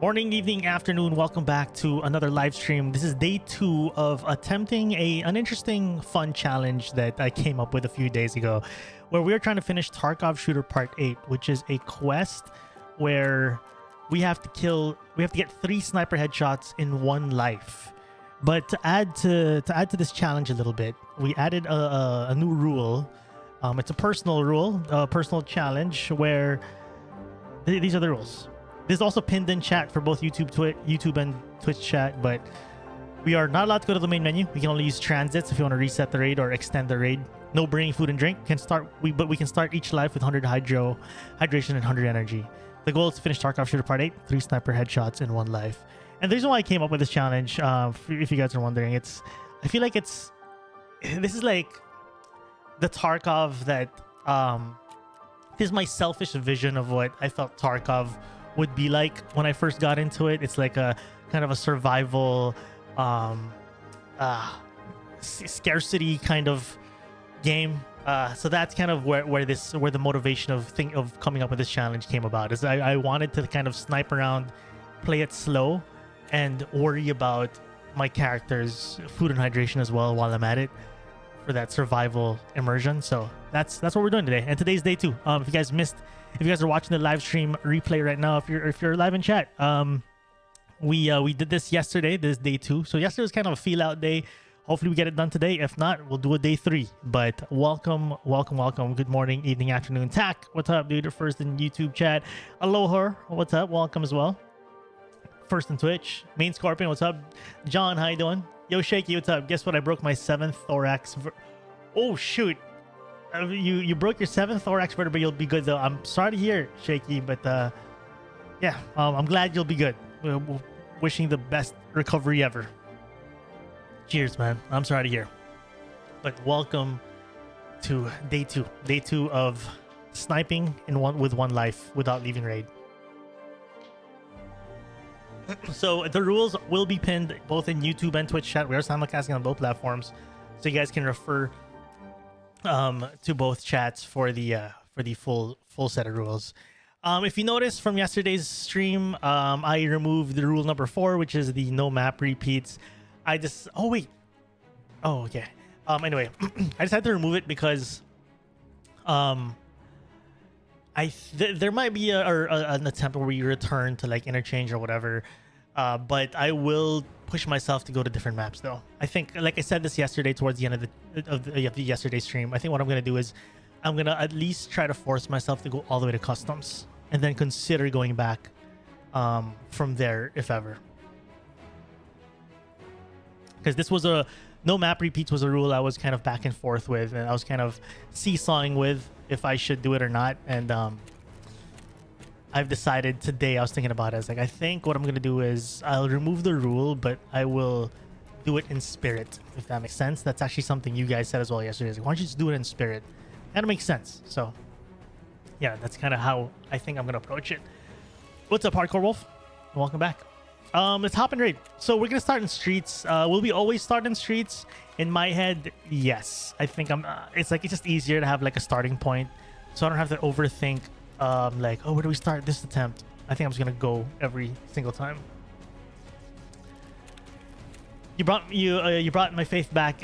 Morning, evening, afternoon. Welcome back to another live stream. This is day 2 of attempting an interesting, fun challenge that I came up with a few days ago, where we are trying to finish Tarkov Shooter Part 8, which is a quest where we have to get 3 sniper headshots in 1 life. But to add to this challenge a little bit, we added a new rule. It's a personal rule, a personal challenge where these are the rules. This is also pinned in chat for both YouTube and Twitch chat, but we are not allowed to go to the main menu. We can only use transits if you want to reset the raid or extend the raid. No bringing food and drink. But we can start each life with 100 hydration and 100 energy. The goal is to finish Tarkov Shooter Part 8, 3 sniper headshots in 1 life. And the reason why I came up with this challenge, if you guys are wondering, I feel like this is like the Tarkov that this is my selfish vision of what I felt Tarkov would be like when I first got into it. It's like a kind of a survival scarcity kind of game. So that's kind of where the motivation of coming up with this challenge came about. Is I wanted to kind of snipe around, play it slow, and worry about my character's food and hydration as well while I'm at it for that survival immersion. So that's what we're doing today. And today's day 2. If you guys are watching the live stream replay right now, if you're live in chat, we did this yesterday. This is day 2. So yesterday was kind of a feel out day. Hopefully we get it done today. If not, we'll do a day 3. But welcome. Good morning, evening, afternoon. Tak, what's up, dude? First in YouTube chat. Aloha, what's up? Welcome as well. First in Twitch. Main Scorpion, what's up? John, how you doing? Yo, Shaky, what's up? Guess what? I broke my 7th thorax. Oh shoot. You broke your 7th thorax vertebra. You'll be good though. I'm sorry to hear, Shaky, but yeah, I'm glad you'll be good. Wishing the best recovery ever. Cheers, man. I'm sorry to hear, but welcome to day 2 of sniping with 1 life without leaving raid. So the rules will be pinned both in YouTube and Twitch chat. We are simulcasting on both platforms, so you guys can refer to both chats for the full set of rules. If you notice from yesterday's stream, I removed the rule number 4, which is the no map repeats. Anyway, I decided to remove it because there might be an attempt where you return to like interchange or whatever, but I will push myself to go to different maps though. I think, like I said this yesterday towards the end of the yesterday's stream, I think what I'm gonna do is I'm gonna at least try to force myself to go all the way to customs and then consider going back from there if ever, because this was no map repeats was a rule I was kind of back and forth with, and I was kind of seesawing with if I should do it or not. And I've decided today, I was thinking about it, I was like, I think what I'm gonna do is I'll remove the rule, but I will do it in spirit, if that makes sense. That's actually something you guys said as well yesterday. Like, why don't you just do it in spirit? That makes sense. So yeah, that's kind of how I think I'm gonna approach it. What's up, Hardcore Wolf? Welcome back. Let's hop in raid. So we're gonna start in streets. Will we always start in streets? In my head, yes. I think it's just easier to have like a starting point, so I don't have to overthink like, oh, where do we start this attempt? I think I'm just gonna go every single time. You brought my faith back.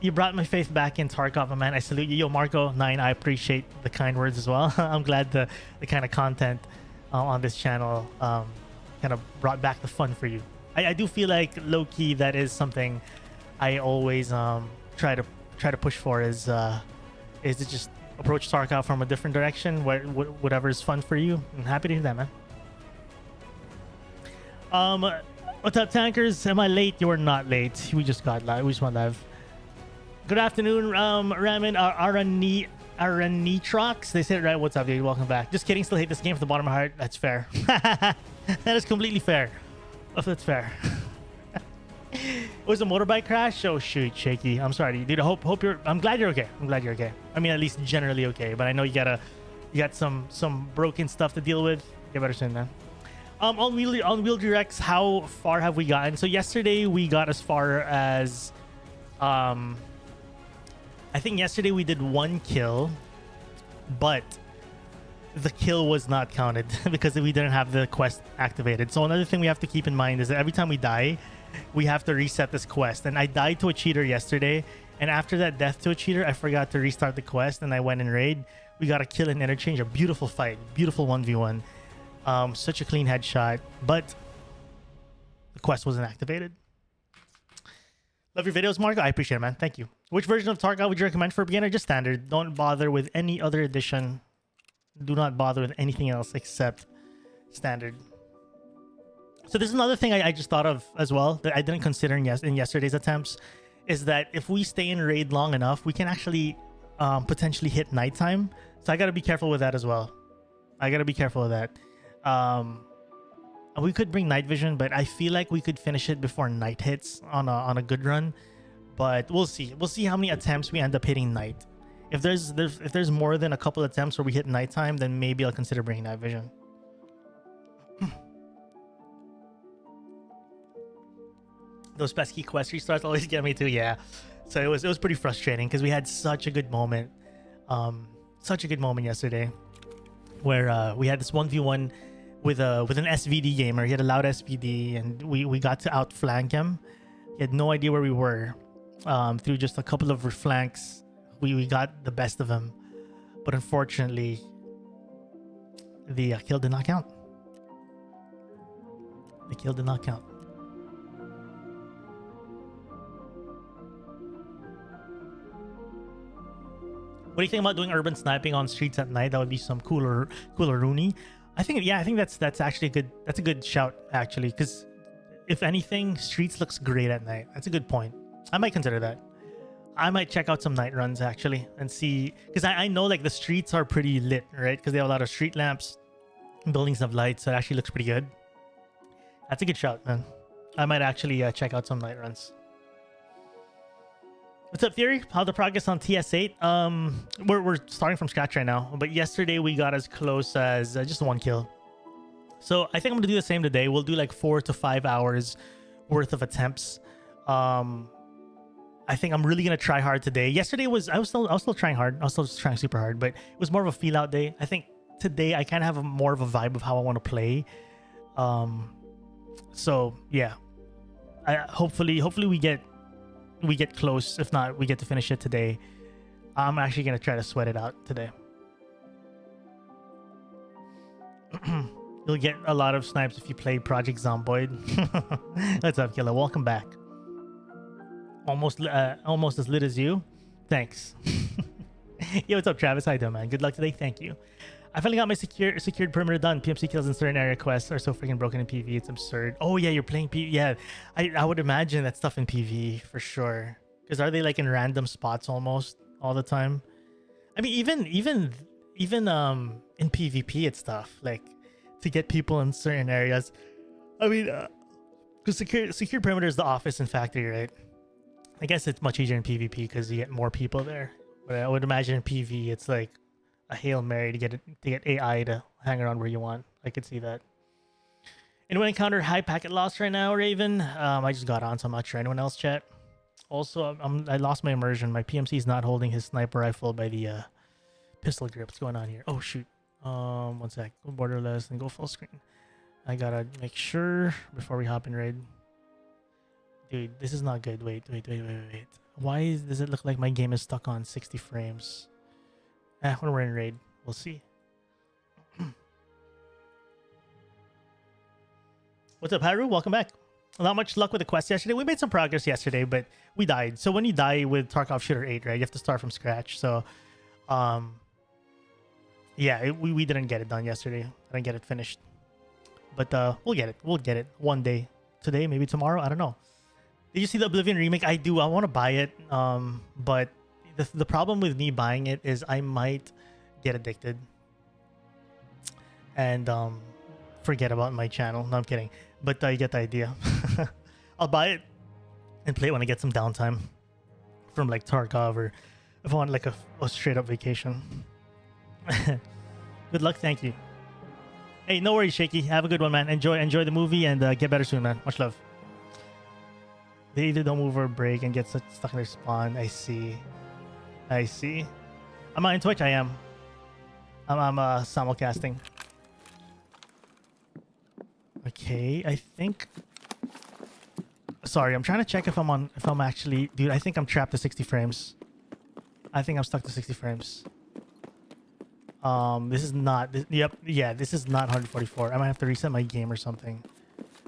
You brought my faith back in Tarkov, man. I salute you. Yo, Marco 9, I appreciate the kind words as well. I'm glad the kind of content on this channel kind of brought back the fun for you. I do feel like low-key that is something I always try to push for, is to just approach Tarkov from a different direction, whatever is fun for you. I'm happy to hear that, man. What's up, tankers? Am I late? You are not late. We just got live. We just went live. Good afternoon, Ramen Aranitrox. They said it right. What's up, dude? Welcome back. Just kidding. Still hate this game from the bottom of my heart. That's fair. That is completely fair. Oh, that's fair. It was a motorbike crash. Oh shoot, Shaky. I'm sorry, dude. I'm glad you're okay. I'm glad you're okay. I mean, at least generally okay. But I know you got some broken stuff to deal with. Get better soon, man. On wheel directs, how far have we gotten? So yesterday we got as far as I think yesterday we did 1 kill, but the kill was not counted because we didn't have the quest activated. So another thing we have to keep in mind is that every time we die, we have to reset this quest. And I died to a cheater yesterday, and after that death to a cheater, I forgot to restart the quest, and I went in raid. We got a kill and interchange, a beautiful fight, beautiful 1v1. Such a clean headshot, but the quest wasn't activated. Love your videos, Marco. I appreciate it, man. Thank you. Which version of Tarkov would you recommend for a beginner? Just standard. Don't bother with any other edition. Do not bother with anything else except standard. So this is another thing I just thought of as well that I didn't consider in yesterday's attempts, is that if we stay in raid long enough, we can actually potentially hit nighttime. So I got to be careful with that as well. I got to be careful with that. We could bring night vision, but I feel like we could finish it before night hits on a good run. But we'll see. We'll see how many attempts we end up hitting night. If there's more than a couple attempts where we hit nighttime, then maybe I'll consider bringing night vision. Those pesky quest restarts always get me too. Yeah, so it was pretty frustrating because we had such a good moment, yesterday, where we had this 1v1 with an SVD gamer. He had a loud SVD, and we got to outflank him. He had no idea where we were. Through just a couple of flanks, we got the best of him, but unfortunately, the kill did not count. The kill did not count. What do you think about doing urban sniping on streets at night? That would be some cooler Rooney. I think that's actually a good shout actually, because if anything, streets looks great at night. That's a good point. I might consider that. I might check out some night runs actually and see, because I know like the streets are pretty lit, right? Because they have a lot of street lamps, buildings have lights, so it actually looks pretty good. That's a good shout, man. I might actually check out some night runs. What's up, Theory? How the progress on TS8? We're starting from scratch right now, but yesterday we got as close as just one kill. So I think I'm gonna do the same today. We'll do like 4 to 5 hours worth of attempts. I think I'm really gonna try hard today. Yesterday I was still trying hard. I was still trying super hard, but it was more of a feel out day. I think today I kind of have more of a vibe of how I want to play. So yeah, hopefully we get close. If not, we get to finish it today. I'm actually gonna try to sweat it out today. You'll get a lot of snipes if you play Project Zomboid. What's up, Killer? Welcome back. Almost as lit as you. Thanks. Yo, what's up, Travis? How you doing, man? Good luck today. Thank you. I finally got my secured perimeter done. PMC kills in certain area quests are so freaking broken in PvE. It's absurd. Oh yeah, you're playing PvE. Yeah, I would imagine that stuff in PvE for sure. Because are they like in random spots almost all the time? I mean, even in PvP it's tough. Like to get people in certain areas. I mean, because secure perimeter is the office and factory, right? I guess it's much easier in PvP because you get more people there. But I would imagine in PvE it's like a Hail Mary to get AI to hang around where you want. I could see that. Anyone encounter high packet loss right now, Raven? I just got on, so I'm not sure. Anyone else, chat? Also, I lost my immersion. My PMC is not holding his sniper rifle by the pistol grip. What's going on here? Oh shoot. One sec. Go borderless and go full screen. I gotta make sure before we hop in raid. Dude, this is not good. Wait. Why does it look like my game is stuck on 60 frames? When we're in raid, we'll see. What's up, Haru? Welcome back. Not much luck with the quest yesterday. We made some progress yesterday, but we died. So when you die with Tarkov Shooter 8, right, you have to start from scratch. So, yeah, we didn't get it done yesterday. I didn't get it finished. But we'll get it. We'll get it one day. Today, maybe tomorrow. I don't know. Did you see the Oblivion remake? I do. I want to buy it. But the problem with me buying it is I might get addicted and forget about my channel. No, I'm kidding. But you get the idea. I'll buy it and play it when I get some downtime from like Tarkov, or if I want like a straight up vacation. Good luck. Thank you. Hey, no worries, Shaky. Have a good one, man. Enjoy the movie and get better soon, man. Much love. They either don't move or break and get stuck in their spawn. I see. I'm on Twitch. I am I'm simulcasting. Okay, I think. Sorry, I'm trying to check if I'm actually, dude. I think I'm trapped to 60 frames. I think I'm stuck to 60 frames. This is not. Yep, yeah, this is not 144. I might have to reset my game or something.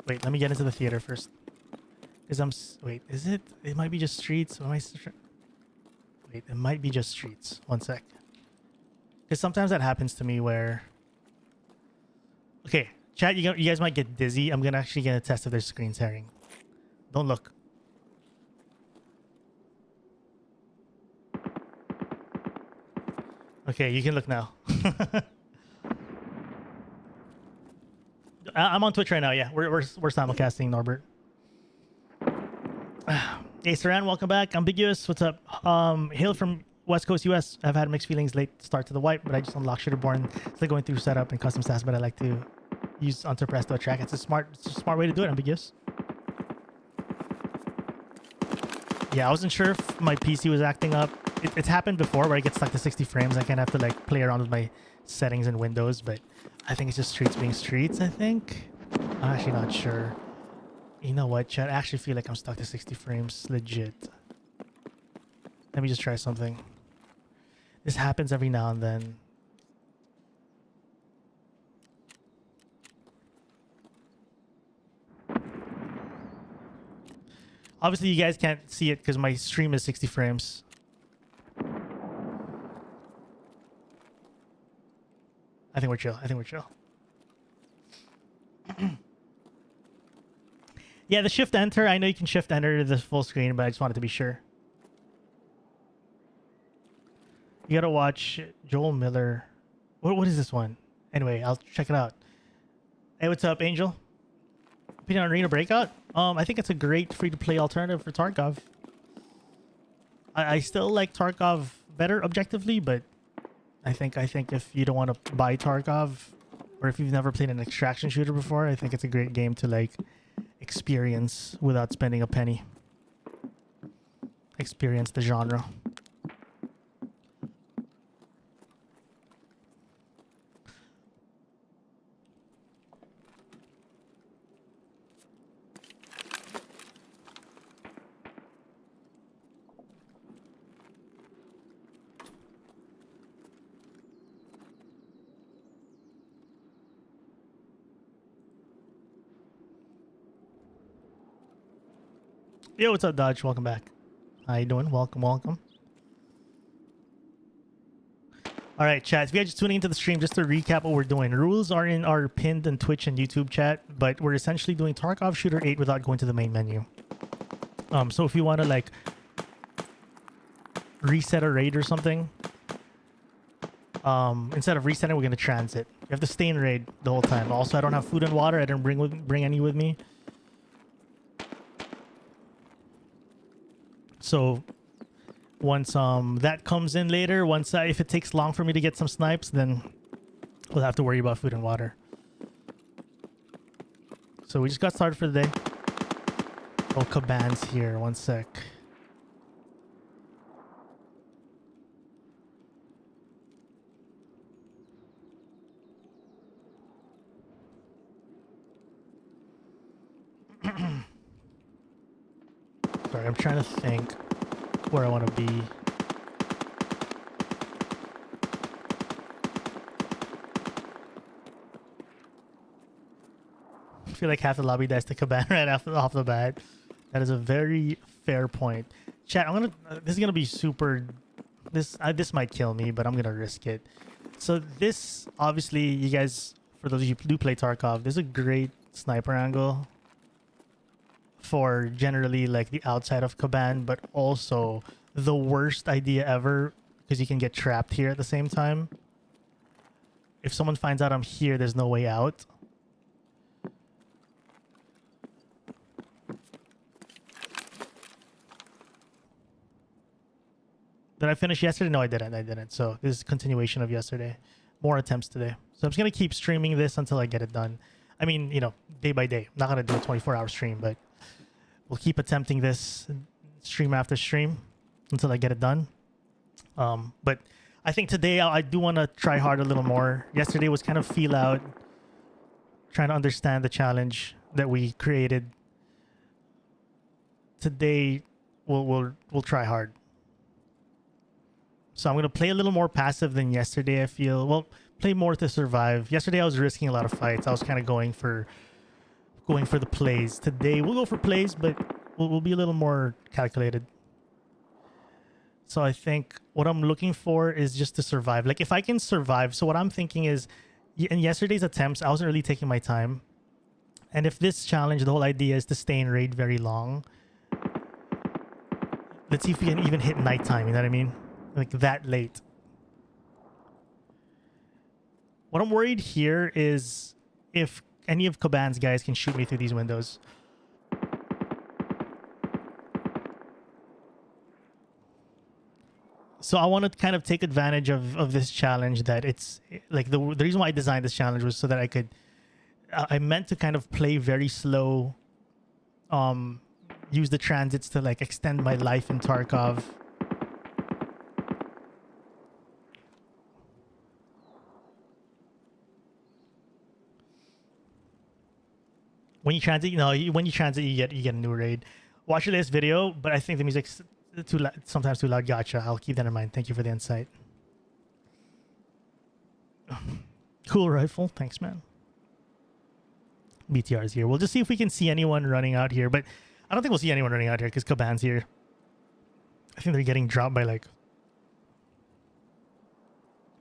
Wait, let me get into the theater first. Because wait, is it? It might be just streets. Wait, it might be just streets. One sec. Because sometimes that happens to me where. Okay, chat. You guys might get dizzy. I'm gonna actually get a test if there's screen sharing. Don't look. Okay, you can look now. I'm on Twitch right now. Yeah, we're simulcasting, Norbert. Hey, Saran, welcome back. Ambiguous, what's up? Hail from West Coast, US. I've had mixed feelings late start to the wipe, but I just unlocked Shooterborn. Still going through setup and custom stats, but I like to use Unsuppressed to attract. It's a smart way to do it. Ambiguous. Yeah, I wasn't sure if my PC was acting up. It's happened before where I get stuck to 60 frames. I kind of have to like play around with my settings and windows, but I think it's just streets being streets, I think. I'm actually not sure. You know what, chat? I actually feel like I'm stuck to 60 frames. Legit. Let me just try something. This happens every now and then. Obviously, you guys can't see it because my stream is 60 frames. I think we're chill. Yeah, the shift enter. I know you can shift enter to the full screen, but I just wanted to be sure. You gotta watch Joel Miller. What is this one? Anyway, I'll check it out. Hey, what's up, Angel? Opinion on Arena Breakout? I think it's a great free-to-play alternative for Tarkov. I still like Tarkov better objectively, but I think if you don't want to buy Tarkov, or if you've never played an extraction shooter before, I think it's a great game to like experience without spending a penny. Experience the genre. Yo, what's up, Dodge? Welcome back. How you doing? Welcome. All right, chat. If you guys just tuning into the stream, just to recap what we're doing. Rules are in our pinned and Twitch and YouTube chat, but we're essentially doing Tarkov Shooter 8 without going to the main menu. So if you want to like reset a raid or something, instead of resetting, we're gonna transit. You have to stay in raid the whole time. Also, I don't have food and water. I didn't bring any with me. So once that comes in later, if it takes long for me to get some snipes, then we'll have to worry about food and water. So we just got started for the day. Oh, Caban's here. One sec. Sorry, I'm trying to think where I want to be. I feel like half the lobby dies to Caban right off the bat. That is a very fair point. Chat, this is gonna be super. This might kill me, but I'm gonna risk it. So this, obviously, you guys, for those of you who do play Tarkov, this is a great sniper angle for generally like the outside of Caban, but also the worst idea ever because you can get trapped here at the same time. If someone finds out I'm here, there's no way out. Did I finish yesterday? No, I didn't. So this is a continuation of yesterday. More attempts today. So I'm just going to keep streaming this until I get it done. I mean, you know, day by day. I'm not going to do a 24-hour stream, but we'll keep attempting this stream after stream until I get it done. But I think today I do want to try hard a little more. Yesterday was kind of feel out, trying to understand the challenge that we created. Today we'll try hard. So I'm gonna play a little more passive than yesterday. I feel play more to survive. Yesterday I was risking a lot of fights. I was kind of going for the plays. Today we'll go for plays, but we'll be a little more calculated. So I think what I'm looking for is just to survive. Like if I can survive. So what I'm thinking is, in yesterday's attempts, I wasn't really taking my time. And if this challenge, the whole idea is to stay in raid very long. Let's see if we can even hit nighttime. You know what I mean? Like that late. What I'm worried here is if any of Kaban's guys can shoot me through these windows. So I want to kind of take advantage of this challenge, that it's like the reason why I designed this challenge was so that I meant to kind of play very slow, use the transits to like extend my life in Tarkov. When you transit, you get a new raid. Watch the latest video, but I think the music's sometimes too loud. Gotcha. I'll keep that in mind. Thank you for the insight. Cool rifle. Thanks, man. BTR's here. We'll just see if we can see anyone running out here, but I don't think we'll see anyone running out here because Kaban's here. I think they're getting dropped by like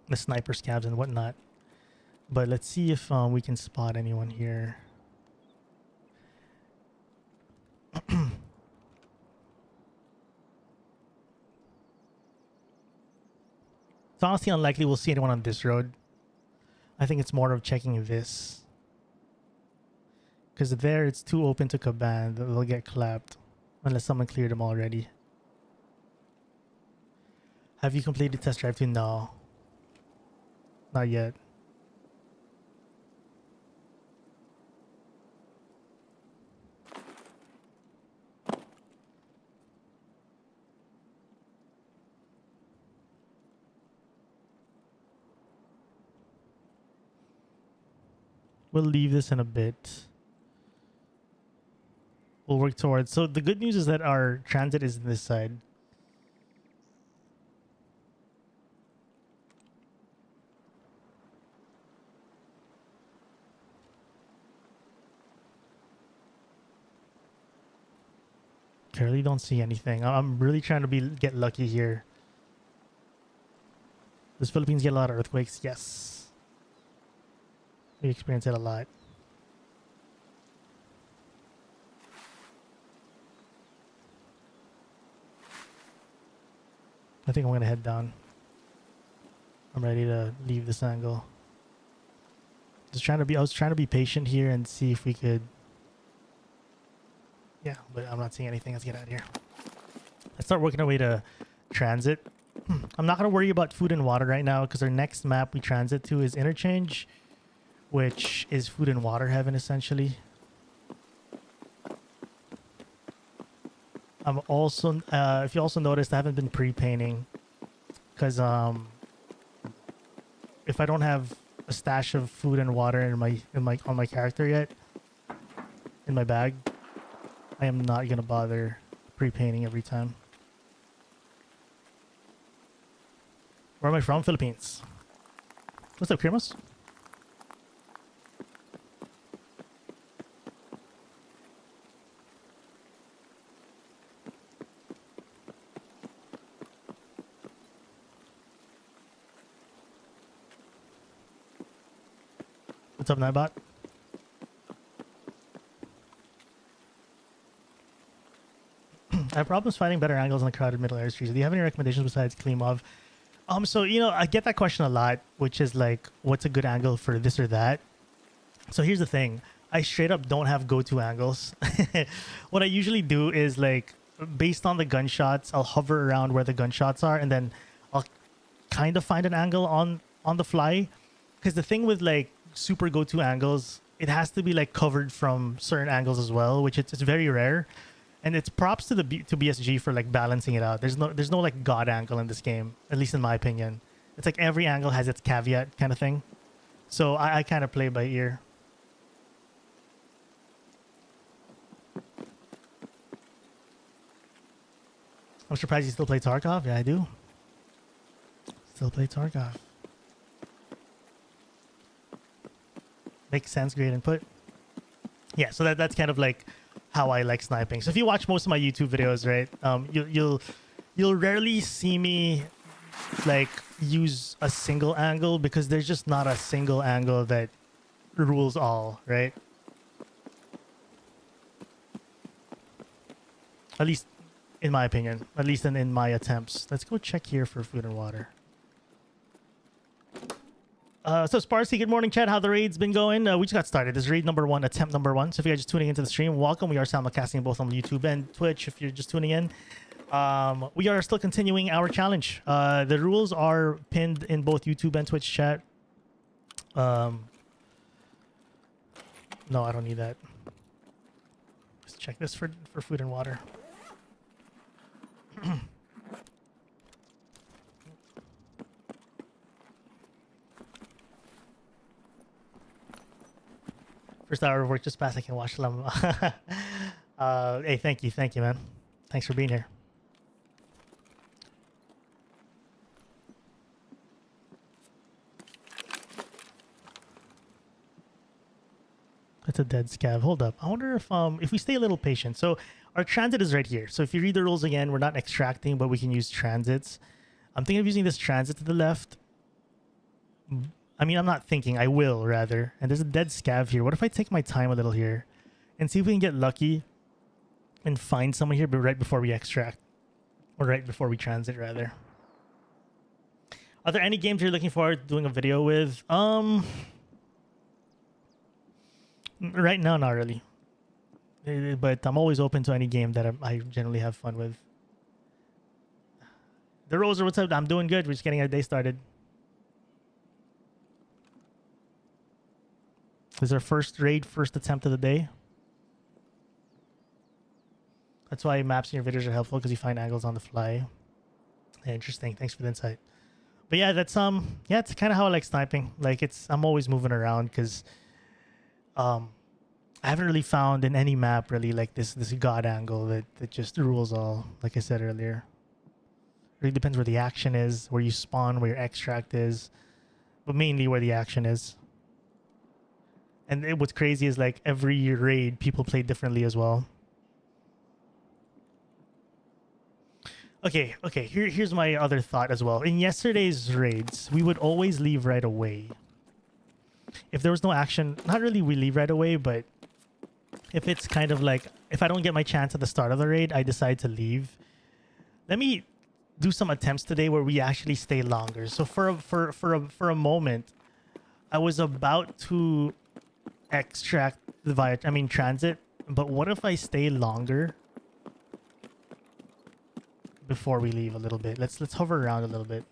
the sniper scabs and whatnot. But let's see if we can spot anyone here. It's honestly unlikely we'll see anyone on this road. I think it's more of checking this. Because there it's too open to Kaban. They'll get clapped. Unless someone cleared them already. Have you completed test drive 2? No. Not yet. We'll leave this in a bit. We'll work towards. So the good news is that our transit is this side. Currently don't see anything. I'm really trying to get lucky here. Does Philippines get a lot of earthquakes? Yes. We experience it a lot. I think I'm gonna head down. I'm ready to leave this angle. I was trying to be patient here and see if we could. Yeah, but I'm not seeing anything. Let's get out of here. Let's start working our way to transit. I'm not gonna worry about food and water right now because our next map we transit to is interchange, which is food and water heaven essentially. I'm also, if you also noticed, I haven't been pre-painting because if I don't have a stash of food and water on my character yet, in my bag, I am not gonna bother pre-painting every time. Where am I from? Philippines. What's up, Krimos? What's up, Nightbot? I have problems finding better angles on the crowded middle area streets. Do you have any recommendations besides Klimov? So I get that question a lot, which is like, what's a good angle for this or that? So here's the thing. I straight up don't have go-to angles. What I usually do is like, based on the gunshots, I'll hover around where the gunshots are, and then I'll kind of find an angle on the fly. Because the thing with like super go-to angles, it has to be like covered from certain angles as well, which it's very rare. And it's props to BSG for like balancing it out. There's no like god angle in this game, at least in my opinion. It's like every angle has its caveat kind of thing. So I kind of play by ear. I'm surprised you still play Tarkov. Yeah, I do. Still play Tarkov. Makes sense. Great input. Yeah, so that's kind of like how I like sniping. So if you watch most of my YouTube videos, right, you'll rarely see me like use a single angle because there's just not a single angle that rules all, right? At least in my opinion, at least in my attempts. Let's go check here for food and water. So Sparsy, good morning, Chad. How the raid's been going? We just got started. This is raid number 1, attempt number 1. So if you guys are just tuning into the stream, welcome. We are simulcasting both on YouTube and Twitch. If you're just tuning in, we are still continuing our challenge. The rules are pinned in both YouTube and Twitch chat. No, I don't need that. Let's check this for food and water. First hour of work just passed. I can watch them. Hey, thank you, man. Thanks for being here. That's a dead scav. Hold up. I wonder if we stay a little patient. So our transit is right here. So if you read the rules again, we're not extracting, but we can use transits. I'm thinking of using this transit to the left. I mean, I'm not thinking. I will, rather. And there's a dead scav here. What if I take my time a little here and see if we can get lucky and find someone here, but right before we extract, or right before we transit, rather. Are there any games you're looking forward to doing a video with? Right now, not really. But I'm always open to any game that I generally have fun with. The Roser, what's up? I'm doing good. We're just getting our day started. This is our first raid, first attempt of the day. That's why maps in your videos are helpful, because you find angles on the fly. Yeah, interesting. Thanks for the insight. But yeah, that's yeah, it's kind of how I like sniping. Like I'm always moving around because I haven't really found in any map really like this god angle that just rules all. Like I said earlier, it really depends where the action is, where you spawn, where your extract is, but mainly where the action is. And what's crazy is like every raid people play differently as well. Okay. Here's my other thought as well. In yesterday's raids, we would always leave right away. If there was no action, not really we leave right away, but if it's kind of like, if I don't get my chance at the start of the raid, I decide to leave. Let me do some attempts today where we actually stay longer. So for a moment, I was about to extract the transit, but what if I stay longer before we leave a little bit? Let's hover around a little bit.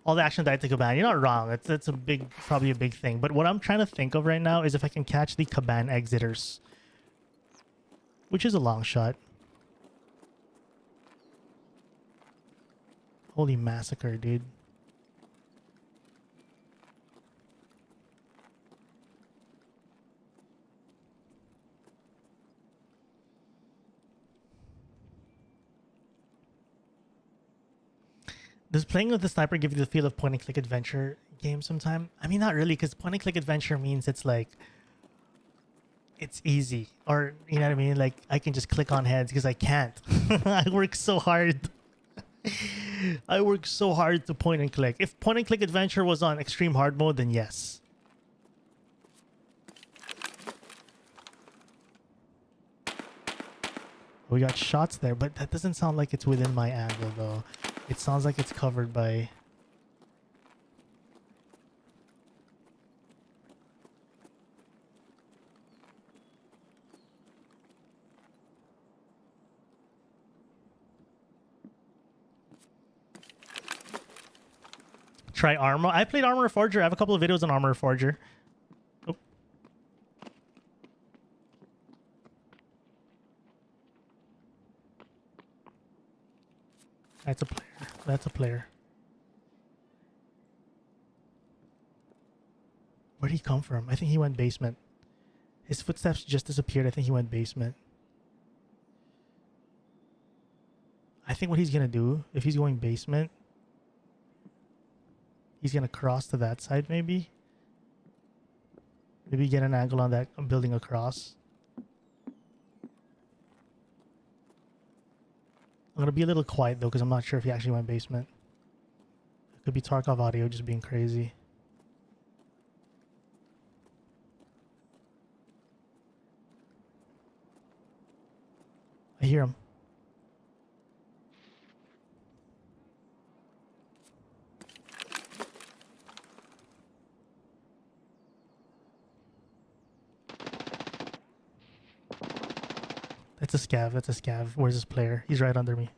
All the action died to Caban. You're not wrong. That's a probably a big thing. But what I'm trying to think of right now is if I can catch the Caban exiters, which is a long shot. Holy massacre, dude. Does playing with the sniper give you the feel of point-and-click adventure game sometime? I mean, not really, because point-and-click adventure means it's like, it's easy. Or, you know what I mean? Like, I can just click on heads because I can't. I work so hard. I work so hard to point-and-click. If point-and-click adventure was on extreme hard mode, then yes. We got shots there, but that doesn't sound like it's within my angle, though. It sounds like it's covered by... Try Armor. I played Armor Forger. I have a couple of videos on Armor Forger. Oh. That's a player. That's a player. Where'd he come from? I think he went basement. His footsteps just disappeared. I think he went basement. I think what he's gonna do, if he's going basement, he's gonna cross to that side maybe. Maybe get an angle on that building across. I'm gonna be a little quiet though because I'm not sure if he actually went basement. It could be Tarkov audio just being crazy. I hear him. That's a scav. That's a scav. Where's this player? He's right under me.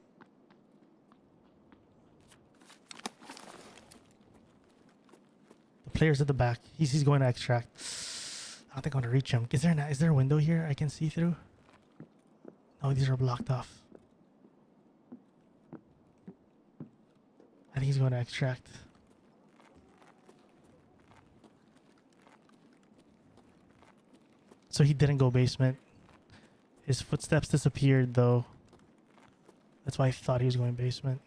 The player's at the back. He's going to extract. I don't think I'm gonna reach him. Is there a window here I can see through? No, these are blocked off. I think he's going to extract. So he didn't go basement. His footsteps disappeared though. That's why I thought he was going basement.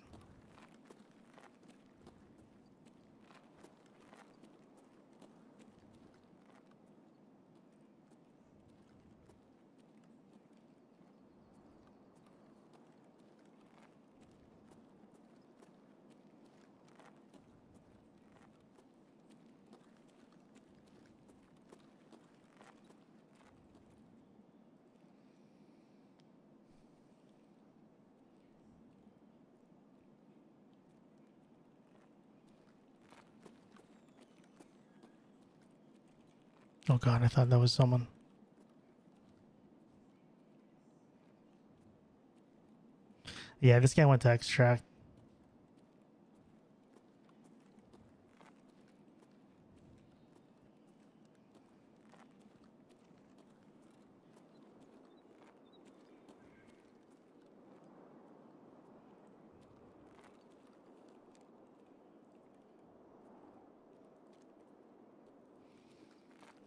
Oh god, I thought that was someone. Yeah, this guy went to extract.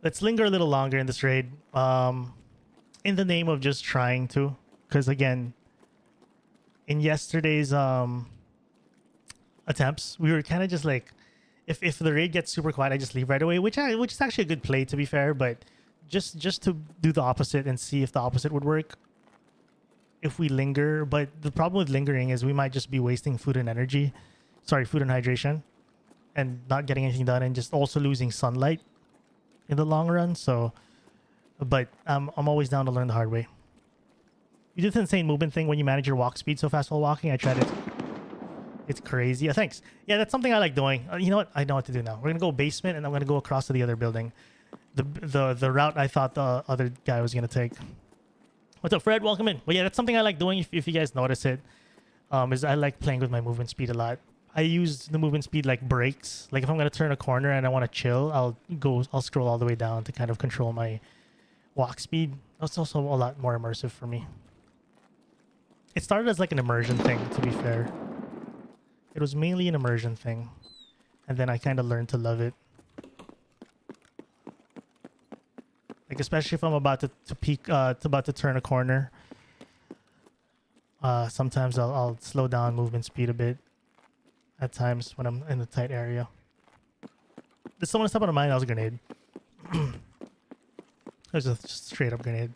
Let's linger a little longer in this raid. In the name of just trying to. Because again, in yesterday's attempts, we were kind of just like, if the raid gets super quiet, I just leave right away, which is actually a good play to be fair, but just to do the opposite and see if the opposite would work if we linger. But the problem with lingering is we might just be wasting food and energy. Sorry, food and hydration, and not getting anything done, and just also losing sunlight in the long run. So, but I'm always down to learn the hard way. You did the insane movement thing when you manage your walk speed so fast while walking. I tried it. It's crazy. Yeah, thanks. Yeah, that's something I like doing. You know what? I know what to do now. We're gonna go basement, and I'm gonna go across to the other building. The route I thought the other guy was gonna take. What's up, Fred? Welcome in. Well, yeah, that's something I like doing. If you guys notice it, is I like playing with my movement speed a lot. I use the movement speed like brakes. Like if I'm gonna turn a corner and I want to chill, I'll scroll all the way down to kind of control my walk speed. That's also a lot more immersive for me. It started as like an immersion thing, to be fair. It was mainly an immersion thing, and then I kind of learned to love it. Like especially if I'm about to peek, about to turn a corner. Sometimes I'll slow down movement speed a bit. At times when I'm in a tight area. Did someone step out of mine? That was a grenade. It was a straight up grenade.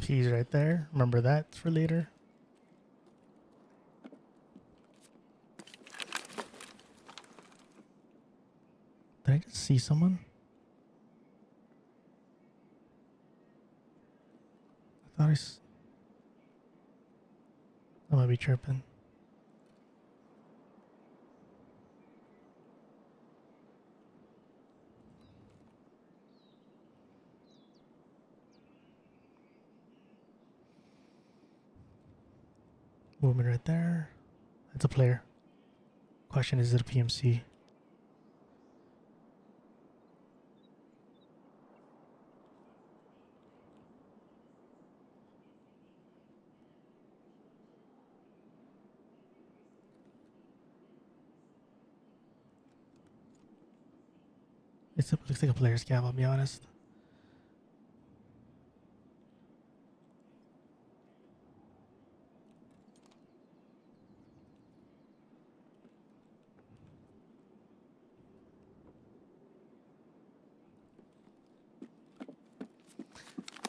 P's right there. Remember that for later. Did I just see someone? I thought I might be tripping. Movement right there. That's a player. Question, is it a PMC? Looks like a player scab, I'll be honest.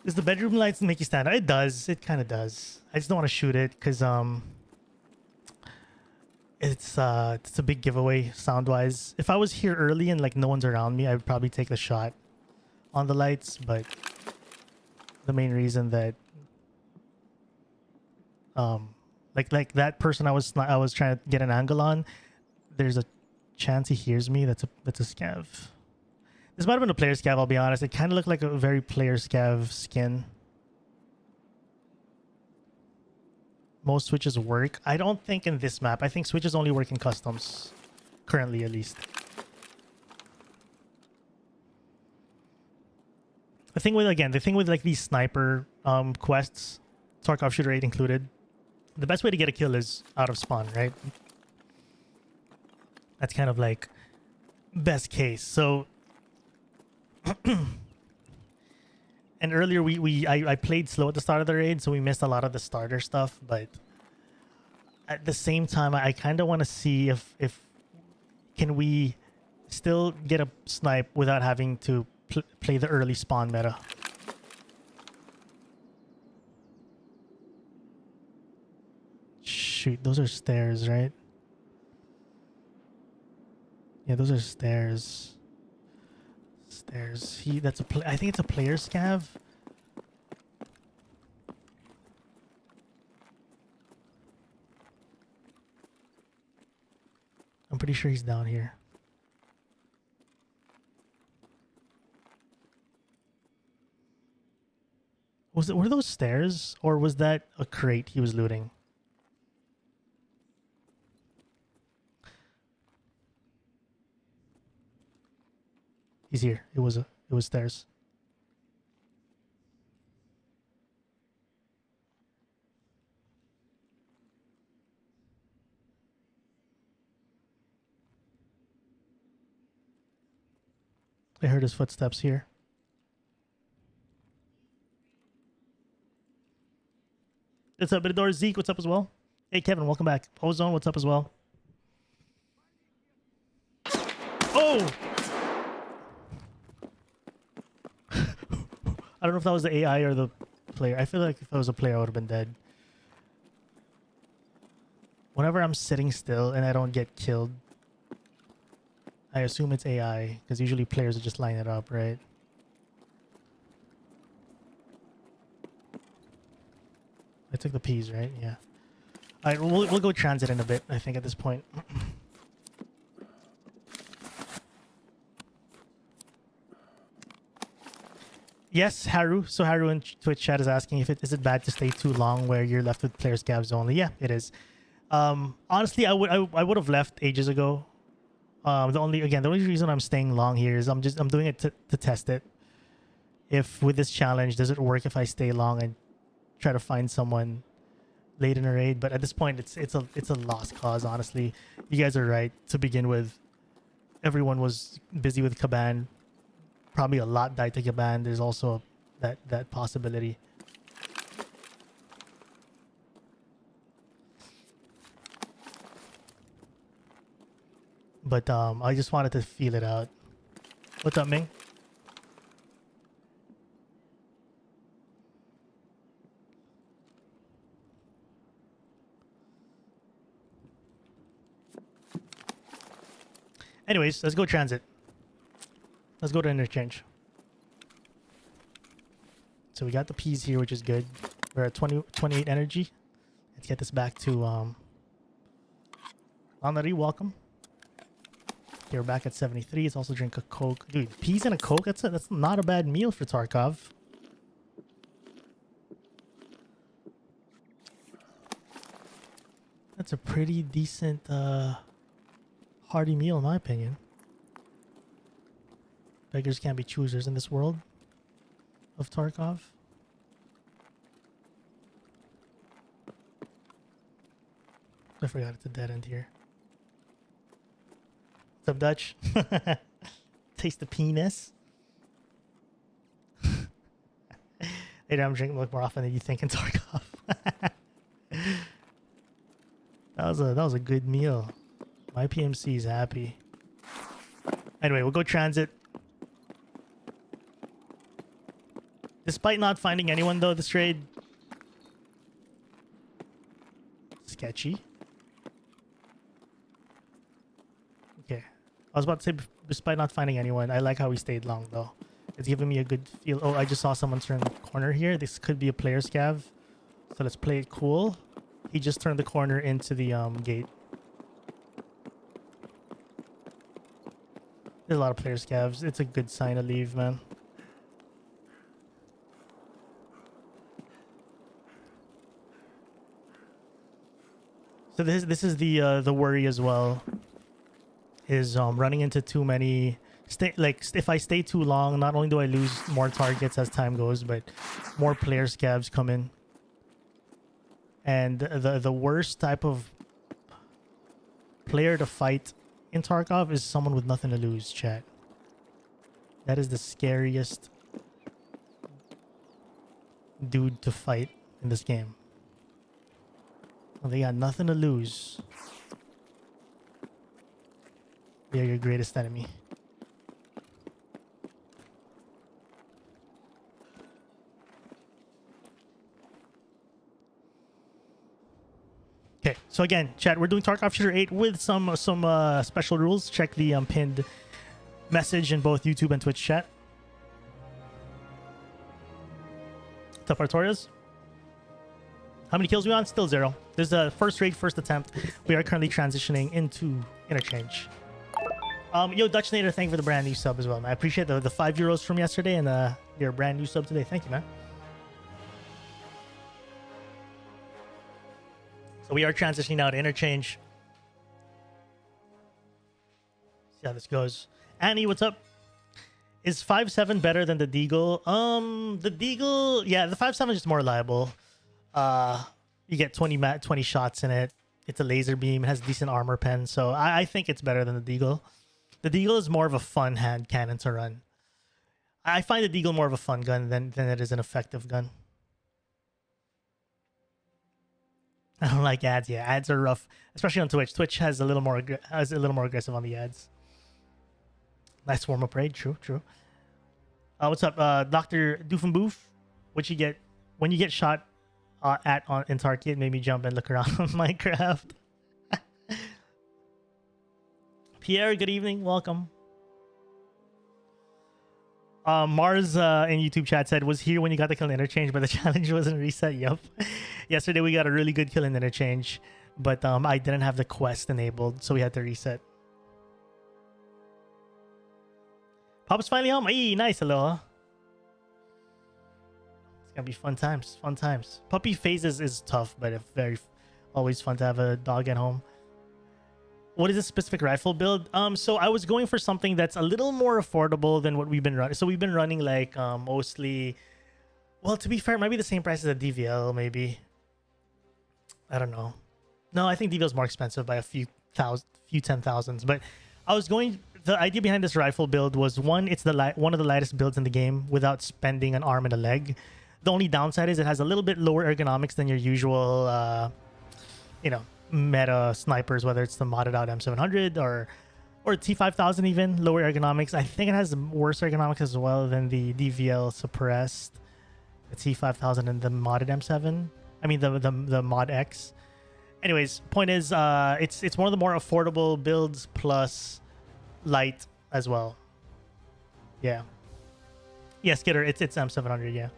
Does the bedroom lights make you stand out? It does. It kind of does. I just don't want to shoot it because it's a big giveaway sound wise. If I was here early and like no one's around me, I would probably take the shot on the lights. But the main reason that like that person I was trying to get an angle on, there's a chance he hears me. That's a scav. This might have been a player scav, I'll be honest. It kind of looked like a very player scav skin. Most switches work. I don't think in this map. I think switches only work in customs. Currently, at least. The thing with like these sniper quests, Tarkov shooter 8 included, the best way to get a kill is out of spawn, right? That's kind of like best case. So and earlier I played slow at the start of the raid, so we missed a lot of the starter stuff, but at the same time I kind of want to see if can we still get a snipe without having to play the early spawn meta. Shoot, those are stairs, right? Yeah, those are stairs. Stairs. I think it's a player scav. I'm pretty sure he's down here. Were those stairs, or was that a crate he was looting? He's here. It was stairs. I heard his footsteps here. What's up, Bitador? Zeke, what's up as well? Hey, Kevin, welcome back. Ozone, what's up as well? Oh! I don't know if that was the AI or the player. I feel like if I was a player, I would have been dead. Whenever I'm sitting still and I don't get killed, I assume it's AI, because usually players will just line it up, right? I took the P's, right? Yeah. All right, we'll go transit in a bit, I think, at this point. Yes, Haru. So Haru in Twitch chat is asking if is it bad to stay too long where you're left with player scavs only. Yeah, it is. Honestly, I would have left ages ago. The only reason I'm staying long here is I'm doing it to test it. If with this challenge, does it work if I stay long and try to find someone late in a raid? But at this point, it's a lost cause. Honestly, you guys are right. To begin with, everyone was busy with Kaban. Probably a lot died to Kaban. There's also that possibility. But I just wanted to feel it out. What's up, Ming? Anyways, let's go transit. Let's go to interchange. So we got the P's here, which is good. We're at 28 energy. Let's get this back to Honorary, welcome. Okay, we're back at 73. Let's also drink a Coke. Dude, peas and a Coke, that's not a bad meal for Tarkov. That's a pretty decent hearty meal in my opinion. Beggars can't be choosers in this world of Tarkov. I forgot it's a dead end here. What's up, Dutch? Taste the penis. Hey, I'm drinking milk more often than you think in Tarkov. That was a good meal. My PMC is happy. Anyway, we'll go transit. Despite not finding anyone though, this raid sketchy. Okay, I was about to say, despite not finding anyone, I like how we stayed long though. It's giving me a good feel. Oh, I just saw someone turn the corner here. This could be a player scav, so let's play it cool. He just turned the corner into the gate. There's a lot of player scavs. It's a good sign to leave, man. So this is the worry as well. Is running into too many. If I stay too long, not only do I lose more targets as time goes, but more player scavs come in. And the worst type of player to fight in Tarkov is someone with nothing to lose, chat. That is the scariest dude to fight in this game. Well, they got nothing to lose. They're your greatest enemy. Okay, so again, chat, we're doing Tarkov Shooter 8 with some special rules. Check the pinned message in both YouTube and Twitch chat. What's up, Artorias? How many kills we on? Still 0. There's a first raid, first attempt. We are currently transitioning into interchange. Yo, Dutch Nader, thank you for the brand new sub as well, man. I appreciate the €5 from yesterday and your brand new sub today. Thank you, man. So we are transitioning now to interchange. See how this goes. Annie, what's up? Is 5.7 better than the Deagle? The Deagle, yeah, the 5.7 is just more reliable. You get 20 shots in it. It's a laser beam. It has decent armor pen. So I think it's better than the Deagle. The Deagle is more of a fun hand cannon to run. I find the Deagle more of a fun gun than it is an effective gun. I don't like ads. Yeah, ads are rough, especially on Twitch. Twitch has a little more aggressive on the ads. Nice warm up raid. True. What's up, Dr. Doofenboof? What you get when you get shot in Tarkov? It made me jump and look around on Minecraft. Pierre, good evening. Welcome. Mars in YouTube chat said, was here when you got the kill in interchange, but the challenge wasn't reset. Yup. Yesterday we got a really good kill in interchange, but I didn't have the quest enabled, so we had to reset. Pop's finally home. Hey, nice. Hello. It's gonna be fun times. Fun times. Puppy phases is tough, but always fun to have a dog at home. What is a specific rifle build? So I was going for something that's a little more affordable than what we've been running. So we've been running like mostly, well, to be fair, it might be the same price as a DVL, maybe. I don't know. No, I think DVL is more expensive by a few 10,000s. But I was going. The idea behind this rifle build was one, it's one of the lightest builds in the game without spending an arm and a leg. The only downside is it has a little bit lower ergonomics than your usual, meta snipers, whether it's the modded out M700 or T5000, even lower ergonomics. I think it has worse ergonomics as well than the DVL suppressed, the T5000 and the modded M7. I mean the mod X. Anyways, point is, it's one of the more affordable builds plus light as well. Yeah. Yeah, Skitter, it's M700, yeah.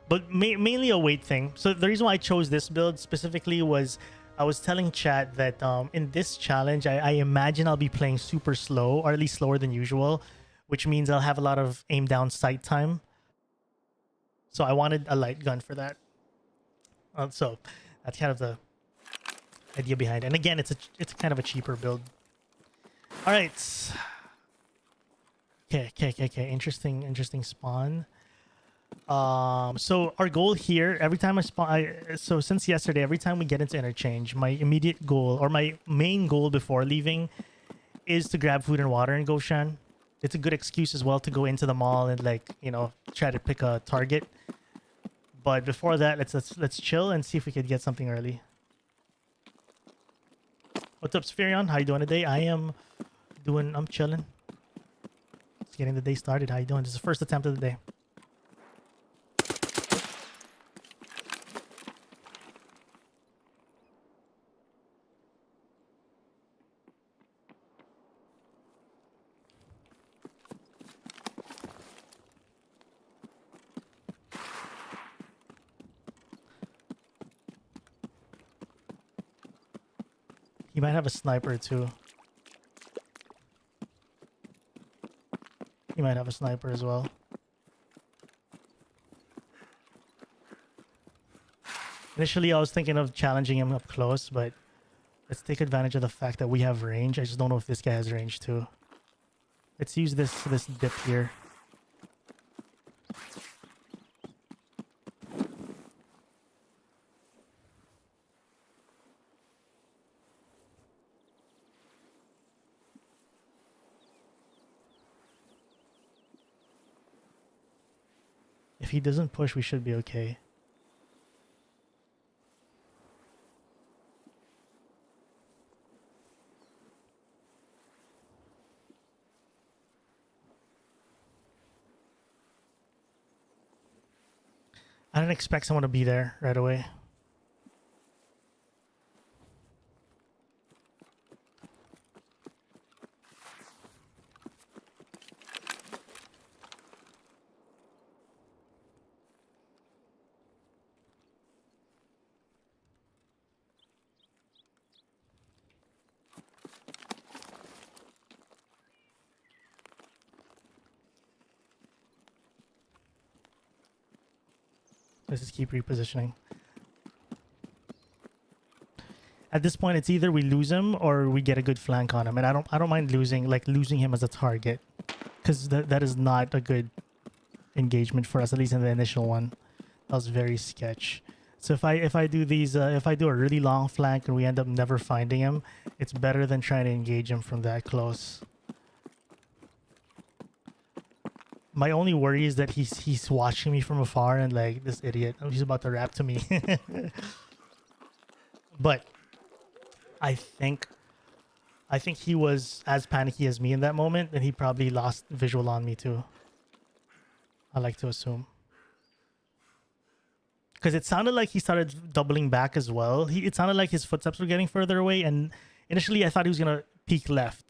But mainly a weight thing. So the reason why I chose this build specifically was I was telling chat that in this challenge, I imagine I'll be playing super slow, or at least slower than usual, which means I'll have a lot of aim down sight time. So I wanted a light gun for that. So that's kind of the idea behind it. And again, it's kind of a cheaper build. All right. Okay. Interesting spawn. So our goal here, every time I spawn, so since yesterday, every time we get into interchange, my immediate goal or my main goal before leaving is to grab food and water in Goshan. It's a good excuse as well to go into the mall and, like, you know, try to pick a target. But before that, let's chill and see if we could get something early. What's up, Spherion? How you doing today? I'm chilling. Just getting the day started. How you doing? This is the first attempt of the day. He might have a sniper too. He might have a sniper as well. Initially, I was thinking of challenging him up close, but let's take advantage of the fact that we have range. I just don't know if this guy has range too. Let's use this dip here. If he doesn't push, we should be okay. I didn't expect someone to be there right away. Let's just keep repositioning. At this point, it's either we lose him or we get a good flank on him, and I don't mind losing him as a target, because that is not a good engagement for us, at least in the initial one. That was very sketch. So if I do these if I do a really long flank and we end up never finding him, it's better than trying to engage him from that close. My only worry is that he's watching me from afar and, like, this idiot, he's about to rap to me. But I think he was as panicky as me in that moment, and he probably lost visual on me too. I like to assume. Because it sounded like he started doubling back as well. It sounded like his footsteps were getting further away, and initially I thought he was going to peek left.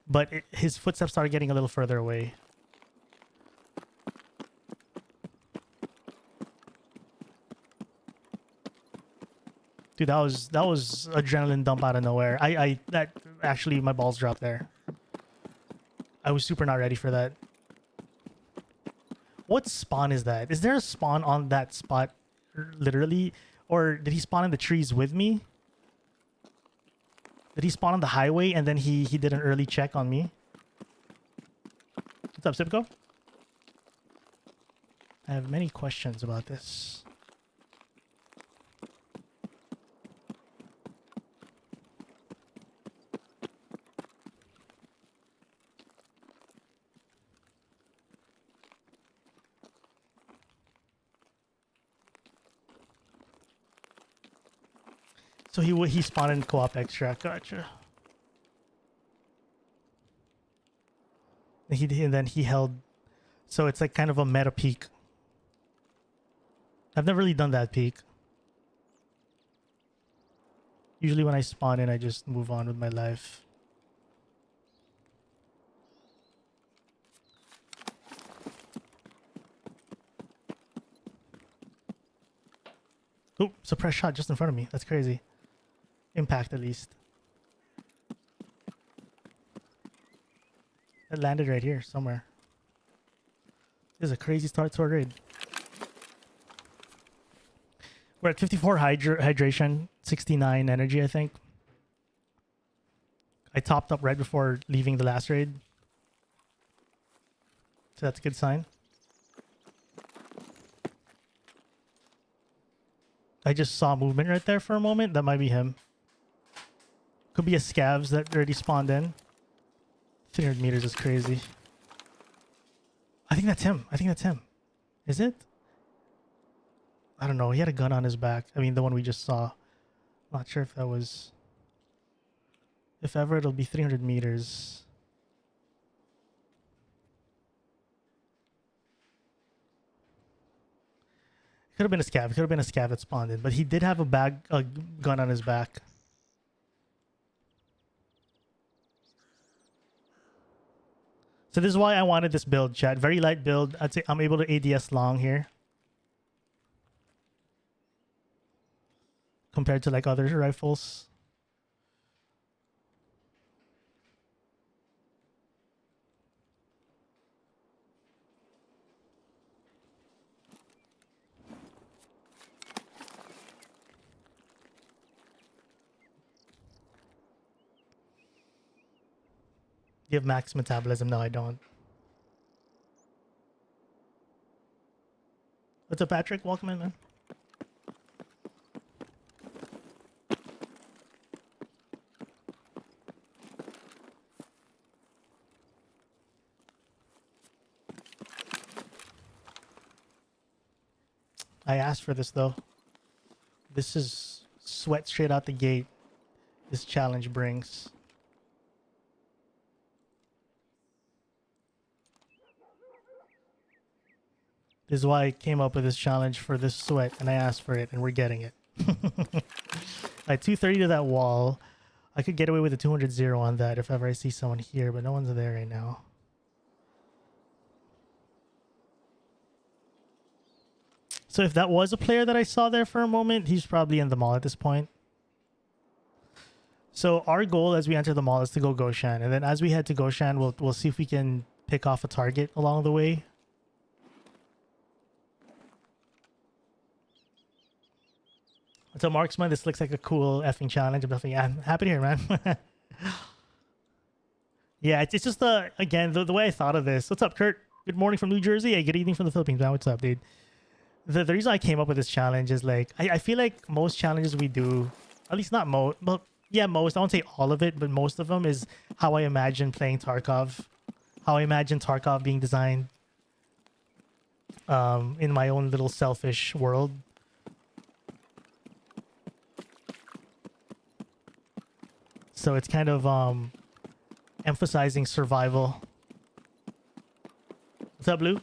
But his footsteps started getting a little further away. Dude, that was adrenaline dump out of nowhere. That actually, my balls dropped there. I was super not ready for that. What spawn is that? Is there a spawn on that spot, literally? Or did he spawn in the trees with me? Did he spawn on the highway and then he did an early check on me? What's up, Sipco? I have many questions about this. So he spawned in co-op extract. Gotcha. And then he held. So it's like kind of a meta peek. I've never really done that peek. Usually when I spawn in, I just move on with my life. Oh, suppressed shot just in front of me. That's crazy. Impact at least. It landed right here somewhere. This is a crazy start to our raid. We're at 54 hydration, 69 energy, I think. I topped up right before leaving the last raid. So that's a good sign. I just saw movement right there for a moment. That might be him. Could be a scavs that already spawned in. 300 meters is crazy. I think that's him. I think that's him. Is it? I don't know. He had a gun on his back. I mean, the one we just saw. Not sure if that was... If ever, it'll be 300 meters. Could have been a scav. Could have been a scav that spawned in. But he did have a gun on his back. So this is why I wanted this build, chat. Very light build. I'd say I'm able to ADS long here. Compared to like other rifles. You have max metabolism? No, I don't. What's up, Patrick? Welcome in, man. I asked for this, though. This is sweat straight out the gate. This challenge brings. This is why I came up with this challenge for this sweat, and I asked for it, and we're getting it. Like 230 to that wall. I could get away with a 200-0 on that if ever I see someone here, but no one's there right now. So if that was a player that I saw there for a moment, he's probably in the mall at this point. So our goal as we enter the mall is to go Goshan, and then as we head to Goshan, we'll see if we can pick off a target along the way. So Marksman, this looks like a cool effing challenge. I'm happy to hear, man. Yeah, it's just again the way I thought of this. What's up, Kurt? Good morning from New Jersey. Hey, good evening from the Philippines, man. What's up, dude? The reason I came up with this challenge is like I feel like most challenges we do, at least not most, but yeah, most. I won't say all of it, but most of them is how I imagine playing Tarkov, how I imagine Tarkov being designed. In my own little selfish world. So it's kind of emphasizing survival. What's up, Blue?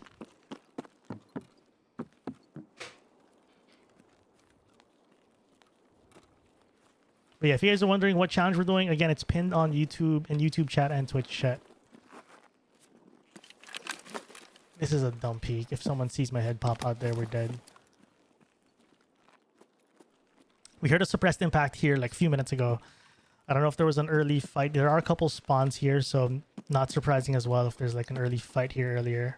But yeah, if you guys are wondering what challenge we're doing, again, it's pinned on YouTube and YouTube chat and Twitch chat. This is a dumb peek. If someone sees my head pop out there, we're dead. We heard a suppressed impact here like a few minutes ago. I don't know if there was an early fight. There are a couple spawns here, so not surprising as well if there's like an early fight here earlier.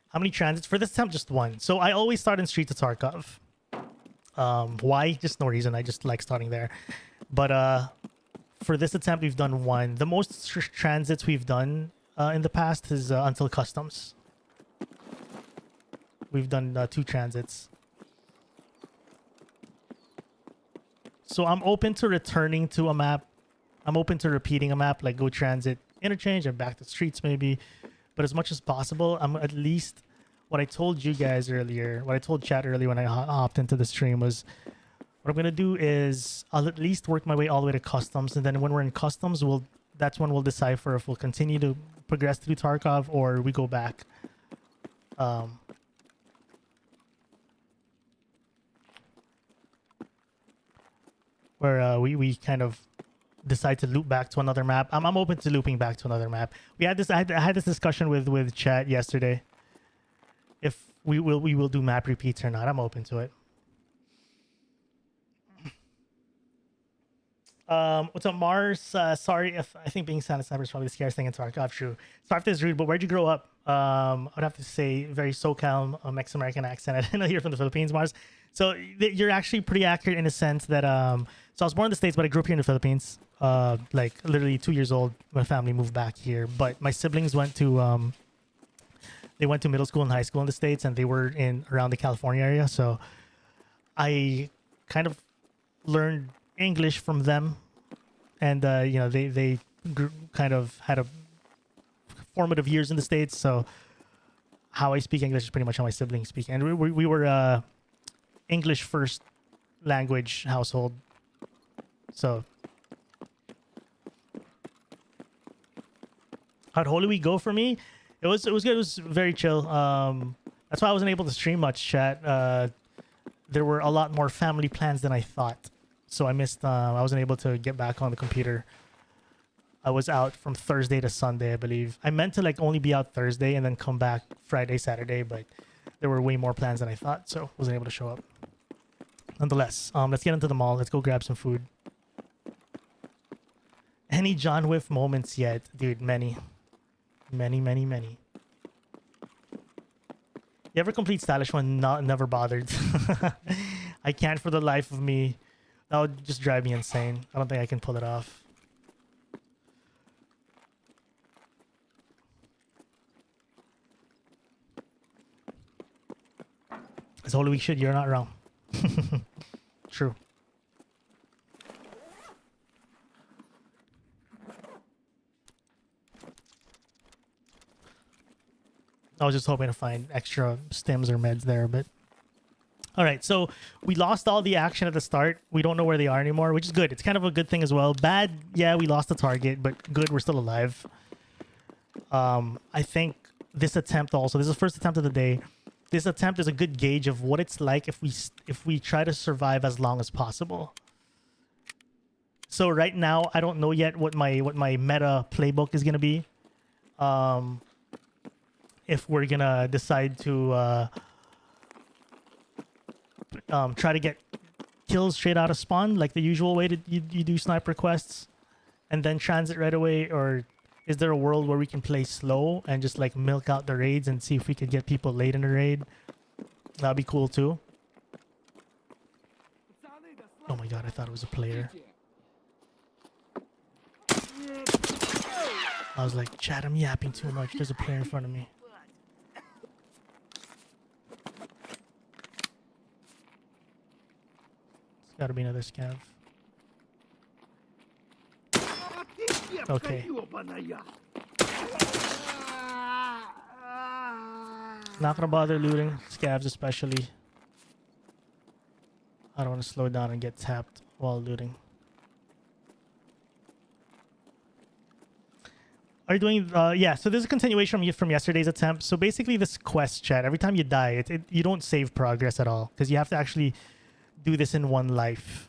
How many transits? For this attempt, just one. So I always start in Streets of Tarkov. Why? Just no reason. I just like starting there. But for this attempt, we've done one. The most transits we've done in the past is until customs. We've done 2 transits. So I'm open to returning to a map. I'm open to repeating a map, like go transit interchange and back to streets maybe. But as much as possible, I'm at least... What I told you guys earlier, what I told chat earlier when I hopped into the stream was... What I'm going to do is I'll at least work my way all the way to customs. And then when we're in customs, that's when we'll decipher if we'll continue to progress through Tarkov or we go back. Where we kind of decide to loop back to another map, I'm open to looping back to another map. We had this. I had this discussion with chat yesterday. If we will do map repeats or not, I'm open to it. What's up, Mars? Sorry if I think being Santa Sniper is probably the scariest thing in Tarkov. True. Sorry if this is rude, but where'd you grow up? I'd have to say very SoCal, Mexican American accent. I didn't know you're from the Philippines, Mars. So you're actually pretty accurate in the sense that so I was born in the States, but I grew up here in the Philippines. Like literally 2 years old, my family moved back here. But my siblings went to middle school and high school in the States, and they were in around the California area. So I kind of learned English from them, and they kind of had a formative years in the States. So how I speak English is pretty much how my siblings speak, and we were English first language household. So how'd Holy Week go for me? It was good. It was very chill. That's why I wasn't able to stream much, chat. There were a lot more family plans than I thought, so I missed. I wasn't able to get back on the computer. I was out from Thursday to Sunday, I believe. I meant to like only be out Thursday and then come back Friday, Saturday, but there were way more plans than I thought, so wasn't able to show up. Nonetheless, let's get into the mall. Let's go grab some food. Any John Wick moments yet? Dude, many. Many. You ever complete Stylish one? Never bothered. I can't for the life of me. That would just drive me insane. I don't think I can pull it off. It's Holy Week shit. You're not wrong. True. I was just hoping to find extra stims or meds there, but all right. So we lost all the action at the start. We don't know where they are anymore, which is good. It's kind of a good thing as well. Bad, yeah, we lost the target, but good, we're still alive. I think this attempt also, this is the first attempt of the day. This attempt is a good gauge of what it's like if we try to survive as long as possible. So right now, I don't know yet what my meta playbook is gonna be. If we're gonna decide to try to get kills straight out of spawn, like the usual way that you do sniper quests, and then transit right away, or is there a world where we can play slow and just like milk out the raids and see if we could get people late in the raid? That'd be cool too. Oh my god, I thought it was a player. I was like, chat, I'm yapping too much. There's a player in front of me. It's gotta be another scav. Okay. Not gonna bother looting, scavs especially. I don't want to slow down and get tapped while looting. Are you doing yeah, so this is a continuation from yesterday's attempt. So basically this quest, chat, every time you die, you don't save progress at all, because you have to actually do this in one life.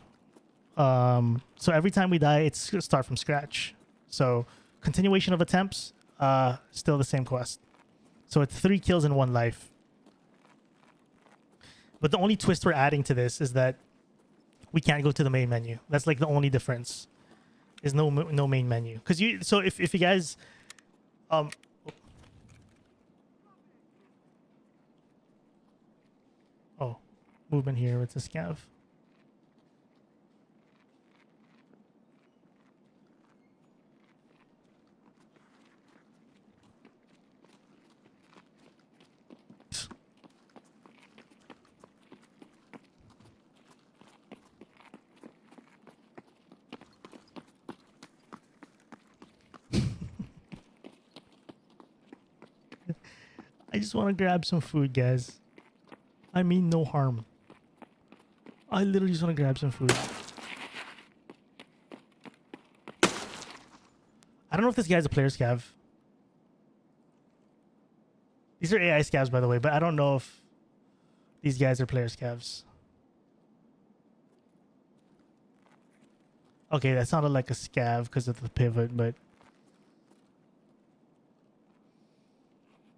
So every time we die, it's start from scratch. So continuation of attempts, still the same quest. So it's 3 kills in 1 life. But the only twist we're adding to this is that we can't go to the main menu. That's like the only difference. Is no main menu. Because if you guys oh, movement here, it's a scav. I just want to grab some food, guys. I mean no harm. I literally just want to grab some food. I don't know if this guy's a player scav. These are AI scavs, by the way, but I don't know if these guys are player scavs. Okay, that sounded like a scav because of the pivot, but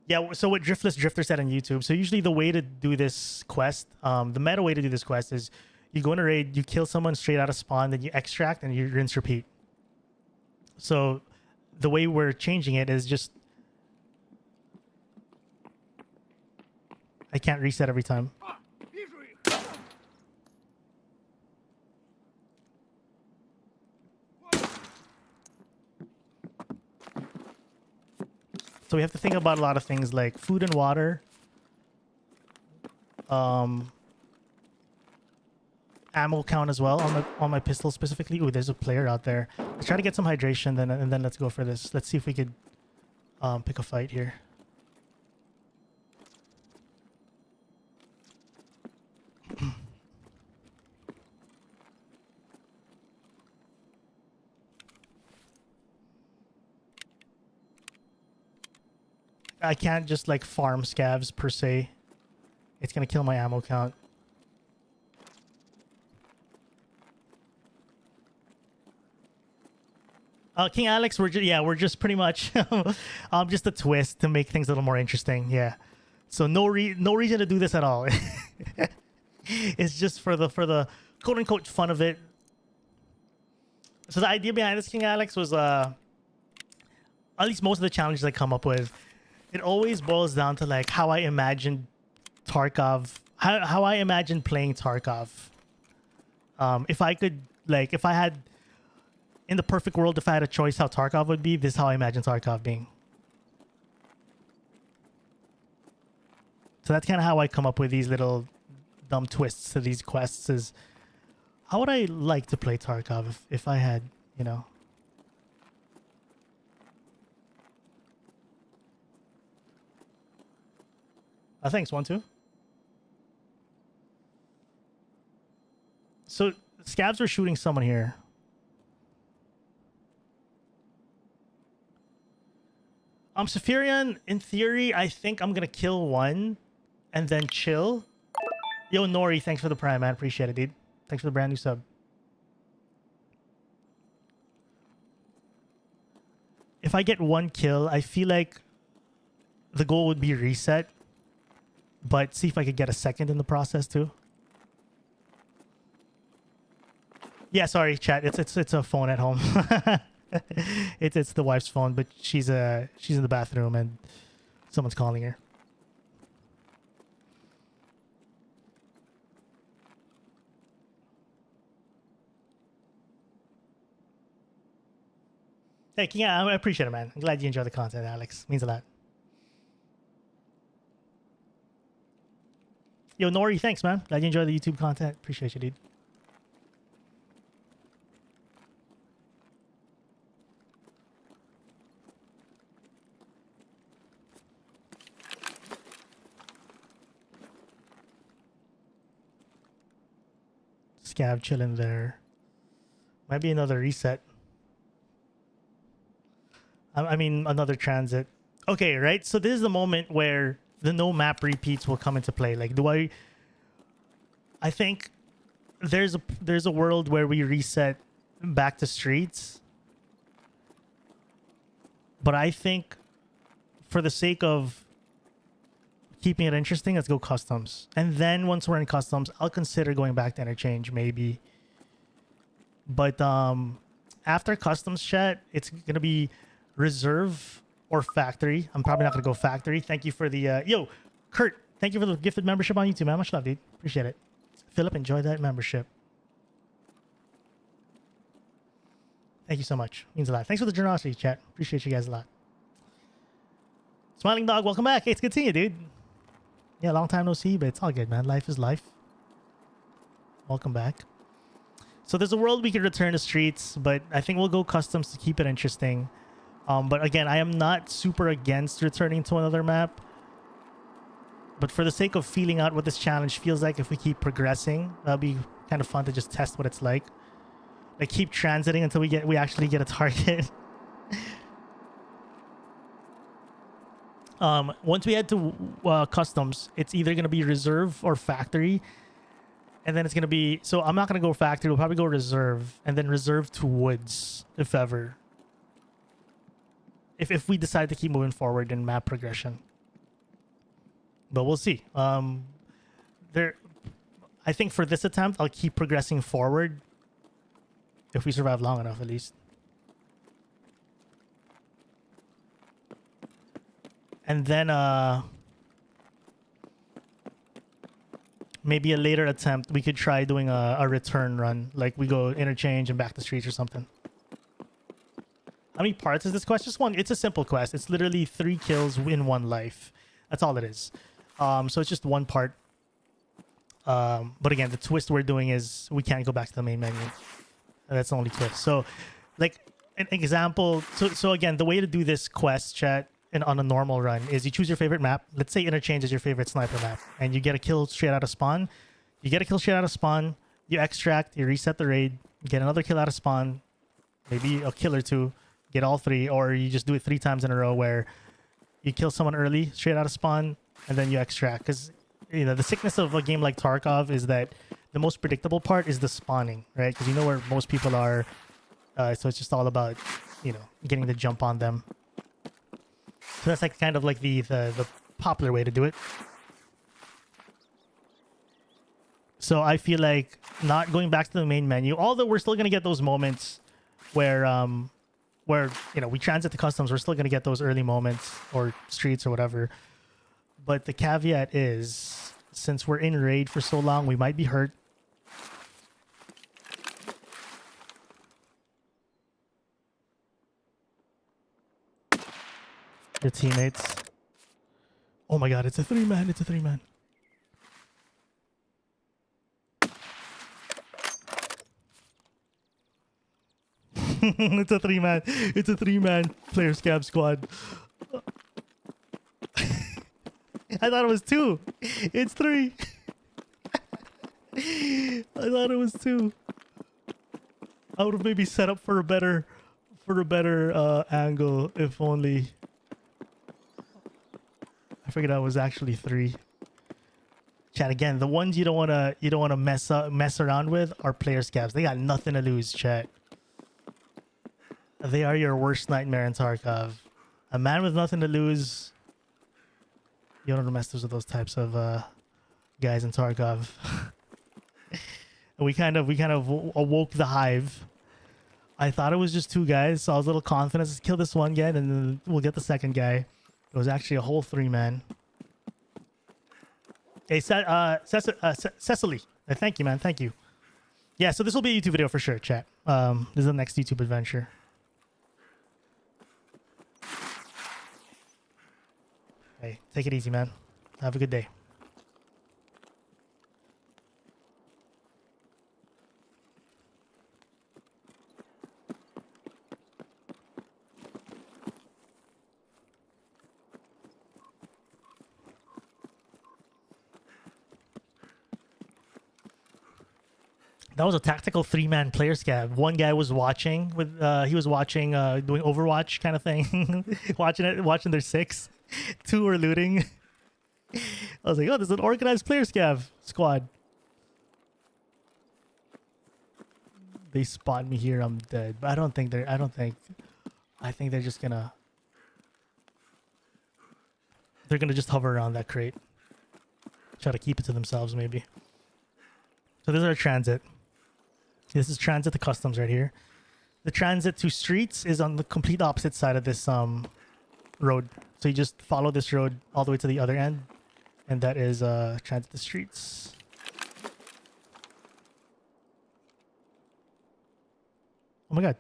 yeah. So what Driftless Drifter said on YouTube. So usually the way to do this quest, the meta way to do this quest is you go in a raid, you kill someone straight out of spawn, then you extract and you rinse repeat. So the way we're changing it is just I can't reset every time. So we have to think about a lot of things like food and water, ammo count as well on my pistol specifically. Ooh, there's a player out there. Let's try to get some hydration, and then let's go for this. Let's see if we could pick a fight here. I can't just like farm scavs per se. It's gonna kill my ammo count. King Alex, we're just pretty much just a twist to make things a little more interesting. Yeah. So no reason to do this at all. It's just for the quote unquote fun of it. So the idea behind this, King Alex, was at least most of the challenges I come up with, it always boils down to like how I imagined Tarkov, how I imagined playing Tarkov. If I could, like, if I had, in the perfect world, if I had a choice how Tarkov would be, this is how I imagine Tarkov being. So that's kind of how I come up with these little dumb twists to these quests. Is how would I like to play Tarkov if I had, you know. Thanks, 1-2. So scavs are shooting someone here. Safirian, in theory, I think I'm gonna kill one and then chill. Yo, Nori, thanks for the prime, man. Appreciate it, dude. Thanks for the brand new sub. If I get one kill, I feel like the goal would be reset. But see if I could get a second in the process too. Yeah, sorry, chat. It's a phone at home. it's the wife's phone, but she's in the bathroom and someone's calling her. Hey, yeah, I appreciate it, man. I'm glad you enjoy the content, Alex. Means a lot. Yo, Nori, thanks, man. Glad you enjoy the YouTube content. Appreciate you, dude. Scav chilling there. Might be another reset. I mean, another transit. Okay, right? So this is the moment where the no map repeats will come into play. Like, I think there's a world where we reset back to streets. But I think for the sake of keeping it interesting, let's go customs. And then once we're in customs, I'll consider going back to interchange, maybe. But after customs, chat, it's gonna be reserve or factory. I'm probably not gonna go factory. Thank you for the yo, Kurt. Thank you for the gifted membership on YouTube, man. Much love, dude. Appreciate it. Philip, enjoy that membership. Thank you so much. Means a lot. Thanks for the generosity, chat. Appreciate you guys a lot. Smiling Dog, welcome back. Hey, it's good seeing you, dude. Yeah, long time no see, but it's all good, man. Life is life. Welcome back. So there's a world we could return to streets, but I think we'll go customs to keep it interesting. But again, I am not super against returning to another map. But for the sake of feeling out what this challenge feels like, if we keep progressing, that'll be kind of fun to just test what it's like. Like keep transiting until we actually get a target. Once we head to customs, it's either going to be reserve or factory. And then it's gonna be, so I'm not gonna go factory. We'll probably go reserve, and then reserve to woods if ever. If we decide to keep moving forward in map progression. But we'll see. I think for this attempt, I'll keep progressing forward. If we survive long enough, at least. And then maybe a later attempt, we could try doing a return run. Like we go interchange and back to streets or something. How many parts is this quest? Just one. It's a simple quest. It's literally 3 kills in 1 life. That's all it is. So it's just 1 part. But again, the twist we're doing is we can't go back to the main menu. That's the only twist. So like an example. So again, the way to do this quest, chat, and on a normal run is you choose your favorite map. Let's say interchange is your favorite sniper map, and you get a kill straight out of spawn. You get a kill straight out of spawn. You extract. You reset the raid. Get another kill out of spawn. Maybe a kill or 2. Get all 3, or you just do it 3 times in a row where you kill someone early, straight out of spawn, and then you extract. Because you know the sickness of a game like Tarkov is that the most predictable part is the spawning, right? Because you know where most people are, so it's just all about getting the jump on them. So that's like kind of like the popular way to do it. So I feel like not going back to the main menu, although we're still gonna get those moments where we transit to customs, we're still gonna get those early moments or streets or whatever. But the caveat is, since we're in raid for so long, we might be hurt. Your teammates. Oh my god, it's a 3-man. It's a 3-man. It's a 3-man. It's a 3-man player scab squad. I thought it was 2. It's 3. I thought it was 2. I would have maybe set up for a better angle if only. I figured out it was actually 3. Chat, again, the ones you don't wanna mess around with are player scabs. They got nothing to lose, chat. They are your worst nightmare in Tarkov. A man with nothing to lose. You don't mess with those types of guys in Tarkov. we kind of awoke the hive. I thought it was just 2 guys, so I was a little confident. Let's kill this one guy, and then we'll get the second guy. It was actually a whole 3-man. Hey, Cecily. Thank you, man. Thank you. Yeah, so this will be a YouTube video for sure, chat. This is the next YouTube adventure. Hey, take it easy, man. Have a good day. That was a tactical 3-man player scab. One guy was watching with he was watching doing Overwatch kind of thing. watching their 6. 2 were looting. I was like, oh, there's an organized player scab squad. They spot me here, I'm dead. But I think they're just gonna just hover around that crate. Try to keep it to themselves maybe. So this is our transit. This is transit to customs right here. The transit to streets is on the complete opposite side of this road. So you just follow this road all the way to the other end, and that is transit to streets. Oh my god.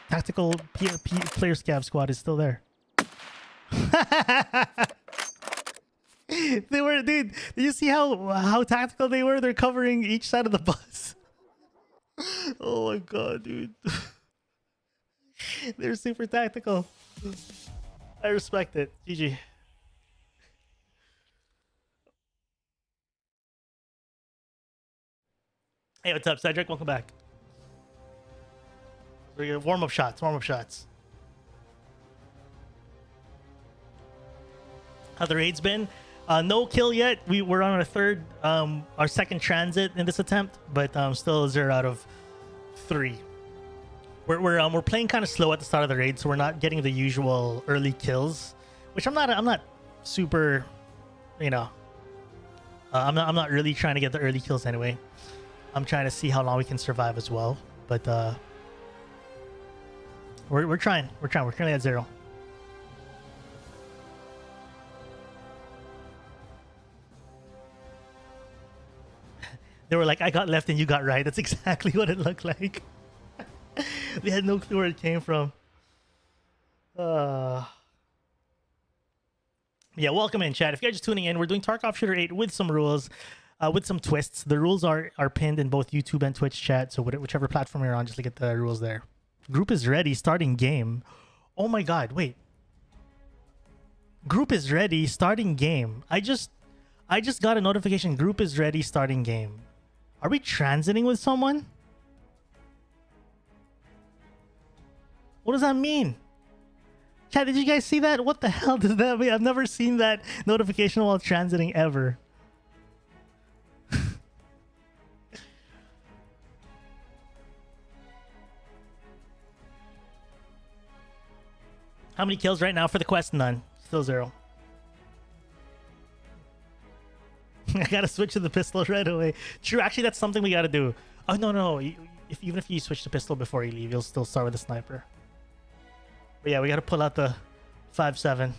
Tactical player scab squad is still there. They were, dude. Did you see how tactical they were? They're covering each side of the bus. Oh my god, dude. They're super tactical. I respect it. GG. Hey, what's up, Cedric? Welcome back. Warm-up shots. Warm-up shots. How the raid's been? No kill yet. We're on our second transit in this attempt, but still 0 out of 3. We're playing kind of slow at the start of the raid, so we're not getting the usual early kills, which I'm not super, you know. I'm not really trying to get the early kills anyway. I'm trying to see how long we can survive as well, but we're trying. We're currently at 0. They were like, I got left and you got right. That's exactly what it looked like. They had no clue where it came from. Yeah, welcome in, chat. If you're just tuning in, we're doing Tarkov Shooter 8 with some rules, with some twists. The rules are pinned in both YouTube and Twitch chat, so whichever platform you're on, just look at the rules there. Group is ready, starting game. Oh my god, wait. Group is ready, starting game. I just got a notification, group is ready, starting game. Are we transiting with someone? What does that mean? Chat, did you guys see that? What the hell does that mean? I've never seen that notification while transiting ever. How many kills right now for the quest? None. Still 0. I gotta switch to the pistol right away. True, actually that's something we gotta do. Oh no. Even if you switch to pistol before you leave, you'll still start with the sniper. But yeah, we gotta pull out the 5.7.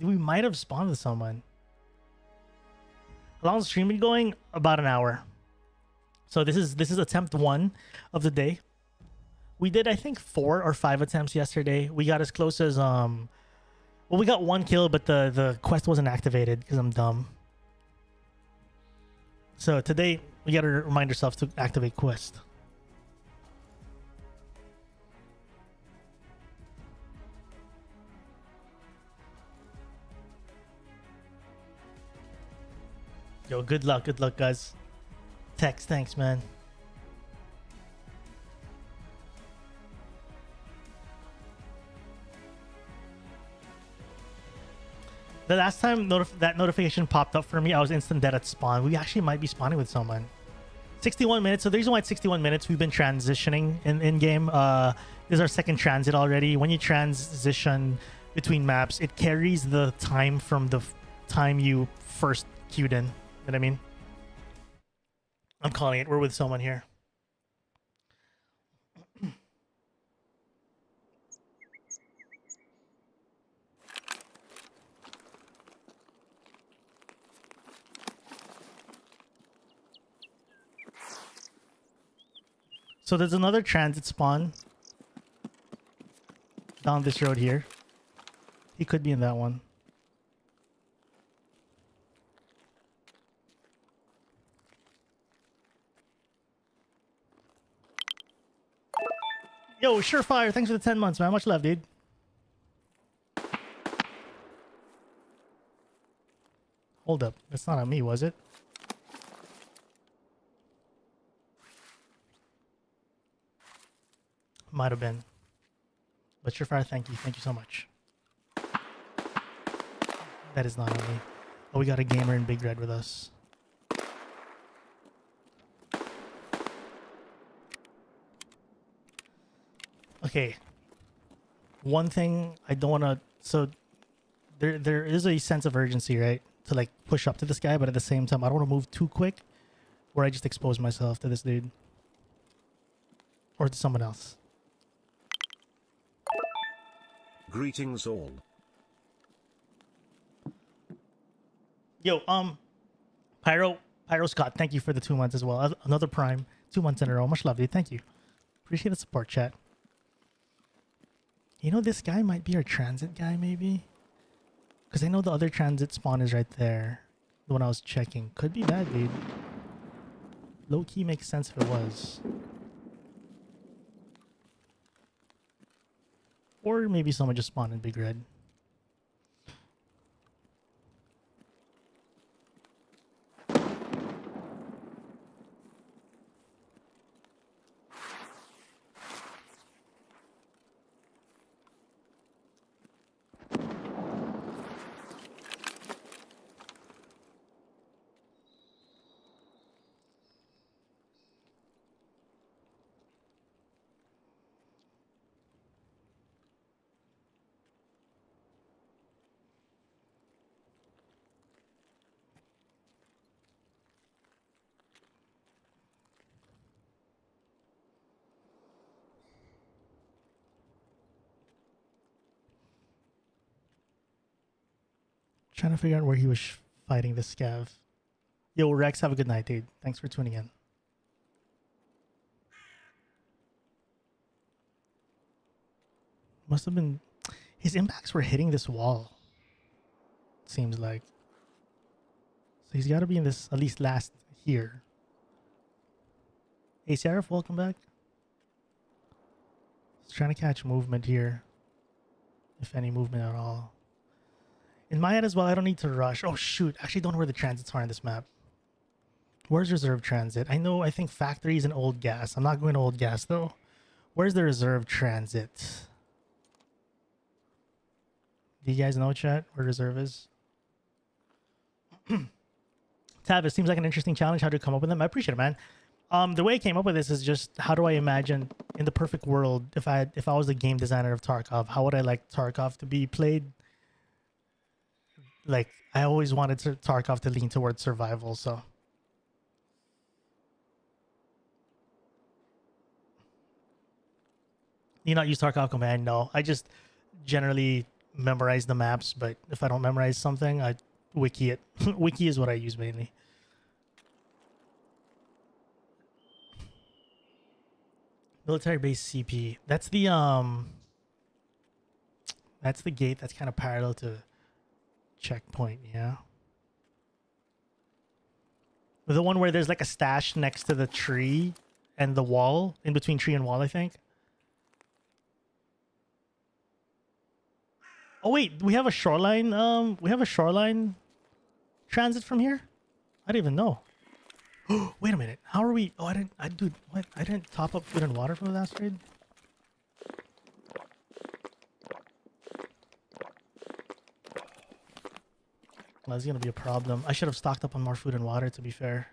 We might have spawned with someone. How long has the stream been going? About an hour. So this is attempt 1 of the day. We did, I think, 4 or 5 attempts yesterday. We got as close as well, we got 1 kill, but the quest wasn't activated because I'm dumb. So today we gotta remind ourselves to activate quest. Yo, good luck, guys. Tex, thanks, man. The last time that notification popped up for me, I was instant dead at spawn. We actually might be spawning with someone. 61 minutes. So the reason why it's 61 minutes, we've been transitioning in game. This is our second transit already. When you transition between maps, it carries the time from the time you first queued in. You know what I mean? I'm calling it. We're with someone here. So there's another transit spawn down this road here. He could be in that one. Yo, Surefire, thanks for the 10 months, man. Much love, dude. Hold up. That's not on me, was it? Might have been. But Surefire, thank you. Thank you so much. That is not on me. Oh, we got a gamer in Big Red with us. Okay. One thing I don't want to... So, there is a sense of urgency, right? To, like, push up to this guy, but at the same time, I don't want to move too quick where I just expose myself to this dude. Or to someone else. Greetings all. Yo, Pyro Scott, thank you for the 2 months as well. Another Prime, 2 months in a row. Much love, dude. Thank you. Appreciate the support, chat. You know, this guy might be our transit guy, maybe? Because I know the other transit spawn is right there. The one I was checking. Could be that, dude. Low-key makes sense if it was. Or maybe someone just spawned in Big Red. Trying to figure out where he was fighting the scav. Yo, Rex, have a good night, dude. Thanks for tuning in. Must have been... His impacts were hitting this wall. Seems like. So he's got to be in this, at least last here. Hey, Seraph, welcome back. Just trying to catch movement here. If any movement at all. In my head as well, I don't need to rush. Oh, shoot. Actually, don't know where the transits are on this map. Where's reserve transit? I think factory is an old gas. I'm not going to old gas, though. Where's the reserve transit? Do you guys know, chat, where reserve is? Tab, it seems like an interesting challenge. How to come up with them? I appreciate it, man. The way I came up with this is just how do I imagine in the perfect world if I was the game designer of Tarkov, how would I like Tarkov to be played? Like I always wanted Tarkov to lean towards survival, so. You not use Tarkov command? No, I just generally memorize the maps, but if I don't memorize something, I wiki it. Wiki is what I use mainly. Military base CP. That's the gate that's kind of parallel to checkpoint, yeah. The one where there's like a stash next to the tree and the wall, in between tree and wall, I think. Oh wait, we have a shoreline. We have a shoreline transit from here. I didn't even know. Wait a minute. How are we? Oh, dude, what? I didn't top up food and water for the last raid. Well, that's gonna be a problem. I should have stocked up on more food and water, to be fair.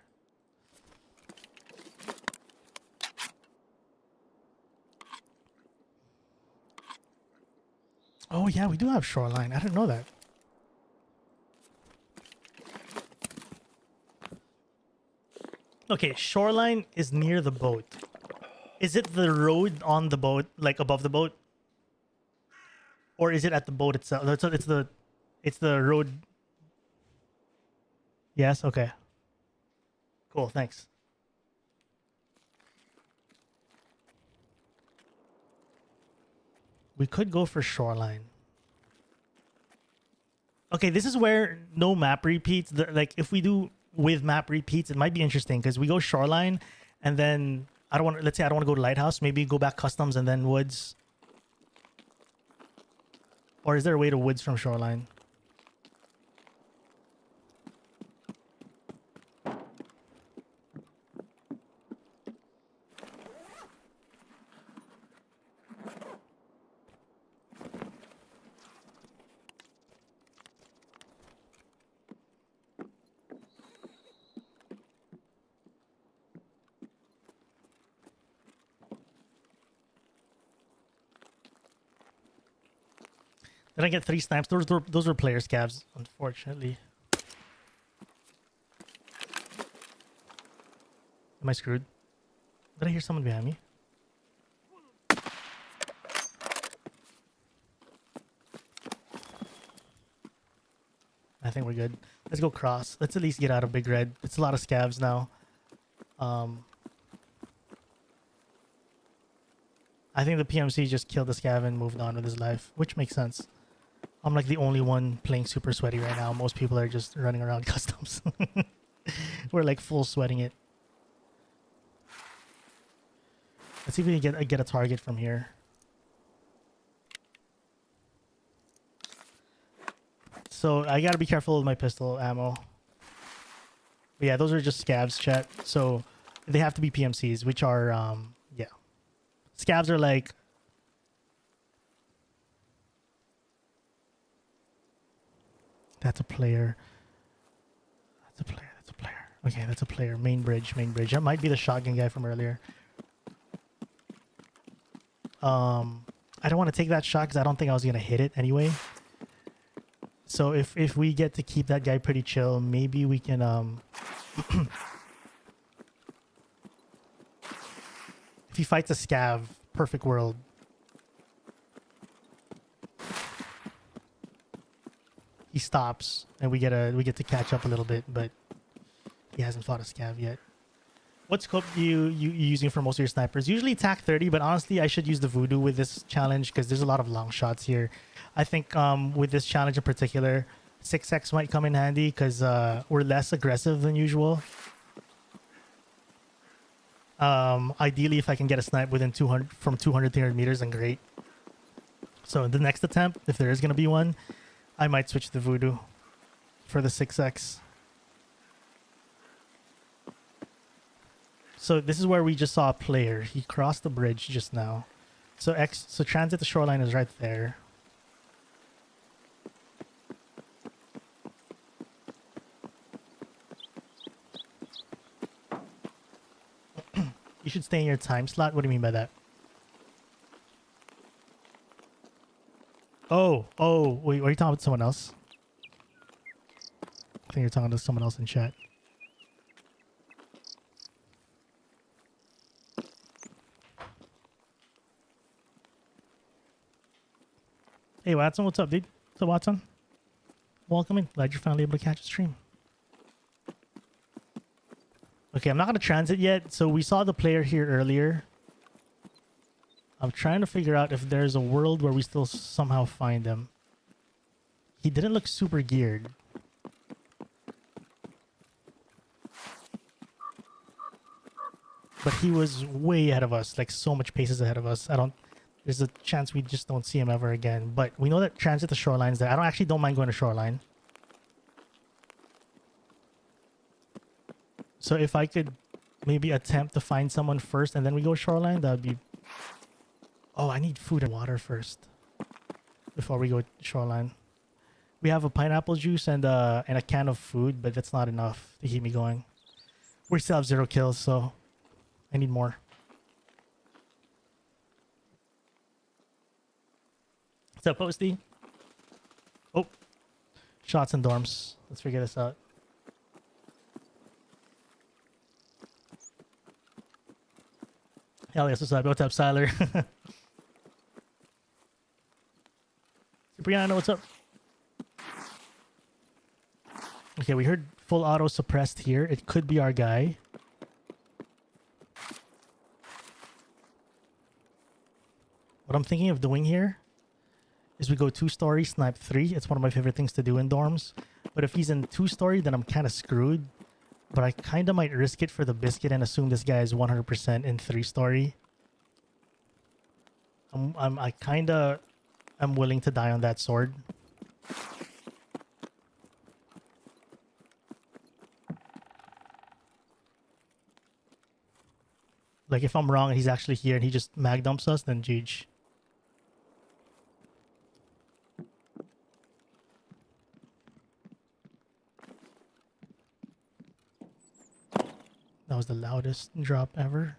Oh yeah, we do have shoreline. I didn't know that. Okay, shoreline is near the boat. Is it the road on the boat, like above the boat? Or is it at the boat itself? It's the road. Yes, okay. Cool, thanks. We could go for shoreline. Okay, this is where no map repeats. Like if we do with map repeats, it might be interesting because we go shoreline and then I don't want. Let's say I don't want to go to lighthouse. Maybe go back customs and then woods. Or is there a way to woods from shoreline? Did I get 3 snipes? Those were player scabs, unfortunately. Am I screwed? Did I hear someone behind me? I think we're good. Let's go cross. Let's at least get out of Big Red. It's a lot of scabs now. I think the PMC just killed the scav and moved on with his life, which makes sense. I'm like the only one playing super sweaty right now. Most people are just running around customs. We're like full sweating it. Let's see if we can get a target from here. So I gotta be careful with my pistol ammo. But yeah, those are just scavs, chat. So they have to be PMCs, which are yeah. Scavs are like that's a player. That's a player. That's a player. Okay, that's a player. Main bridge. Main bridge. That might be the shotgun guy from earlier. I don't want to take that shot because I don't think I was gonna hit it anyway. So if we get to keep that guy pretty chill, maybe we can if he fights a scav, perfect world. he stops and we get to catch up a little bit, but he hasn't fought a scav yet. What scope do you using for most of your snipers? Usually TAC 30, but honestly I should use the voodoo with this challenge because there's a lot of long shots here. I think with this challenge in particular, 6x might come in handy because we're less aggressive than usual. Ideally, if I can get a snipe within 200 from 200-300 meters, then great. So in the next attempt, if there is going to be one, I might switch to voodoo for the 6x. So this is where we just saw a player. He crossed the bridge just now. So transit to shoreline is right there. You should stay in your time slot. What do you mean by that? Oh, wait, are you talking about someone else? I think you're talking to someone else in chat. Hey, Watson, what's up, dude? What's up, Watson? Welcome in. Glad you're finally able to catch a stream. Okay, I'm not going to transit yet. So we saw the player here earlier. I'm trying to figure out if there's a world where we still somehow find him. He didn't look super geared. But he was way ahead of us, like so much paces ahead of us. There's a chance we just don't see him ever again. But we know that transit to shoreline's there. I don't mind going to shoreline. So if I could maybe attempt to find someone first and then we go shoreline, that would be... Oh, I need food and water first before we go shoreline. We have a pineapple juice and a can of food, but that's not enough to keep me going. We still have 0 kills, so I need more. What's up, Posty? Oh, shots and dorms. Let's figure this out. Hell yes, what's up? What's up, Siler? Brianna, what's up? Okay, we heard full auto suppressed here. It could be our guy. What I'm thinking of doing here is we go 2-story, snipe 3. It's one of my favorite things to do in dorms. But if he's in 2-story, then I'm kind of screwed. But I kind of might risk it for the biscuit and assume this guy is 100% in 3-story. I'm willing to die on that sword. Like if I'm wrong and he's actually here and he just mag dumps us, then GG. That was the loudest drop ever.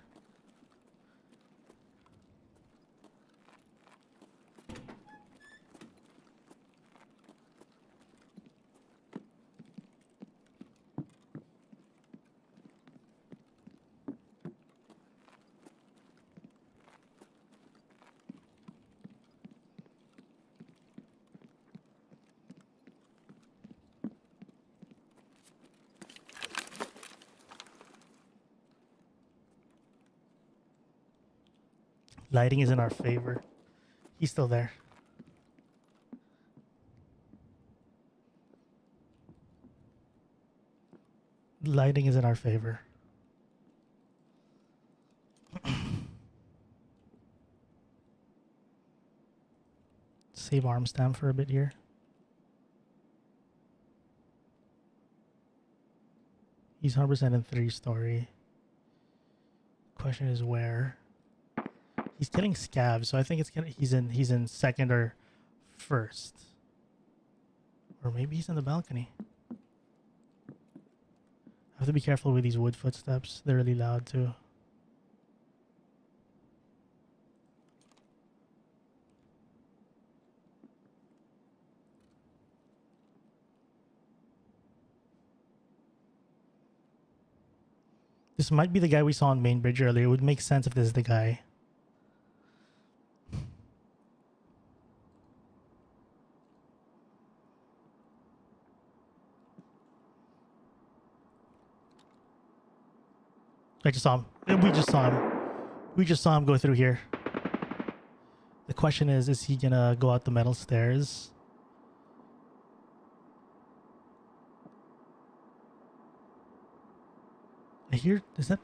Lighting is in our favor. He's still there. Lighting is in our favor. Save arm stamp for a bit here. He's 100% in 3-story. Question is where? He's killing scabs, so I think he's in second or first. Or maybe he's in the balcony. I have to be careful with these wood footsteps. They're really loud too. This might be the guy we saw on Main Bridge earlier. It would make sense if this is the guy. I just saw him. We just saw him. We just saw him go through here. The question is he gonna go out the metal stairs? I hear, is that,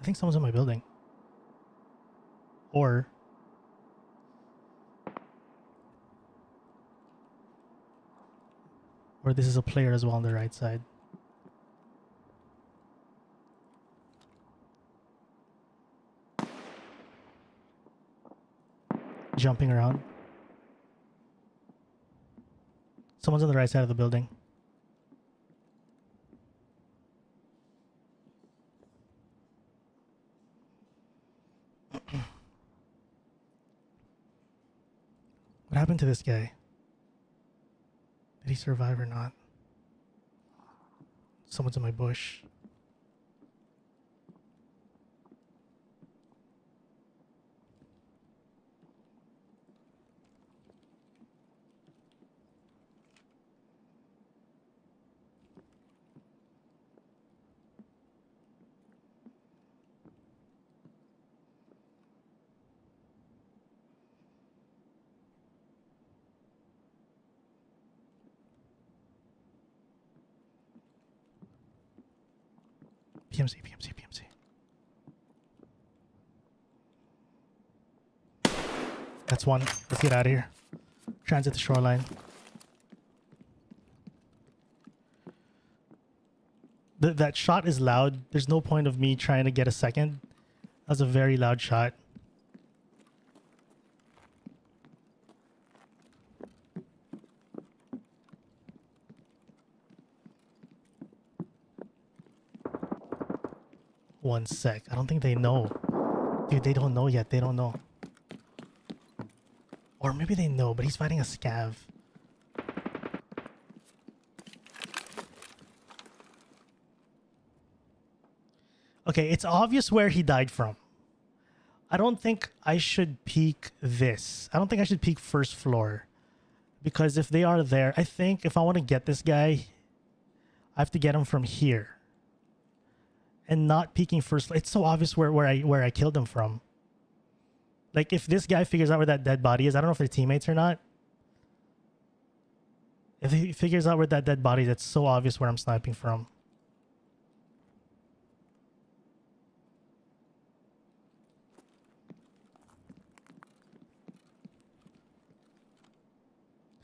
I think someone's in my building. Or this is a player as well on the right side. Jumping around. Someone's on the right side of the building. What happened to this guy? Did he survive or not? Someone's in my bush. PMC, PMC, PMC. That's one. Let's get out of here. Transit the shoreline. That shot is loud. There's no point of me trying to get a second. That was a very loud shot. One sec. I don't think they know. Dude, they don't know yet. They don't know. Or maybe they know, but he's fighting a scav. Okay, it's obvious where he died from. I don't think I should peek this. I don't think I should peek first floor. Because if they are there, I think if I want to get this guy, I have to get him from here. And not peeking first. It's so obvious where I killed him from. Like, if this guy figures out where that dead body is, I don't know if they're teammates or not. If he figures out where that dead body is, it's so obvious where I'm sniping from.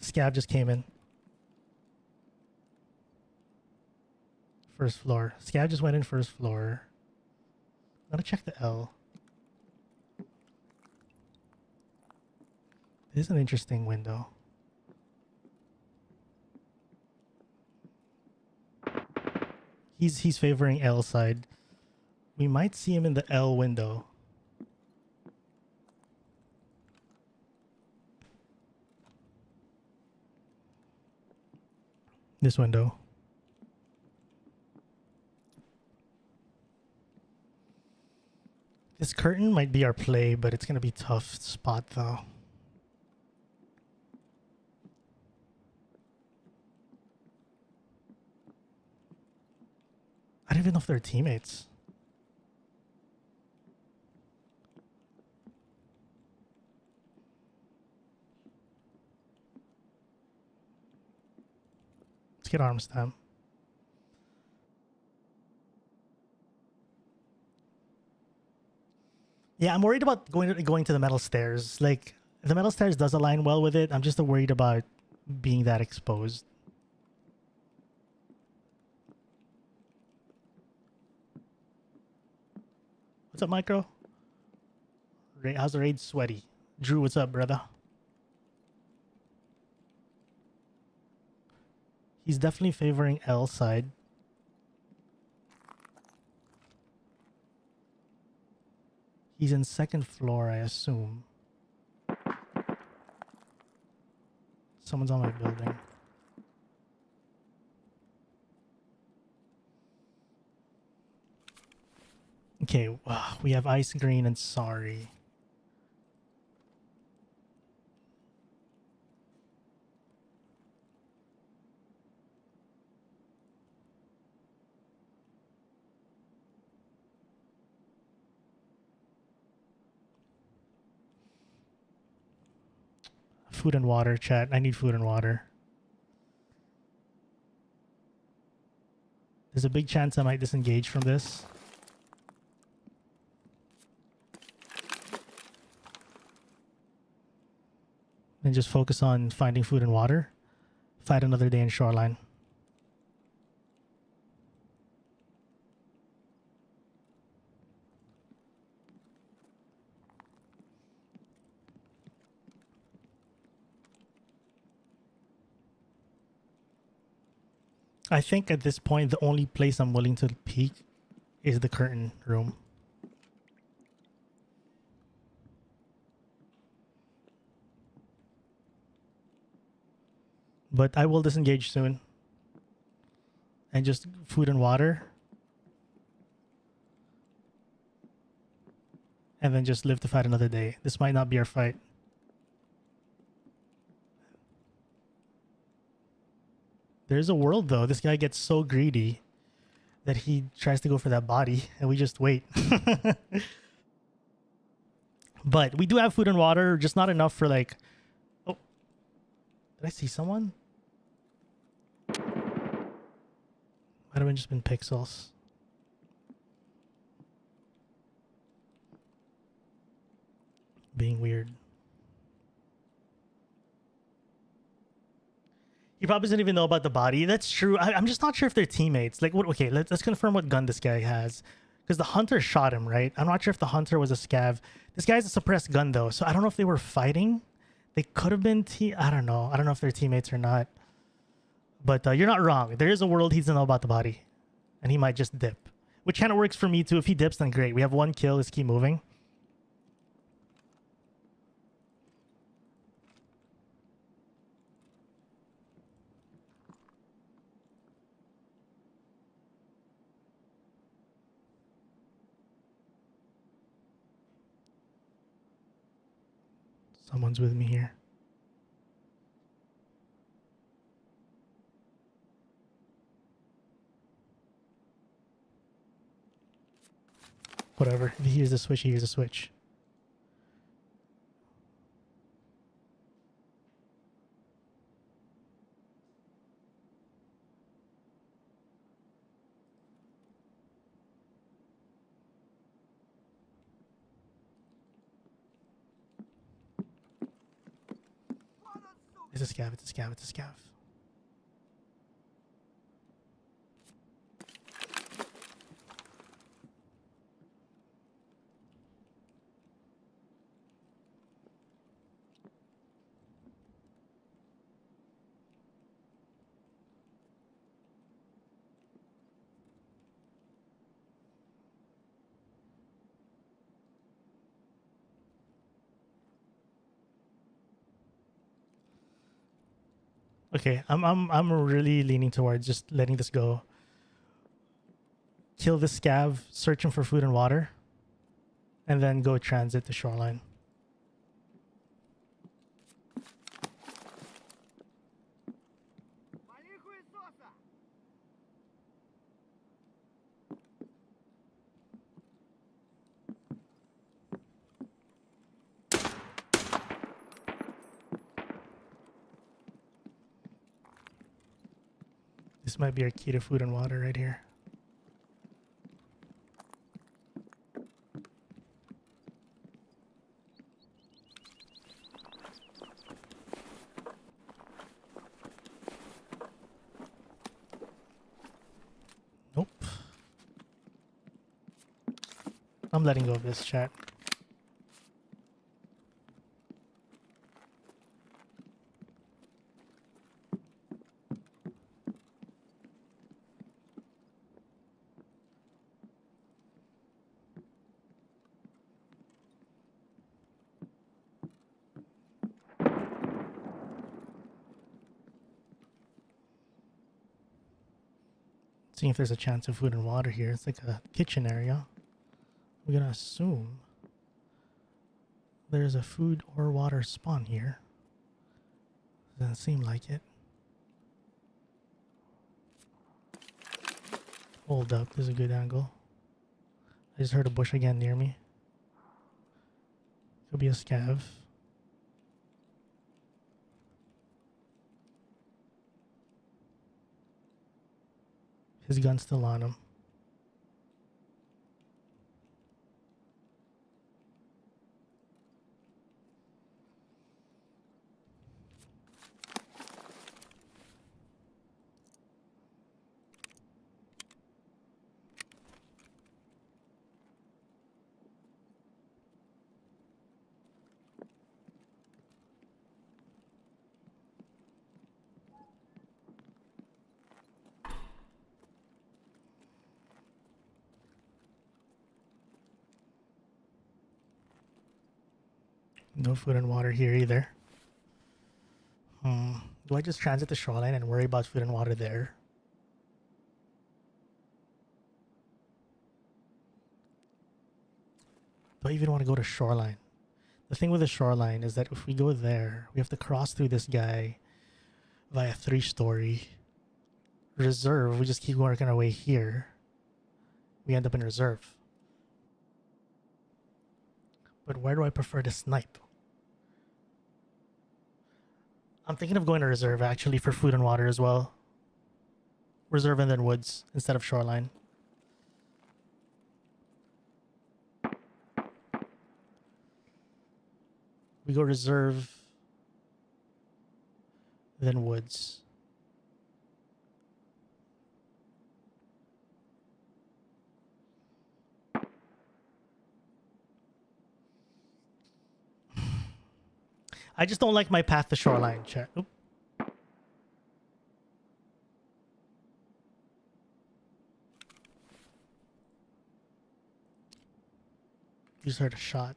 Scav just came in. First floor. Scav just went in first floor. I'm gonna check the L. This is an interesting window. He's favoring L side. We might see him in the L window. This window. This curtain might be our play, but it's gonna be a tough spot though. I don't even know if they're teammates. Let's get RamenStyle. Yeah, I'm worried about going to the metal stairs. Like, the metal stairs does align well with it. I'm just worried about being that exposed. What's up, Micro? How's the raid? Sweaty. Drew, what's up, brother? He's definitely favoring L side. He's in second floor, I assume. Someone's on my building. Okay, we have Ice Green and Sorry. food and water, chat. I need food and water. There's a big chance I might disengage from this. And just focus on finding food and water. Fight another day in Shoreline. I think at this point, the only place I'm willing to peek is the curtain room. But I will disengage soon. And just food and water. And then just live to fight another day. This might not be our fight. There's a world though. This guy gets so greedy that he tries to go for that body and we just wait. But we do have food and water, just not enough for like... Oh, did I see someone? Might have just been pixels. Being weird. He probably doesn't even know about the body. That's true. I'm just not sure if they're teammates. Like, what? Okay, let's confirm what gun this guy has. Because the hunter shot him, right? I'm not sure if the hunter was a scav. This guy's a suppressed gun, though. So I don't know if they were fighting. They could have been I don't know. I don't know if they're teammates or not. But you're not wrong. There is a world he doesn't know about the body. And he might just dip. Which kind of works for me, too. If he dips, then great. We have one kill. Let's keep moving. Someone's with me here. Whatever. If he hears the switch, he hears the switch. It's a scav, it's a scav, it's a scav. Okay, I'm really leaning towards just letting this go. Kill this scav, search him for food and water, and then go transit to Shoreline. This might be our key to food and water right here. Nope. I'm letting go of this, chat. Seeing if there's a chance of food and water here. It's like a kitchen area. We're gonna assume there's a food or water spawn here. Doesn't seem like it. Hold up, there's a good angle. I just heard a bush again near me. Could be a scav. His gun's still on him. No food and water here either. Do I just transit the shoreline and worry about food and water there? Do I even want to go to shoreline? The thing with the shoreline is that if we go there, we have to cross through this guy via 3-story. Reserve, we just keep working our way here. We end up in reserve. But where do I prefer to snipe? I'm thinking of going to reserve actually for food and water as well. Reserve and then woods instead of shoreline. We go reserve, then woods. I just don't like my path to shoreline, chat. Oop. You just heard a shot.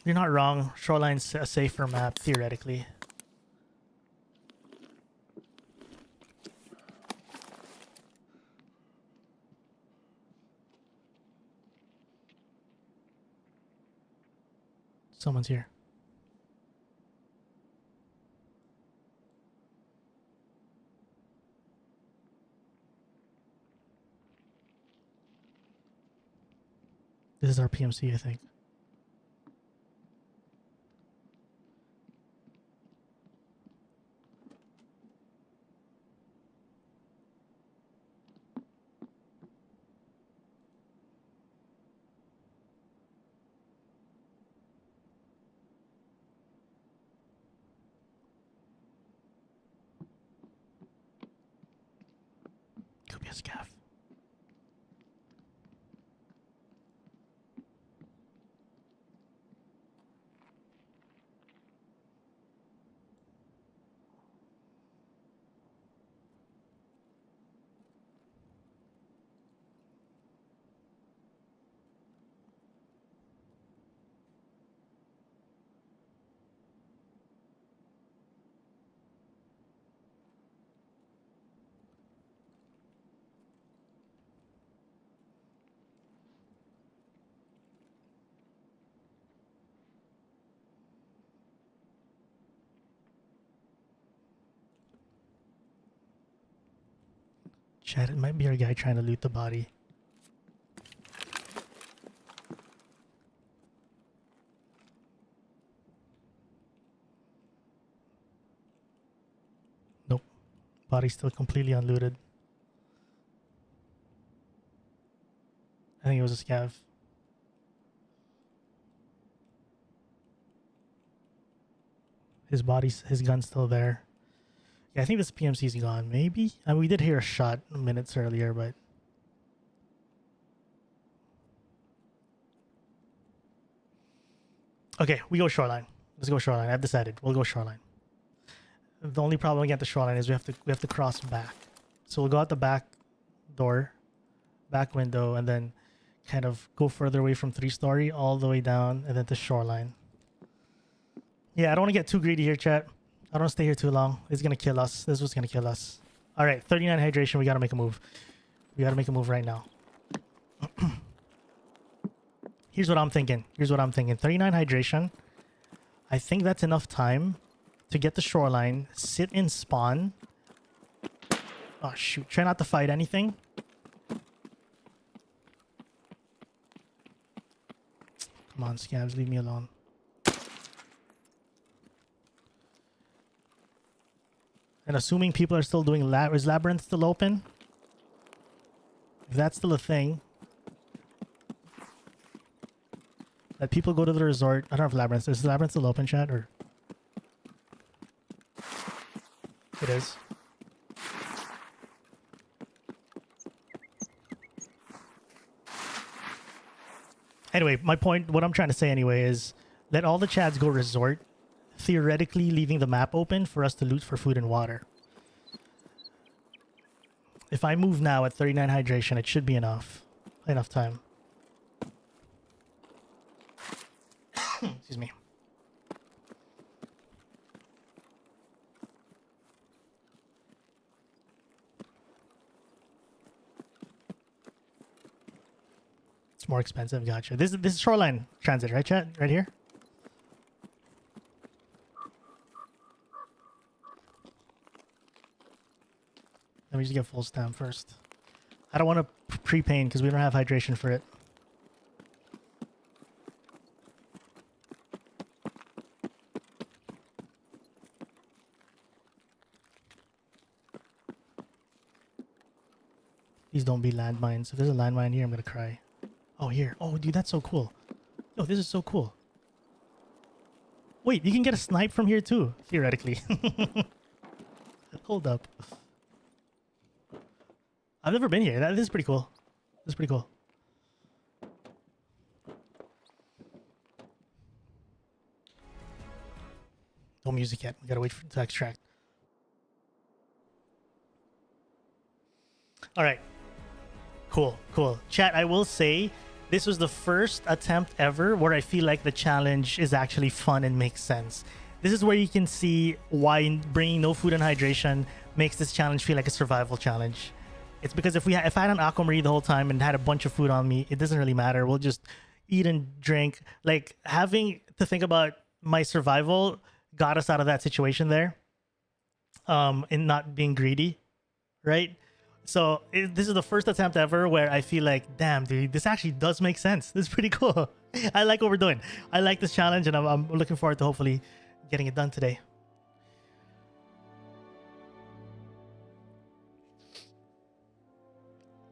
You're not wrong. Shoreline's a safer map, theoretically. Someone's here. This is our PMC, I think. Could be a scav. Chat, it might be our guy trying to loot the body. Nope. Body's still completely unlooted. I think it was a scav. His gun's still there. Yeah, I think this PMC's gone, maybe? I mean, we did hear a shot minutes earlier, but... Okay, we go shoreline. Let's go shoreline. I've decided. We'll go shoreline. The only problem we get the shoreline is we have to cross back. So we'll go out the back door, back window, and then kind of go further away from 3-story all the way down and then to shoreline. Yeah, I don't want to get too greedy here, chat. I don't stay here too long. It's gonna kill us. This was gonna kill us. All right, 39 hydration. We gotta make a move. We gotta make a move right now. Here's what I'm thinking. 39 hydration. I think that's enough time to get the shoreline, sit in spawn. Oh shoot! Try not to fight anything. Come on, scabs, leave me alone. And assuming people are still doing is Labyrinth still open? If that's still a thing, that people go to the resort. I don't know if Labyrinth is Labyrinth still open, chat, or it is. Anyway, my point, what I'm trying to say anyway is let all the chads go resort, theoretically leaving the map open for us to loot for food and water. If I move now at 39 hydration, it should be enough time. Excuse me. It's more expensive. Gotcha. This is shoreline transit, right, chat? Right here. Let me just get full stamp first. I don't want to pre-paint because we don't have hydration for it. Please don't be landmines. If there's a landmine here, I'm gonna cry. Oh, here. Oh, dude, that's so cool. Oh, this is so cool. Wait, you can get a snipe from here too, theoretically. Hold up. I've never been here. This is pretty cool. This is pretty cool. No music yet. We gotta wait for it to extract. All right. Cool, cool. Chat, I will say this was the first attempt ever where I feel like the challenge is actually fun and makes sense. This is where you can see why bringing no food and hydration makes this challenge feel like a survival challenge. It's because if I had an aquamarine the whole time and had a bunch of food on me, it doesn't really matter. We'll just eat and drink. Like, having to think about my survival got us out of that situation there, and not being greedy, right? So this is the first attempt ever where I feel like, damn, dude, this actually does make sense. This is pretty cool. I like what we're doing. I like this challenge, and I'm looking forward to hopefully getting it done today.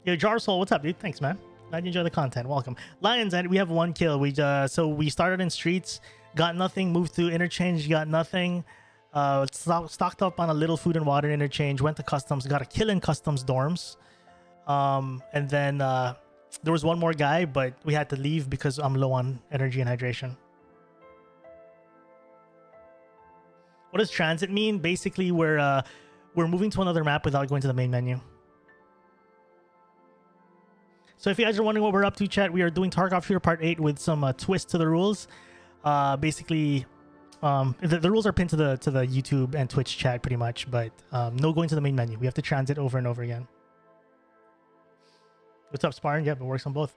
Yo, Jarsoul, what's up, dude? Thanks, man. Glad you enjoy the content. Welcome. Lions, and we have one kill. So we started in streets, got nothing, moved to interchange, got nothing. Stocked up on a little food and water interchange, went to customs, got a kill in customs dorms. And then there was one more guy, but we had to leave because I'm low on energy and hydration. What does transit mean? Basically, we're moving to another map without going to the main menu. So if you guys are wondering what we're up to, chat, we are doing Tarkov Shooter Part 8 with some twists to the rules. Basically, the rules are pinned to the YouTube and Twitch chat pretty much, but no going to the main menu. We have to transit over and over again. What's up, Sparring? Yep, it works on both.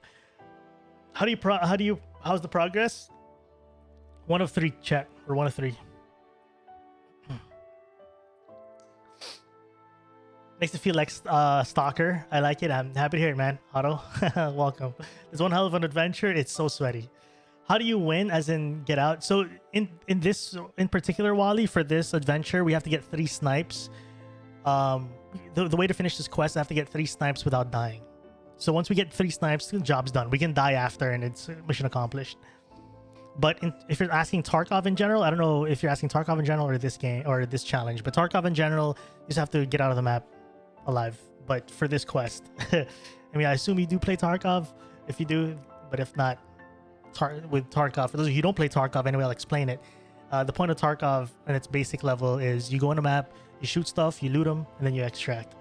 How's the progress? 1 of 3, chat, or 1 of 3. Makes it feel like stalker. I like it. I'm happy to hear it, man. Otto, welcome. It's one hell of an adventure. It's so sweaty. How do you win, as in get out? So in this in particular, Wally, for this adventure, we have to get 3 snipes. The way to finish this quest, I have to get 3 snipes without dying. So once we get 3 snipes, the job's done. We can die after, and it's mission accomplished. But if you're asking Tarkov in general, I don't know if you're asking Tarkov in general or this game or this challenge, but Tarkov in general, you just have to get out of the map alive. But for this quest, I mean, I assume you do play Tarkov. If you do, but if not, with Tarkov, for those of you who don't play Tarkov anyway, I'll explain it. The point of Tarkov at its basic level is you go on a map, you shoot stuff, you loot them, and then you extract.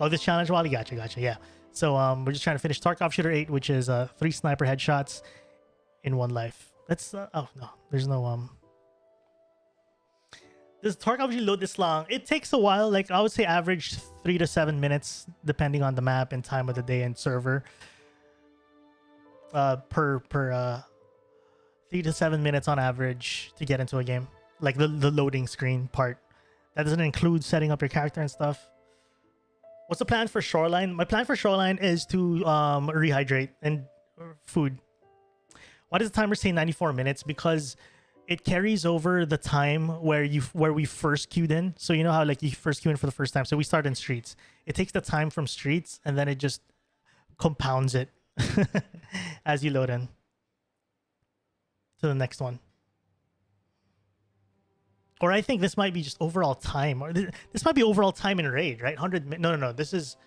Oh, this challenge, Wally, gotcha, yeah. So we're just trying to finish Tarkov Shooter 8, which is 3 sniper headshots in 1 life. That's oh no, there's no Does Tarkov usually load this long? It takes a while. Like, I would say average 3 to 7 minutes, depending on the map and time of the day and server. Per 3 to 7 minutes on average to get into a game. Like the loading screen part. That doesn't include setting up your character and stuff. What's the plan for Shoreline? My plan for Shoreline is to rehydrate and food. Why does the timer say 94 minutes? Because it carries over the time where we first queued in. So you know how like you first queue in for the first time. So we start in streets. It takes the time from streets and then it just compounds it as you load in to the next one. Or I think this might be just overall time. Or this might be overall time in raid, right? 100. No. This is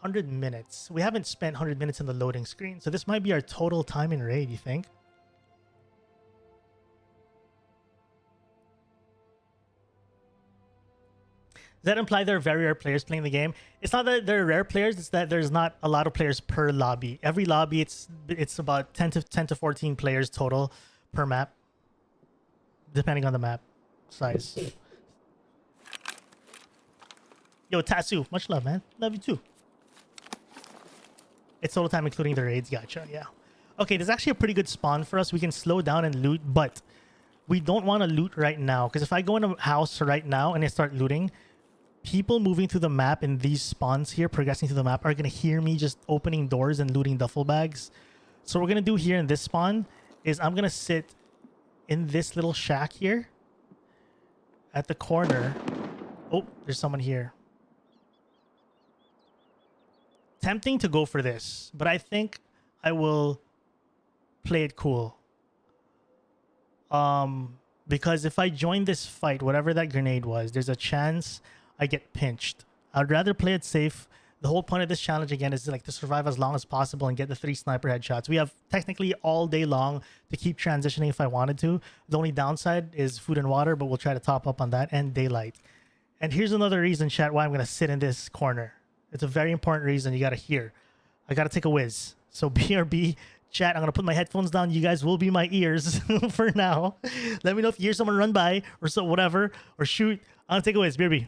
100 minutes. We haven't spent 100 minutes in the loading screen, so this might be our total time in raid. You think? Does that imply there are very rare players playing the game? It's not that there are rare players, it's that there's not a lot of players per lobby. Every lobby, it's about 10 to 14 players total per map, depending on the map size. Yo, Tatsu, much love, man. Love you too. It's total time including the raids. Gotcha, yeah. Okay, there's actually a pretty good spawn for us. We can slow down and loot, but we don't want to loot right now, because if I go in a house right now and I start looting, people moving through the map in these spawns here, progressing through the map, are going to hear me just opening doors and looting duffel bags. So what we're going to do here in this spawn is I'm going to sit in this little shack here at the corner. Oh, there's someone here. Tempting to go for this, but I think I will play it cool. Because if I join this fight, whatever that grenade was, there's a chance I get pinched. I'd rather play it safe. The whole point of this challenge again is like to survive as long as possible and get the 3 sniper headshots. We have technically all day long to keep transitioning if I wanted to. The only downside is food and water, but we'll try to top up on that, and daylight. And here's another reason, chat, why I'm going to sit in this corner. It's a very important reason you got to hear. I got to take a whiz. So BRB, chat, I'm going to put my headphones down. You guys will be my ears for now. Let me know if you hear someone run by or so whatever, or shoot. I'm going to take a whiz. BRB.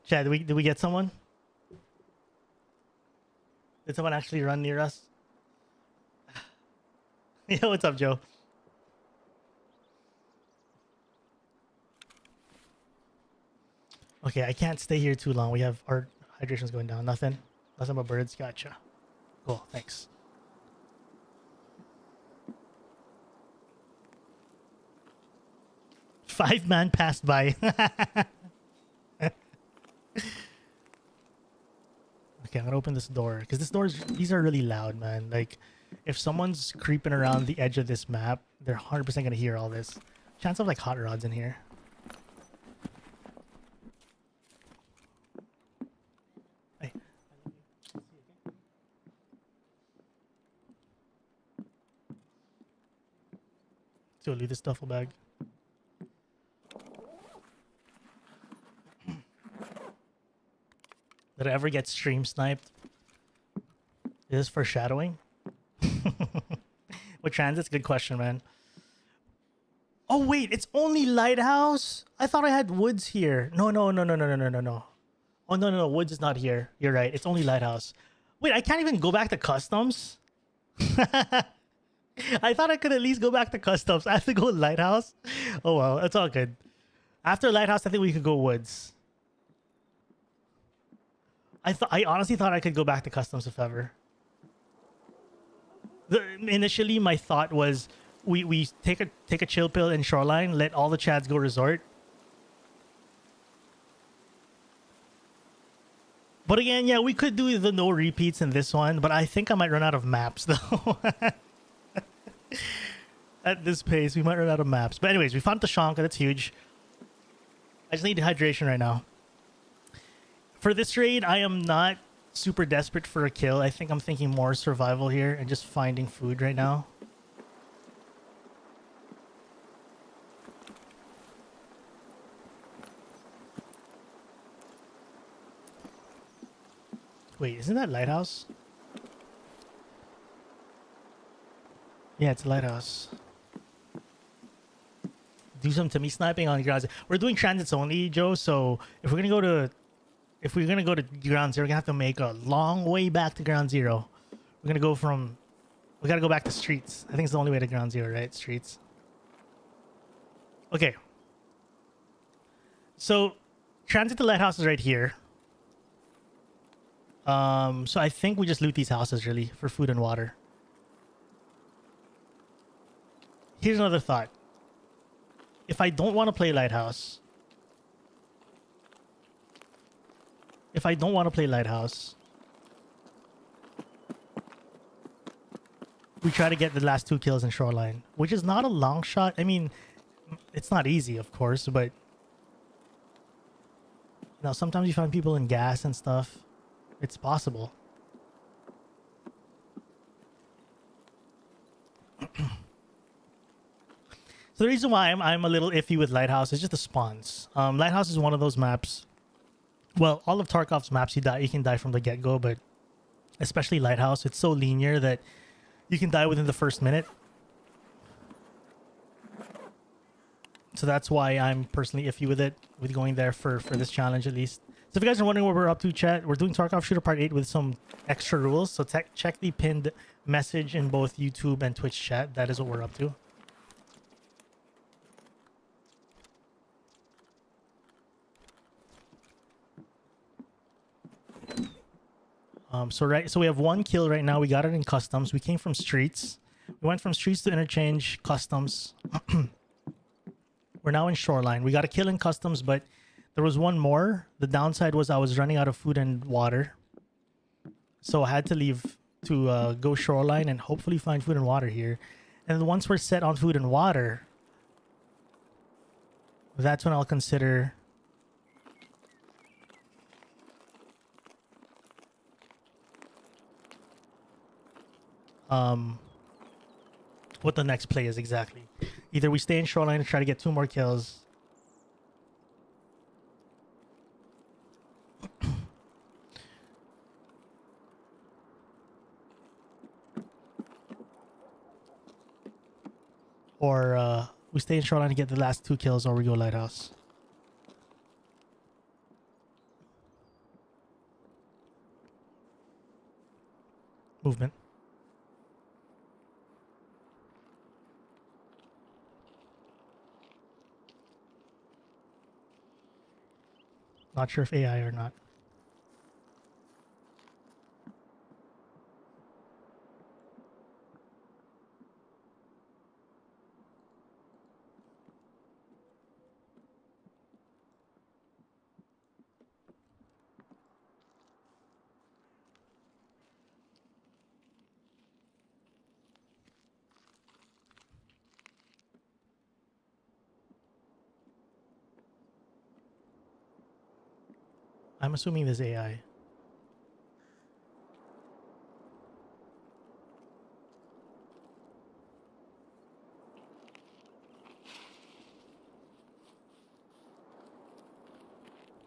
Chad, did we get someone? Did someone actually run near us? Yo, what's up, Joe? Okay, I can't stay here too long. We have our hydration's going down. Nothing but birds. Gotcha. Cool, thanks. Five man passed by. Okay, I'm gonna open this door because these are really loud, man. Like, if someone's creeping around the edge of this map, they're 100% gonna hear all this. Chance of like hot rods in here. Hey. So leave this duffel bag. Did I ever get stream sniped? Is this foreshadowing? What transits? Good question, man. Oh wait, it's only lighthouse? I thought I had woods here. No. Oh no, woods is not here. You're right. It's only lighthouse. Wait, I can't even go back to customs? I thought I could at least go back to customs. I have to go lighthouse? Oh well, it's all good. After lighthouse, I think we could go woods. I honestly thought I could go back to customs if ever. Initially, my thought was we take a chill pill in shoreline, let all the chads go resort. But again, yeah, we could do the no repeats in this one, but I think I might run out of maps though. At this pace, we might run out of maps. But anyways, we found the Shanka. That's huge. I just need hydration right now. For this raid, I am not super desperate for a kill. I think I'm thinking more survival here and just finding food right now. Wait, isn't that lighthouse? Yeah, it's a lighthouse. Do some Timmy sniping on ground zero. We're doing transits only, Joe. So if we're gonna go to ground zero, we're gonna have to make a long way back to ground zero. We're gonna go from. We gotta go back to streets. I think it's the only way to ground zero, right? Streets. Okay. So transit to lighthouse is right here. So I think we just loot these houses really for food and water. Here's another thought. If I don't want to play lighthouse, we try to get the last 2 kills in shoreline, which is not a long shot. I mean, it's not easy, of course, but now sometimes you find people in gas and stuff. It's possible. So the reason why I'm a little iffy with Lighthouse is just the spawns. Lighthouse is one of those maps. Well, all of Tarkov's maps you can die from the get-go, but especially Lighthouse, it's so linear that you can die within the first minute. So that's why I'm personally iffy with it, with going there for this challenge at least. So if you guys are wondering what we're up to, chat, we're doing Tarkov Shooter Part 8 with some extra rules. So check the pinned message in both YouTube and Twitch chat. That is what we're up to. So we have 1 kill right now. We got it in customs. We came from streets. We went from streets to interchange customs. We're now in shoreline. We got a kill in customs, but there was 1 more. The downside was I was running out of food and water. So I had to leave to go shoreline and hopefully find food and water here. And once we're set on food and water, that's when I'll consider what the next play is exactly. Either we stay in shoreline and try to get 2 more kills, or we stay in shoreline and get the last 2 kills, or we go lighthouse. Movement. Not sure if AI or not. I'm assuming there's AI.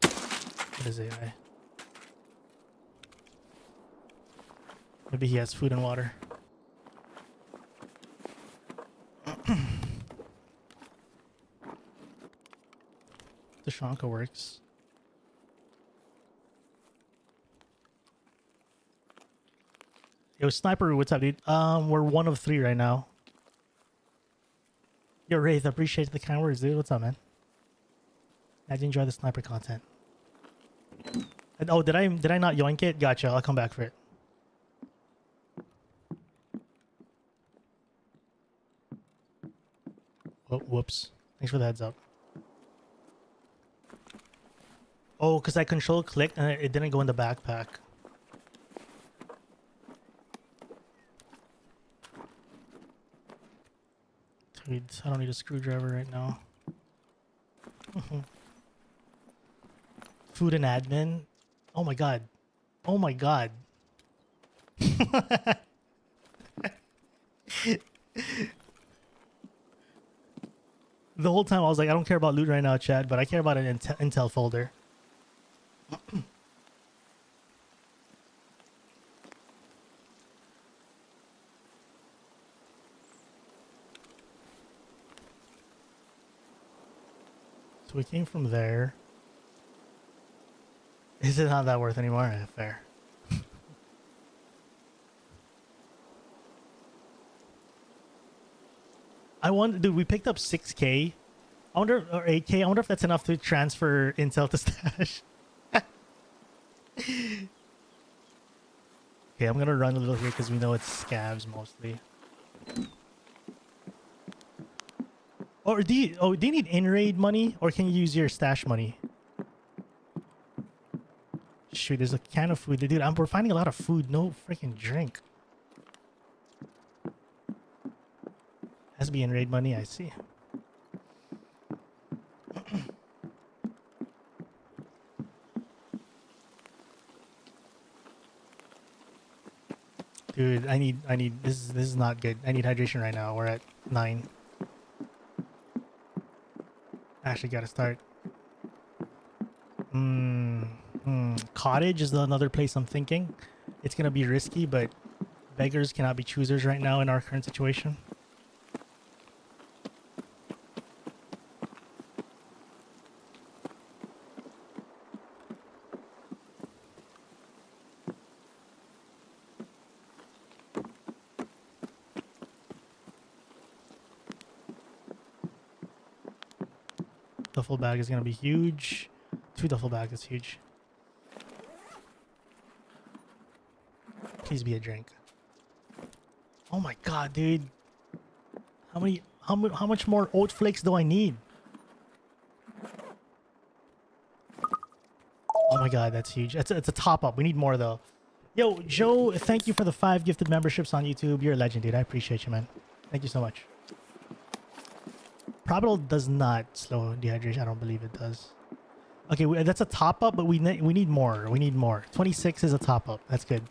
What is AI? Maybe he has food and water. The Shanka works. Yo, Sniper, what's up, dude? We're 1 of 3 right now. Yo, Wraith, appreciate the kind words, dude. What's up, man? I did enjoy the Sniper content. And, oh, did I not yoink it? Gotcha. I'll come back for it. Oh, whoops. Thanks for the heads up. Oh, because I control click and it didn't go in the backpack. Dude, I don't need a screwdriver right now. Food and admin. Oh my god. Oh my god. The whole time I was like, I don't care about loot right now, chat, but I care about an intel folder. So we came from there. Is it not that worth anymore? Yeah, fair. I wonder, dude, we picked up 6K. I wonder, or 8K. I wonder if that's enough to transfer intel to stash. Okay, I'm gonna run a little here because we know it's scavs mostly. Or do you need in-raid money or can you use your stash money? Shoot, there's a can of food. Dude, we're finding a lot of food. No freaking drink. Has to be in-raid money, I see. Dude, I need this is not good. I need hydration right now. We're at 9. Actually gotta start. Cottage is another place I'm thinking. It's gonna be risky, but beggars cannot be choosers right now in our current situation. Duffel bag is gonna be huge. 2 duffel bags is huge. Please be a drink. Oh my god, dude. How much more oat flakes do I need? Oh my god, that's huge. It's a top up. We need more though. Yo, Joe, thank you for the 5 gifted memberships on YouTube. You're a legend, dude. I appreciate you, man. Thank you so much. Probable does not slow dehydration. I don't believe it does. Okay, that's a top up, but we need more. We need more. 26 is a top up. That's good.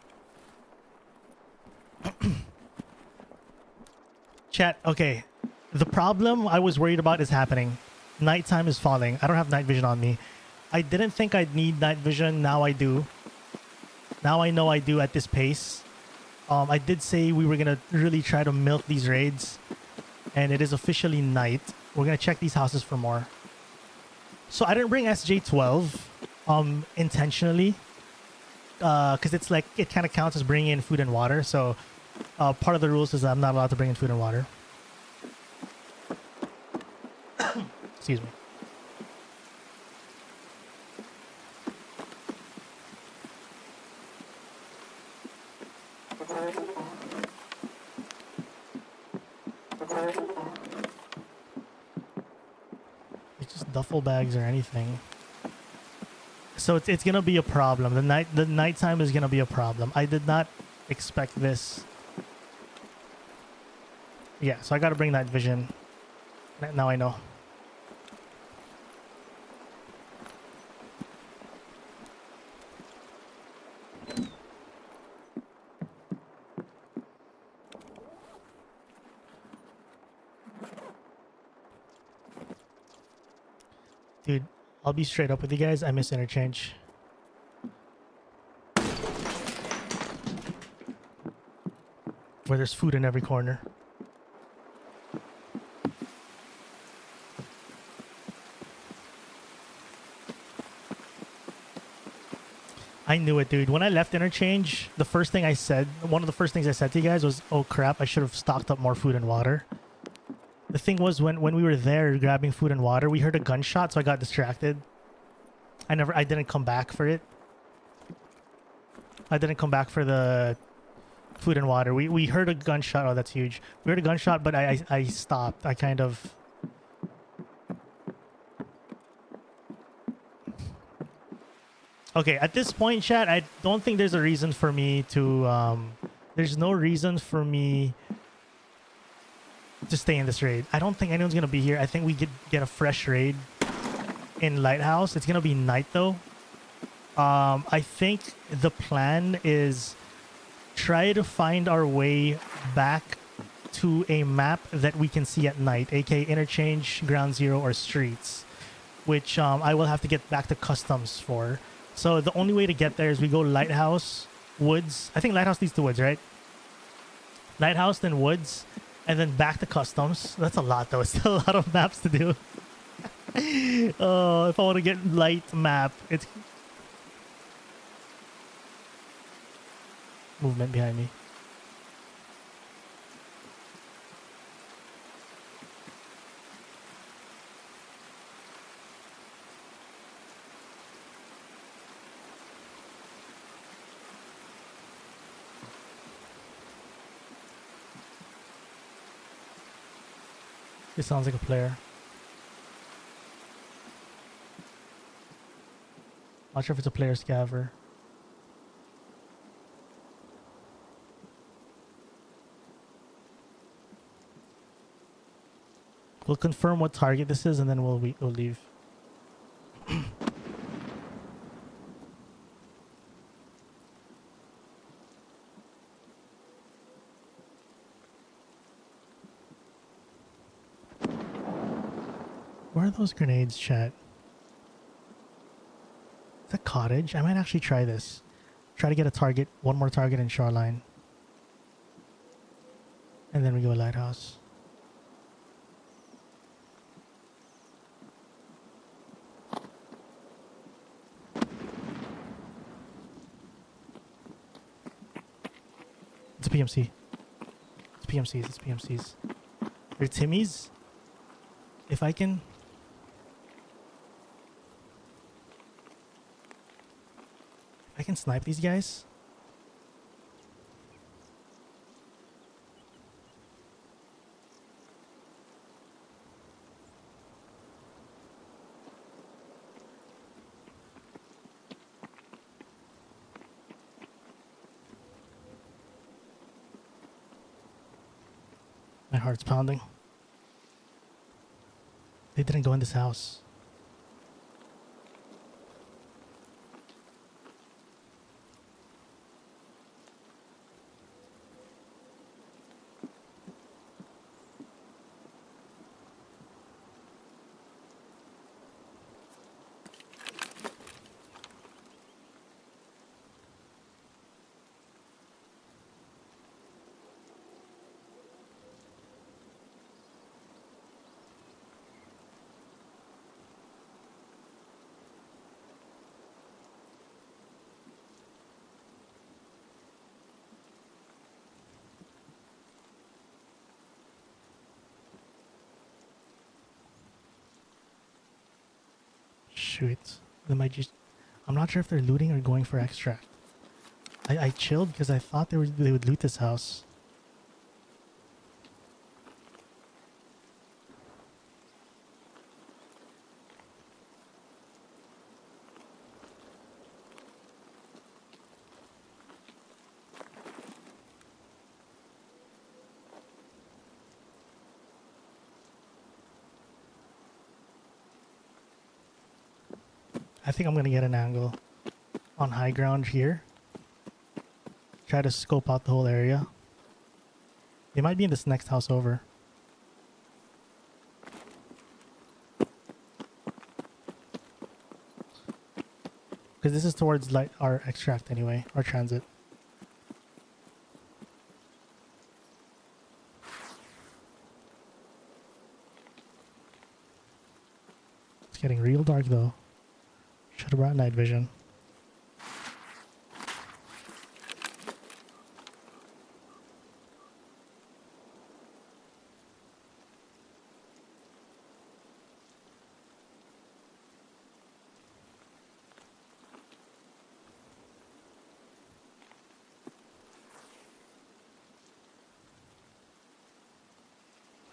Chat, okay. The problem I was worried about is happening. Nighttime is falling. I don't have night vision on me. I didn't think I'd need night vision. Now I do. Now I know I do at this pace. I did say we were going to really try to milk these raids. And it is officially night. We're going to check these houses for more. So I didn't bring SJ12 intentionally. Because it's like, it kind of counts as bringing in food and water. So part of the rules is I'm not allowed to bring in food and water. Excuse me. It's just duffel bags or anything. So it's gonna be a problem. The nighttime is gonna be a problem. I did not expect this. Yeah, so I gotta bring night vision. Now I know. Dude, I'll be straight up with you guys. I miss interchange. Where there's food in every corner. I knew it, dude. When I left interchange, the first thing I said, one of the first things I said to you guys was, oh crap, I should have stocked up more food and water. The thing was, when we were there grabbing food and water, we heard a gunshot, so I got distracted. I didn't come back for it. I didn't come back for the food and water. We heard a gunshot. Oh, that's huge. We heard a gunshot, but I stopped. I kind of... Okay, at this point, chat, I don't think there's a reason for me to there's no reason for me to stay in this raid. I don't think anyone's gonna be here. I think we could get a fresh raid in Lighthouse. It's gonna be night though. I think the plan is try to find our way back to a map that we can see at night, aka Interchange, Ground Zero, or Streets, which I will have to get back to customs for. So the only way to get there is we go Lighthouse, Woods. I think Lighthouse leads to Woods, right? Lighthouse, then Woods, and then back to customs. That's a lot though. It's still a lot of maps to do. Oh, if I want to get light map, it's movement behind me. This sounds like a player. Not sure if it's a player scaver. We'll confirm what target this is and then we'll leave. Where are those grenades, chat? It's a cottage. I might actually try this. Try to get a target, one more target in Shoreline. And then we go Lighthouse. It's a PMC. It's PMCs. It's PMCs. They're Timmy's. If I can... I can snipe these guys. My heart's pounding. They didn't go in this house. Shoot. They might just... I'm not sure if they're looting or going for extract. I chilled because I thought they would loot this house. I think I'm gonna get an angle on high ground here. Try to scope out the whole area. They might be in this next house over. Because this is towards our extract anyway, our transit. It's getting real dark though. Should have brought night vision.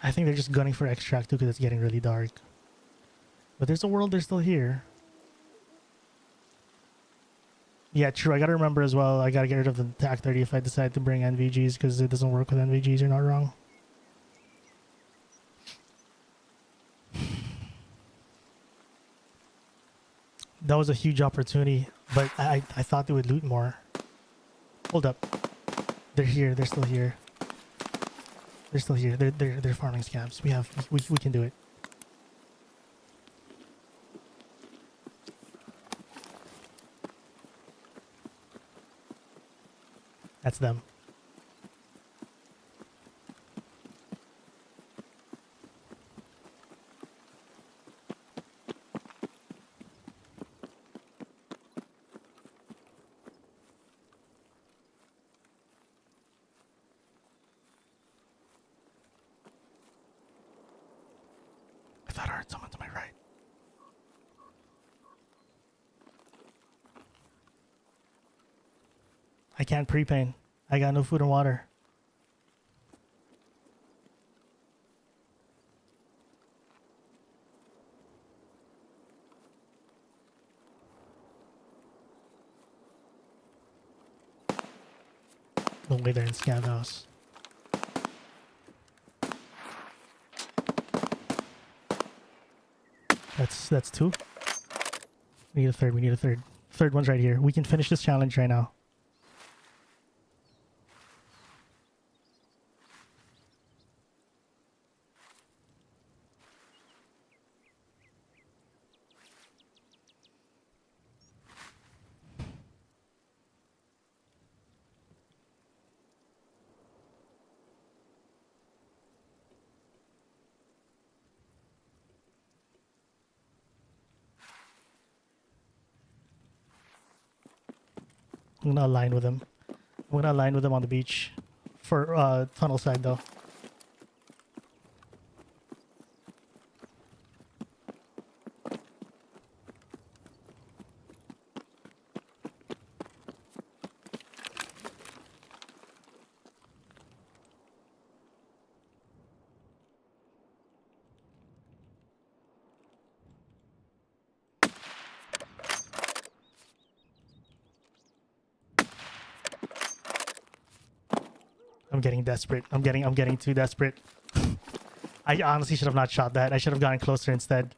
I think they're just gunning for extract too because it's getting really dark. But there's a world, they're still here. Yeah, true. I gotta remember as well. I gotta get rid of the TAC 30 if I decide to bring NVGs because it doesn't work with NVGs. You're not wrong. That was a huge opportunity, but I thought they would loot more. Hold up. They're here. They're still here. They're still here. They're farming scabs. We can do it. That's them. I thought I heard someone to my right. I can't pre-paint. I got no food and water. No way they're in scab house. That's two. We need a third. We need a third. Third one's right here. We can finish this challenge right now. I'm gonna align with him. I'm gonna align with him on the beach for tunnel side though. I'm getting desperate. I'm getting too desperate. I honestly should have not shot that. I should have gotten closer instead.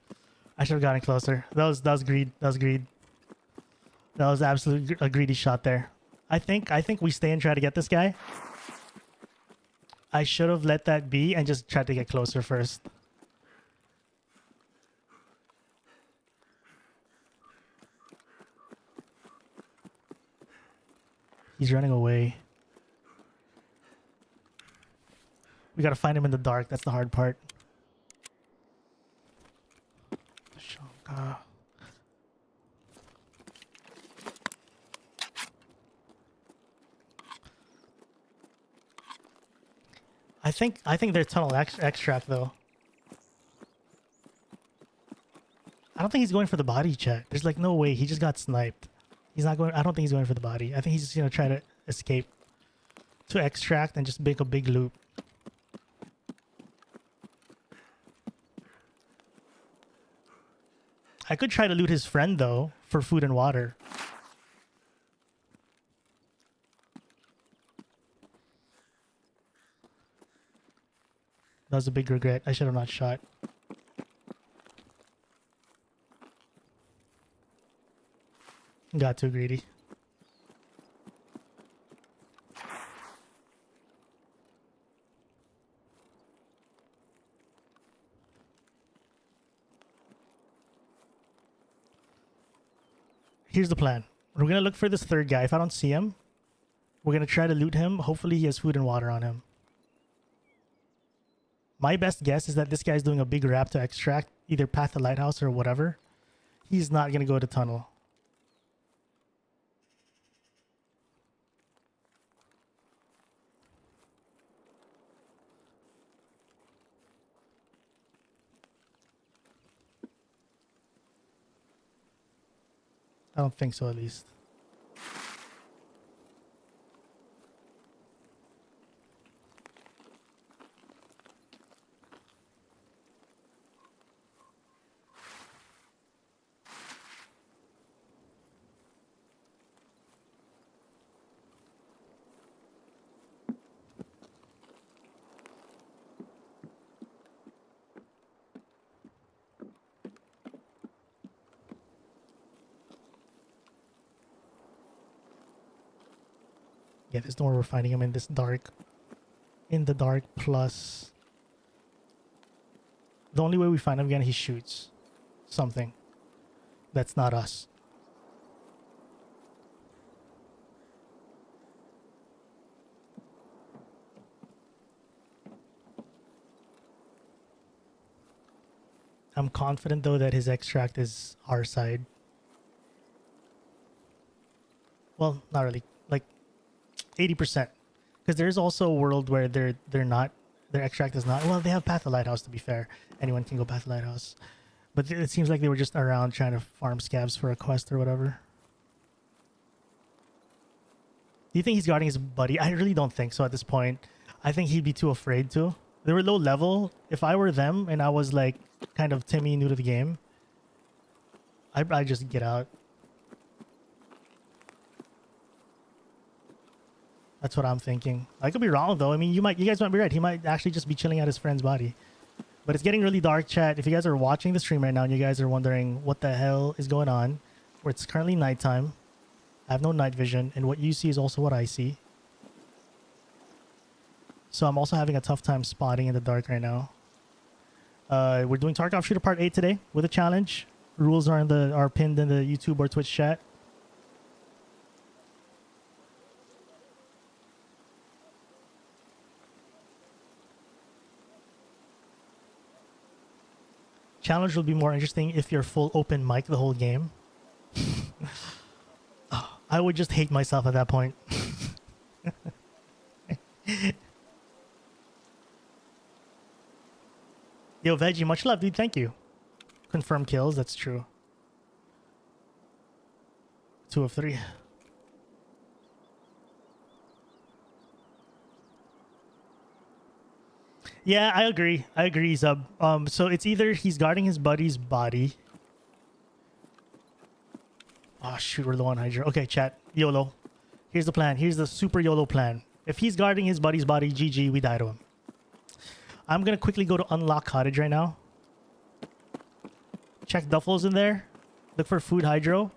I should have gotten closer. That was greed. That was greed. That was absolutely a greedy shot there. I think we stay and try to get this guy. I should have let that be and just tried to get closer first. He's running away. We gotta find him in the dark. That's the hard part. Shonka. I think they're tunnel extract though. I don't think he's going for the body check. There's like no way. He just got sniped. He's not going. I don't think he's going for the body. I think he's just gonna try to escape to extract and just make a big loop. I could try to loot his friend though for food and water. That was a big regret. I should have not shot. Got too greedy. Here's the plan. We're gonna look for this third guy. If I don't see him, we're gonna try to loot him. Hopefully he has food and water on him. My best guess is that this guy's doing a big rap to extract, either path the lighthouse or whatever. He's not gonna go to tunnel. I don't think so, at least. Yeah, there's nowhere we're finding him in this dark. In the dark plus... The only way we find him again, he shoots something. That's not us. I'm confident though that his extract is our side. Well, not really. Like 80%. Because there's also a world where they're not, their extract is not. Well, they have Path to Lighthouse, to be fair. Anyone can go Path to Lighthouse. But it seems like they were just around trying to farm scabs for a quest or whatever. Do you think he's guarding his buddy? I really don't think so at this point. I think he'd be too afraid to. They were low level. If I were them and I was like kind of Timmy, new to the game, I'd just get out. That's what I'm thinking. I could be wrong though. I mean, you guys might be right. He might actually just be chilling at his friend's body. But it's getting really dark, chat. If you guys are watching the stream right now and you guys are wondering what the hell is going on, where it's currently nighttime, I have no night vision, and what you see is also what I see. So I'm also having a tough time spotting in the dark right now. We're doing Tarkov Shooter Part 8 today with a challenge. Rules are pinned in the YouTube or Twitch chat. Challenge will be more interesting if you're full open mic the whole game. Oh, I would just hate myself at that point. Yo, Veggie, much love, dude. Thank you. Confirmed kills. That's true. 2 of 3. Yeah, I agree. I agree, Zub. So it's either he's guarding his buddy's body. Oh, shoot, we're low on Hydra. Okay, chat. YOLO. Here's the plan. Here's the super YOLO plan. If he's guarding his buddy's body, GG, we die to him. I'm going to quickly go to Unlock Cottage right now. Check duffels in there. Look for food hydro.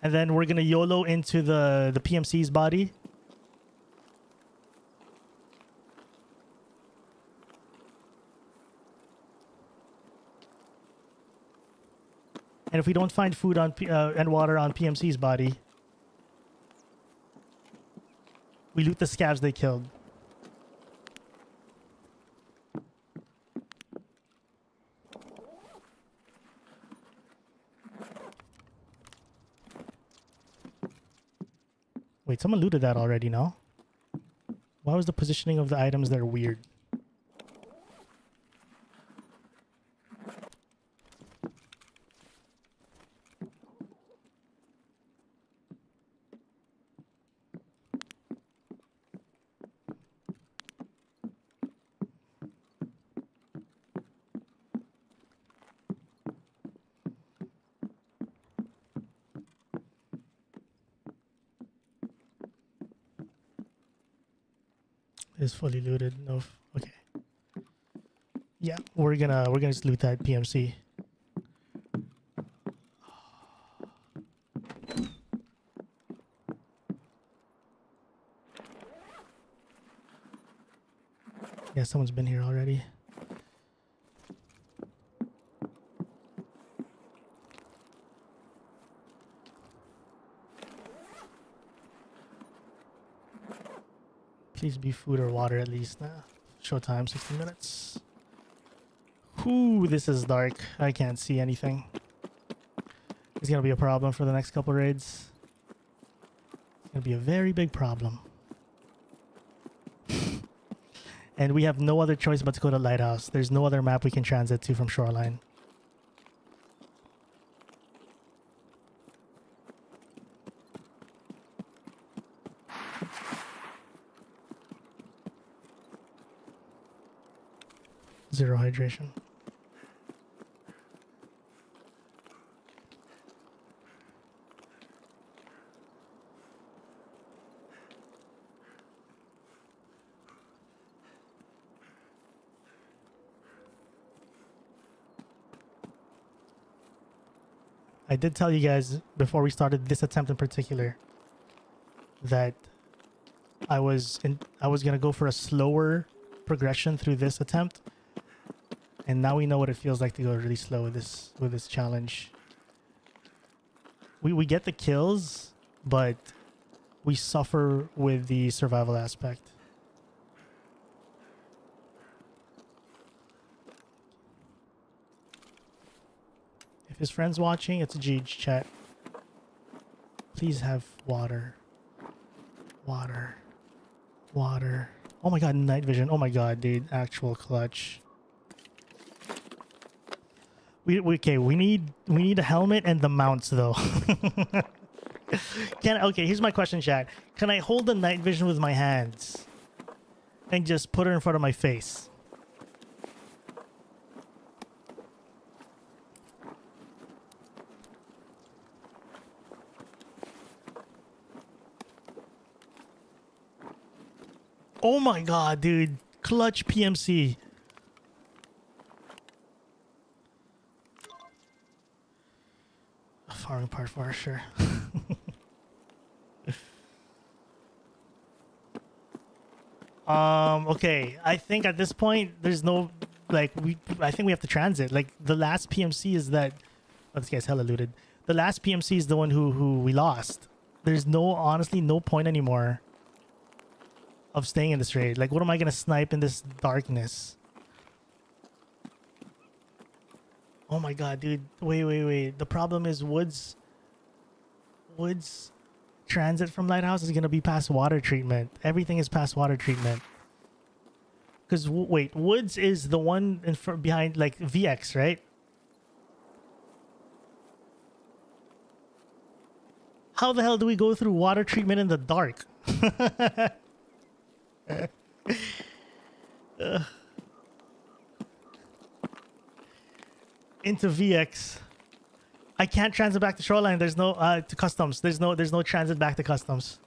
And then we're going to YOLO into the PMC's body. And if we don't find food on and water on PMC's body, we loot the scavs they killed. Wait, someone looted that already, no? Why was the positioning of the items there weird? Is fully looted. No. Okay. Yeah, we're gonna just loot that PMC. Yeah, someone's been here already. Please be food or water at least. Showtime, 60 minutes. Ooh, this is dark. I can't see anything. It's gonna be a problem for the next couple raids. It's gonna be a very big problem. And we have no other choice but to go to Lighthouse. There's no other map we can transit to from Shoreline. Zero hydration. I did tell you guys before we started this attempt in particular that I was gonna go for a slower progression through this attempt, and now we know what it feels like to go really slow with this challenge. We get the kills, but we suffer with the survival aspect. If his friend's watching, it's a GG chat. Please have water. Water. Water. Oh my god, night vision. Oh my god, dude. Actual clutch. We need a helmet and the mounts though. Okay, here's my question, chat. Can I hold the night vision with my hands and just put it in front of my face? Oh my god, dude. Clutch PMC. Farming part for sure. Okay. I think at this point there's no I think we have to transit. Like the last PMC is that this guy's hella looted. The last PMC is the one who we lost. There's honestly no point anymore of staying in this raid. Like, what am I gonna snipe in this darkness? Oh my god, dude. Wait. The problem is Woods transit from Lighthouse is gonna be past water treatment. Everything is past water treatment. Because, wait, Woods is the one in front, behind, like, VX, right? How the hell do we go through water treatment in the dark? Into VX. I can't transit back to shoreline. There's no to customs. There's no transit back to customs.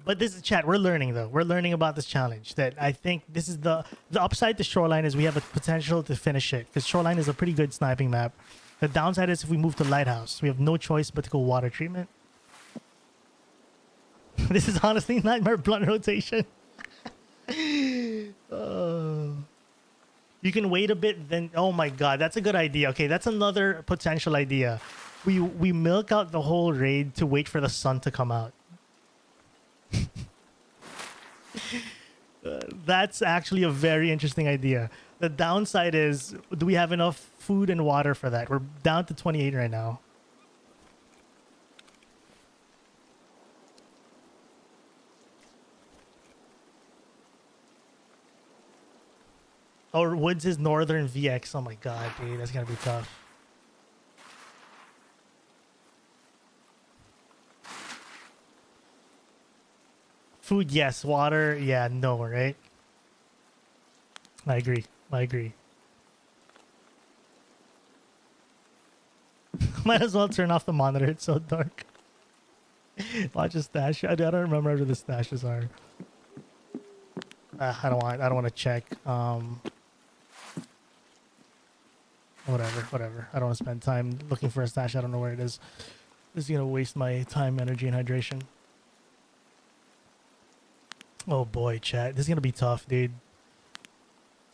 But this is chat. We're learning though. We're learning about this challenge. That I think this is the upside to shoreline is we have a potential to finish it because shoreline is a pretty good sniping map. The downside is if we move to lighthouse, we have no choice but to go water treatment. This is honestly nightmare blunt rotation. You can wait a bit, then oh my god, that's a good idea. Okay, that's another potential idea. We milk out the whole raid to wait for the sun to come out. That's actually a very interesting idea. The downside is, do we have enough food and water for that? We're down to 28 right now. Or Woods is northern VX. Oh my god, dude, that's gonna be tough. Food, yes. Water, yeah, no, right? I agree. Might as well turn off the monitor. It's so dark. Watch a stash. I don't remember where the stashes are. I don't want to check. Whatever. I don't want to spend time looking for a stash. I don't know where it is. This is gonna waste my time, energy, and hydration. Oh boy, chat. This is gonna be tough, dude.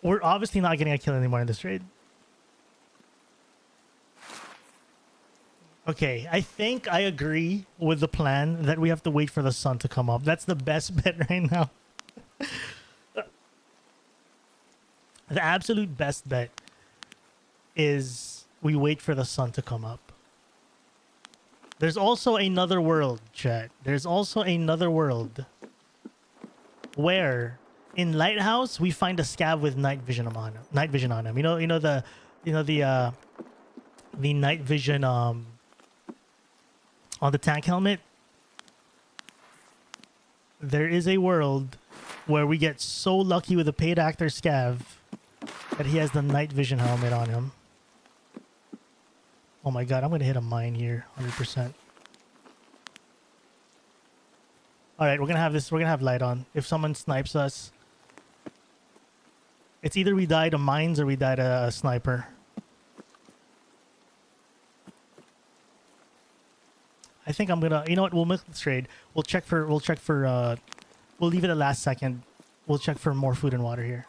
We're obviously not getting a kill anymore in this raid. Okay, I think I agree with the plan that we have to wait for the sun to come up. That's the best bet right now. The absolute best bet is we wait for the sun to come up. There's also another world, chat. There's also another world where in Lighthouse we find a scav with night vision on him. You know the night vision on the tank helmet. There is a world where we get so lucky with a paid actor scav that he has the night vision helmet on him. Oh my god, I'm gonna hit a mine here, 100%. All right, we're gonna have light on. If someone snipes us, It's either we die to mines or we die to a sniper. I think I'm gonna. You know what? We'll make this trade. We'll check for. We'll leave it at last second. We'll check for more food and water here.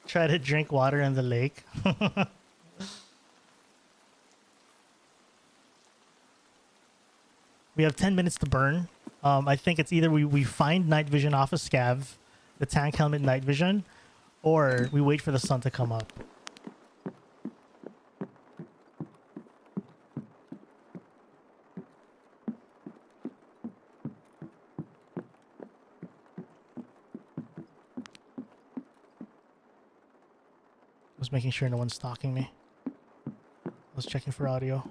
Try to drink water in the lake. We have 10 minutes to burn. I think it's either we find night vision off of Scav, the tank helmet night vision, or we wait for the sun to come up. I was making sure no one's stalking me. I was checking for audio.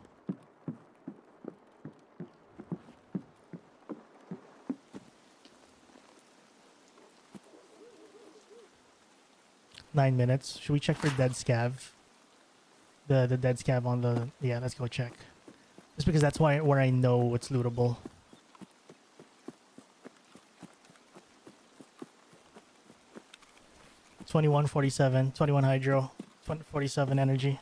Nine minutes. Should we check for dead scav? The dead scav on the... Yeah, let's go check. Just because that's where I know what's lootable. $21, 47, 21 hydro, 47 energy.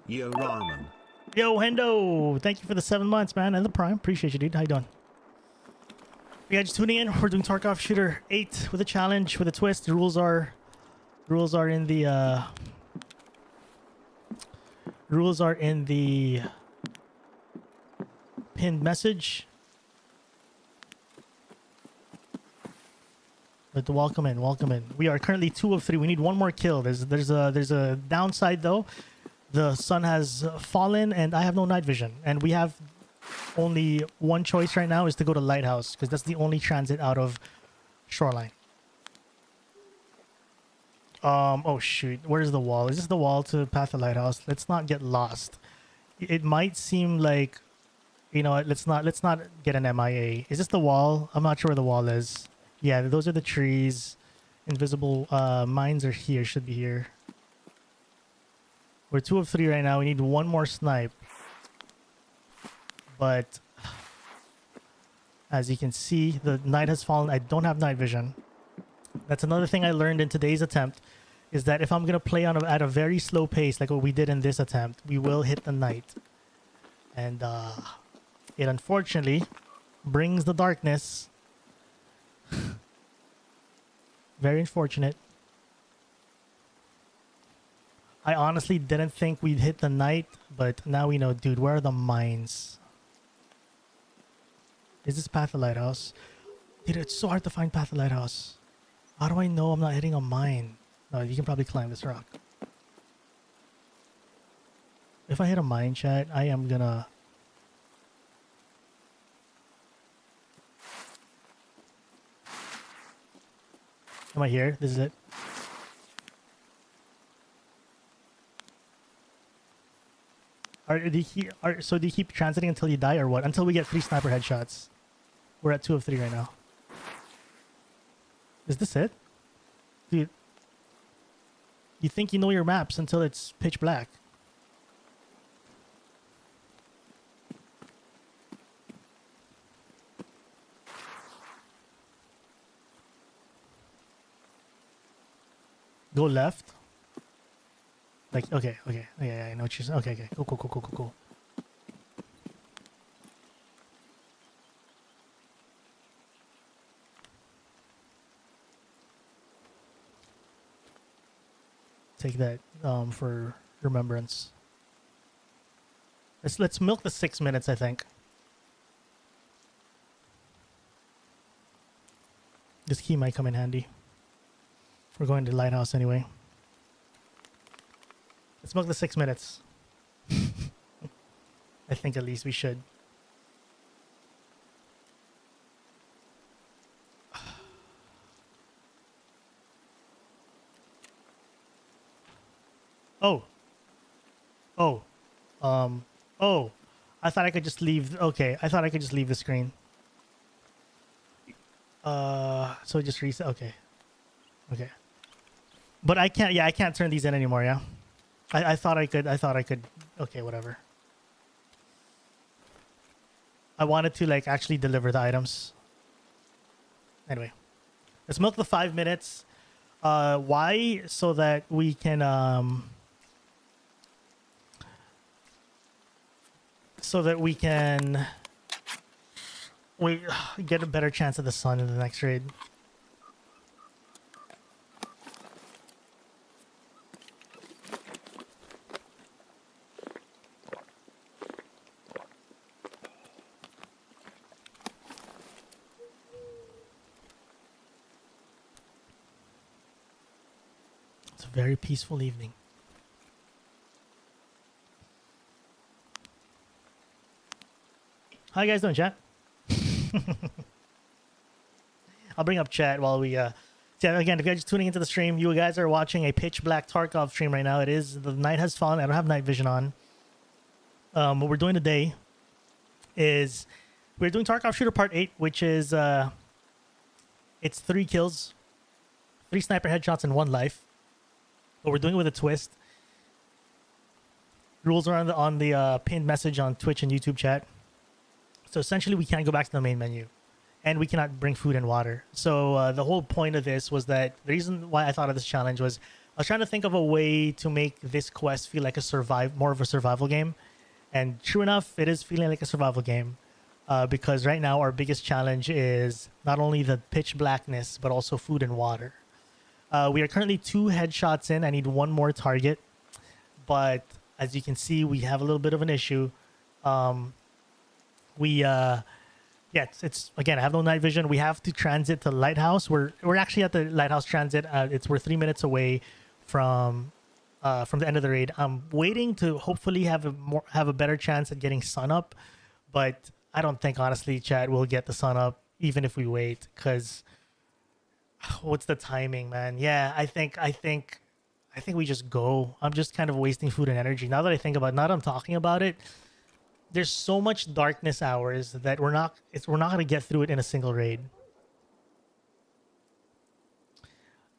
Yo, Ramen. Yo, Hendo! Thank you for the 7 months, man, and the Prime. Appreciate you, dude. How you doing? Yeah, just tuning in. We're doing Tarkov Shooter 8 with a challenge, with a twist. The rules are in the pinned message. But welcome in, welcome in. We are currently 2 of 3. We need one more kill. There's a downside though. The sun has fallen and I have no night vision, and we have only one choice right now is to go to Lighthouse because that's the only transit out of Shoreline. Oh shoot, where's the wall? Is this the wall to Path to Lighthouse? Let's not get lost. It might seem like, you know what, let's not get an MIA. Is this the wall? I'm not sure where the wall is. Yeah, those are the trees. Invisible mines are here, should be here. We're 2 of 3 right now. We need one more snipe. But as you can see, the night has fallen. I don't have night vision. That's another thing I learned in today's attempt, is that if I'm going to play at a very slow pace, like what we did in this attempt, we will hit the night. And it unfortunately brings the darkness. Very unfortunate. I honestly didn't think we'd hit the night, but now we know. Dude, where are the mines? Is this Path to Lighthouse? Dude, it's so hard to find Path to Lighthouse. How do I know I'm not hitting a mine? No, you can probably climb this rock. If I hit a mine, chat, I am gonna... Am I here? This is it. So do you keep transiting until you die or what? Until we get 3 sniper headshots. We're at 2 of 3 right now. Is this it? Dude. You think you know your maps until it's pitch black. Go left. Like, okay, yeah, I know what you're saying. Okay, cool. Take that for remembrance. Let's milk the 6 minutes, I think. This key might come in handy. We're going to Lighthouse anyway. Let's milk the 6 minutes. I think at least we should. Oh. I thought I could just leave. Okay, I thought I could just leave the screen. So just reset. Okay. But I can't. Yeah, I can't turn these in anymore. Yeah. I thought I could. Okay, whatever. I wanted to like actually deliver the items. Anyway, let's milk the 5 minutes. Why? So that we can we get a better chance of the sun in the next raid. It's a very peaceful evening. How you guys doing, chat? I'll bring up chat while we yeah, again, if you're just tuning into the stream, you guys are watching a pitch black Tarkov stream right now. It is, the night has fallen. I don't have night vision on. What we're doing today is we're doing Tarkov Shooter Part 8, which is it's 3 kills, 3 sniper headshots, and 1 life. But we're doing it with a twist. Rules are on the pinned message on Twitch and YouTube chat. So essentially, we can't go back to the main menu, and we cannot bring food and water. So the whole point of this was that the reason why I thought of this challenge was I was trying to think of a way to make this quest feel like more of a survival game. And true enough, it is feeling like a survival game because right now our biggest challenge is not only the pitch blackness, but also food and water. We are currently 2 headshots in. I need 1 more target. But as you can see, we have a little bit of an issue. Yeah, it's again, I have no night vision. We have to transit to Lighthouse. We're actually at the Lighthouse transit. We're 3 minutes away from the end of the raid. I'm waiting to hopefully have a better chance at getting sun up, but I don't think honestly, chat, we'll get the sun up even if we wait. Cause what's the timing, man? Yeah, I think we just go. I'm just kind of wasting food and energy. Now that I'm talking about it, there's so much darkness hours that we're not gonna get through it in a single raid.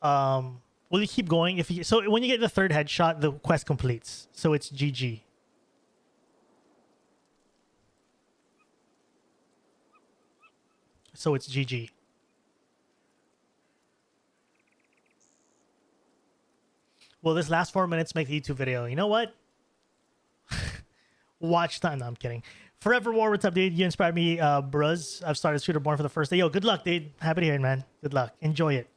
Will you keep going? So when you get the 3rd headshot, the quest completes. So it's GG. So it's GG. Will this last 4 minutes make the YouTube video? You know what? Watch time. No, I'm kidding. Forever War, what's up, dude? You inspired me, bruz. I've started Shooter Born for the first day. Yo, good luck, dude. Happy to hear it, man. Good luck. Enjoy it.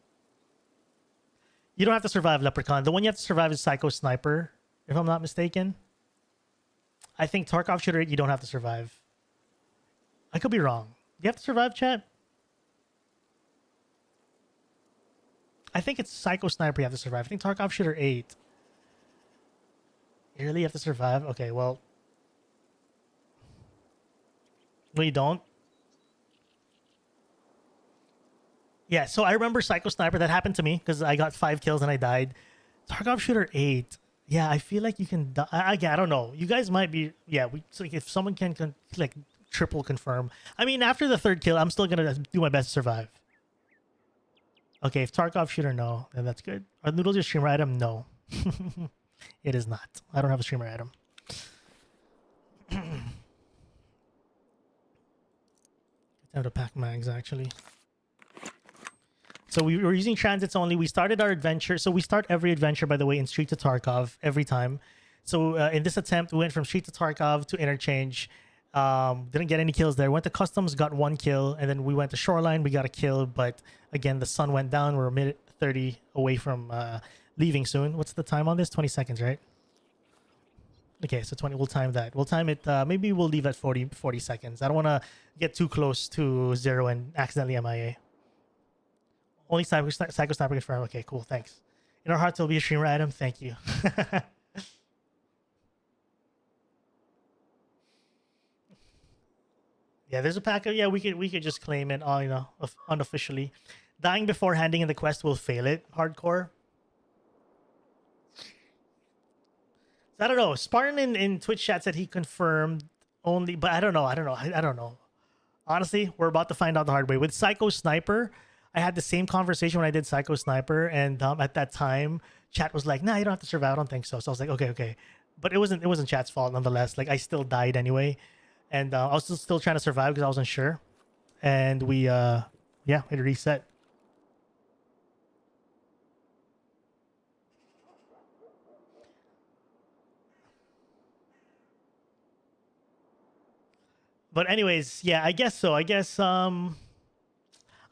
You don't have to survive Leprechaun. The one you have to survive is Psycho Sniper, if I'm not mistaken. I think Tarkov Shooter 8, you don't have to survive. I could be wrong. Do you have to survive, chat? I think it's Psycho Sniper you have to survive. I think Tarkov Shooter 8. You really have to survive? Okay, well. No, you don't? Yeah, so I remember Psycho Sniper. That happened to me because I got 5 kills and I died. Tarkov Shooter 8. Yeah, I feel like you can die. I don't know. You guys might be... Yeah, so like if someone can like triple confirm. I mean, after the 3rd kill, I'm still going to do my best to survive. Okay, if Tarkov Shooter, no, then that's good. Are Noodles your streamer item? No. It is not. I don't have a streamer item. Time to pack mags, actually. So we were using transits only. We started our adventure. So we start every adventure, by the way, in Street to Tarkov every time. So in this attempt, we went from Street to Tarkov to Interchange. Didn't get any kills there. Went to Customs, got 1 kill. And then we went to Shoreline. We got a kill. But again, the sun went down. We're a minute 30 away from leaving soon. What's the time on this? 20 seconds, right? Okay, so 20. We'll time that. We'll time it. Maybe we'll leave at 40 seconds. I don't want to get too close to 0 and accidentally MIA. Only Psycho Sniper confirmed. Okay, cool. Thanks. In our hearts, will be a streamer item. Thank you. Yeah, there's a pack of... Yeah, we could just claim it, you know, unofficially. Dying before handing in the quest will fail it. Hardcore. I don't know. Spartan in Twitch chat said he confirmed only, but I don't know. I don't know. Honestly, we're about to find out the hard way. With Psycho Sniper, I had the same conversation when I did Psycho Sniper, and at that time, chat was like, "Nah, you don't have to survive." I don't think so. So I was like, "Okay." But it wasn't chat's fault nonetheless. Like I still died anyway. and I was still trying to survive because I wasn't sure. And we yeah, it reset. But anyways, yeah, I guess so. I guess I'm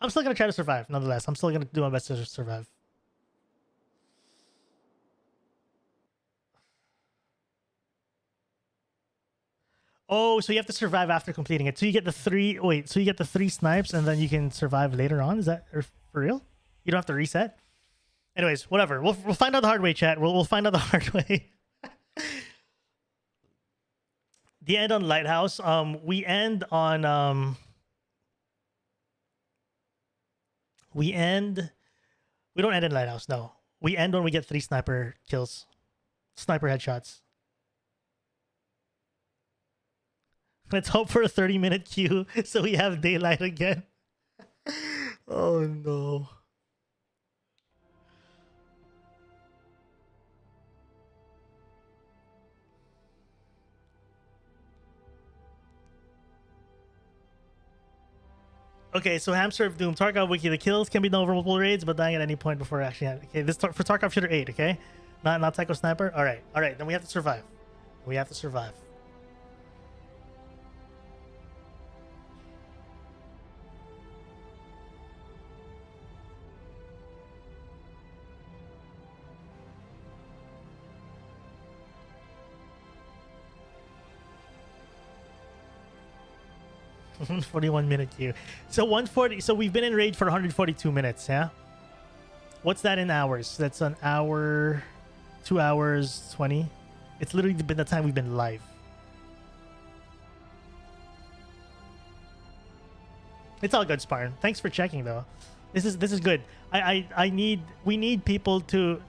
still gonna try to survive nonetheless. I'm still gonna do my best to survive. Oh, so you have to survive after completing it. So you get the three. Wait, so you get the 3 snipes, and then you can survive later on. Is that for real? You don't have to reset. Anyways, whatever. We'll find out the hard way, chat. We'll find out the hard way. The end on Lighthouse. We end on we don't end in Lighthouse. No, we end when we get 3 sniper kills, sniper headshots. Let's hope for a 30-minute queue so we have daylight again. Oh no. Okay, so Hamster of Doom, Tarkov Wiki, the kills can be done over multiple raids, but dying at any point before actually. Okay, this for Tarkov Shooter 8, okay? Not Psycho Sniper. Alright, then we have to survive. We have to survive. $41-minute queue. So 140. So we've been in raid for 142 minutes. Yeah. What's that in hours? That's an hour, 2 hours 20. It's literally been the time we've been live. It's all good, Spartan. Thanks for checking, though. This is good. We need people to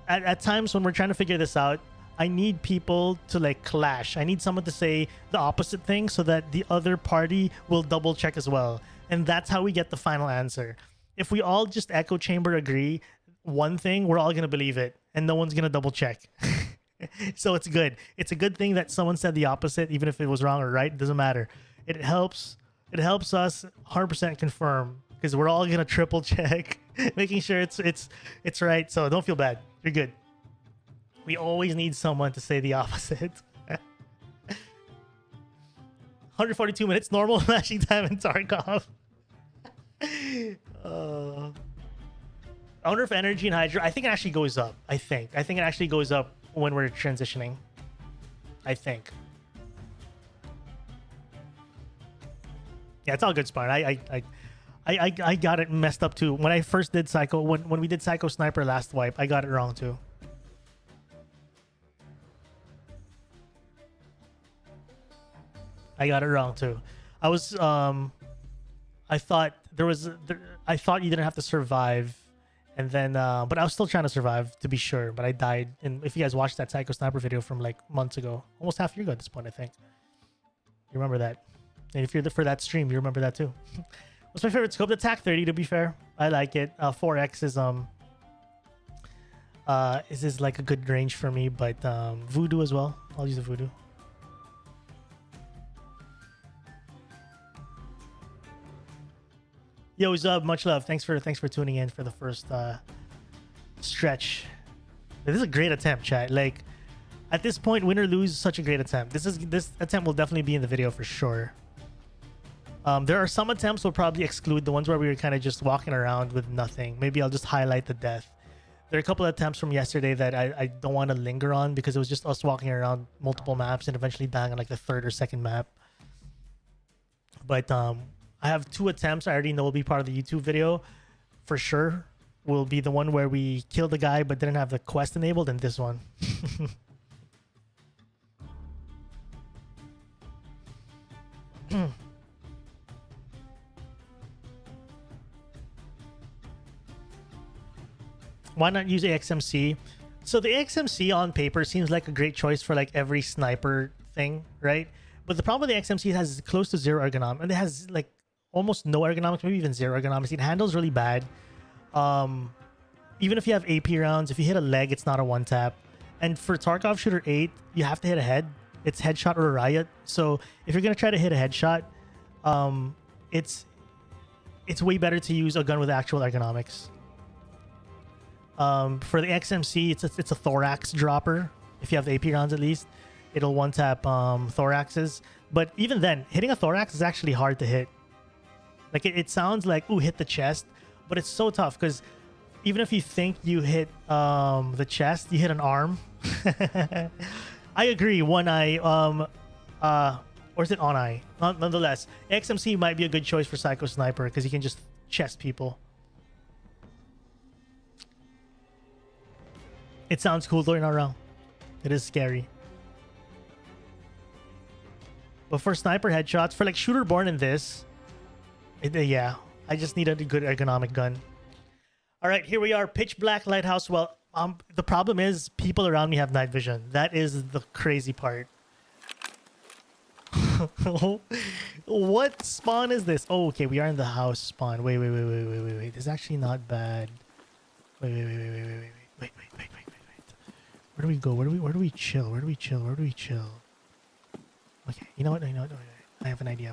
at times when we're trying to figure this out. I need people to like clash. I need someone to say the opposite thing so that the other party will double check as well. And that's how we get the final answer. If we all just echo chamber agree one thing, we're all going to believe it and no one's going to double check. So it's good. It's a good thing that someone said the opposite, even if it was wrong or right. It doesn't matter. It helps us 100% confirm because we're all going to triple check, making sure it's right. So don't feel bad. You're good. We always need someone to say the opposite. 142 minutes normal mashing time in Tarkov. I wonder if energy and hydra. I think it actually goes up. I think it actually goes up when we're transitioning. I think. Yeah, it's all good, Spawn. I got it messed up too. When I first did Psycho, when we did Psycho Sniper last wipe, I got it wrong too. I got it wrong too. I was I thought I thought you didn't have to survive, and then but I was still trying to survive to be sure, but I died. And if you guys watched that Psycho Sniper video from like months ago, almost half a year ago at this point, I think. You remember that. And if you're for that stream, you remember that too. What's my favorite scope? The TAC 30, to be fair. I like it. 4X is like a good range for me, but Voodoo as well. I'll use the Voodoo. Yo, Zub, much love. Thanks for tuning in for the first stretch. This is a great attempt, chat. Like at this point, win or lose, such a great attempt. This attempt will definitely be in the video for sure. There are some attempts we'll probably exclude, the ones where we were kind of just walking around with nothing. Maybe I'll just highlight the death. There are a couple of attempts from yesterday that I don't want to linger on because it was just us walking around multiple maps and eventually bang on like the 3rd or 2nd map. But I have 2 attempts I already know will be part of the YouTube video for sure. Will be the one where we killed the guy but didn't have the quest enabled, and this one. Why not use AXMC? So the AXMC on paper seems like a great choice for like every sniper thing, right? But the problem with the XMC, it has close to 0 ergonomics, and it has like almost no ergonomics, maybe even 0 ergonomics. It handles really bad. Even if you have AP rounds, if you hit a leg, it's not a one tap. And for Tarkov Shooter 8, you have to hit a head. it's headshot or riot. So if you're gonna try to hit a headshot, it's way better to use a gun with actual ergonomics. For the XMC, it's a thorax dropper. If you have the AP rounds, at least it'll one tap thoraxes. But even then, hitting a thorax is actually hard to hit. Like it sounds like, ooh, hit the chest, but it's so tough because even if you think you hit the chest, you hit an arm. I agree, one eye, or is it on eye? Nonetheless, XMC might be a good choice for Psycho Sniper because you can just chest people. It sounds cool though, you're not wrong. It is scary. But for sniper headshots, for like shooter born in this, yeah, I just need a good ergonomic gun. All right, here we are, pitch black lighthouse. Well, the problem is people around me have night vision. That is the crazy part. What spawn is this? Oh, okay, we are in the house spawn. Wait. This is actually not bad. Wait. Where do we go? Where do we chill? Where do we chill? Okay, you know what? I have an idea.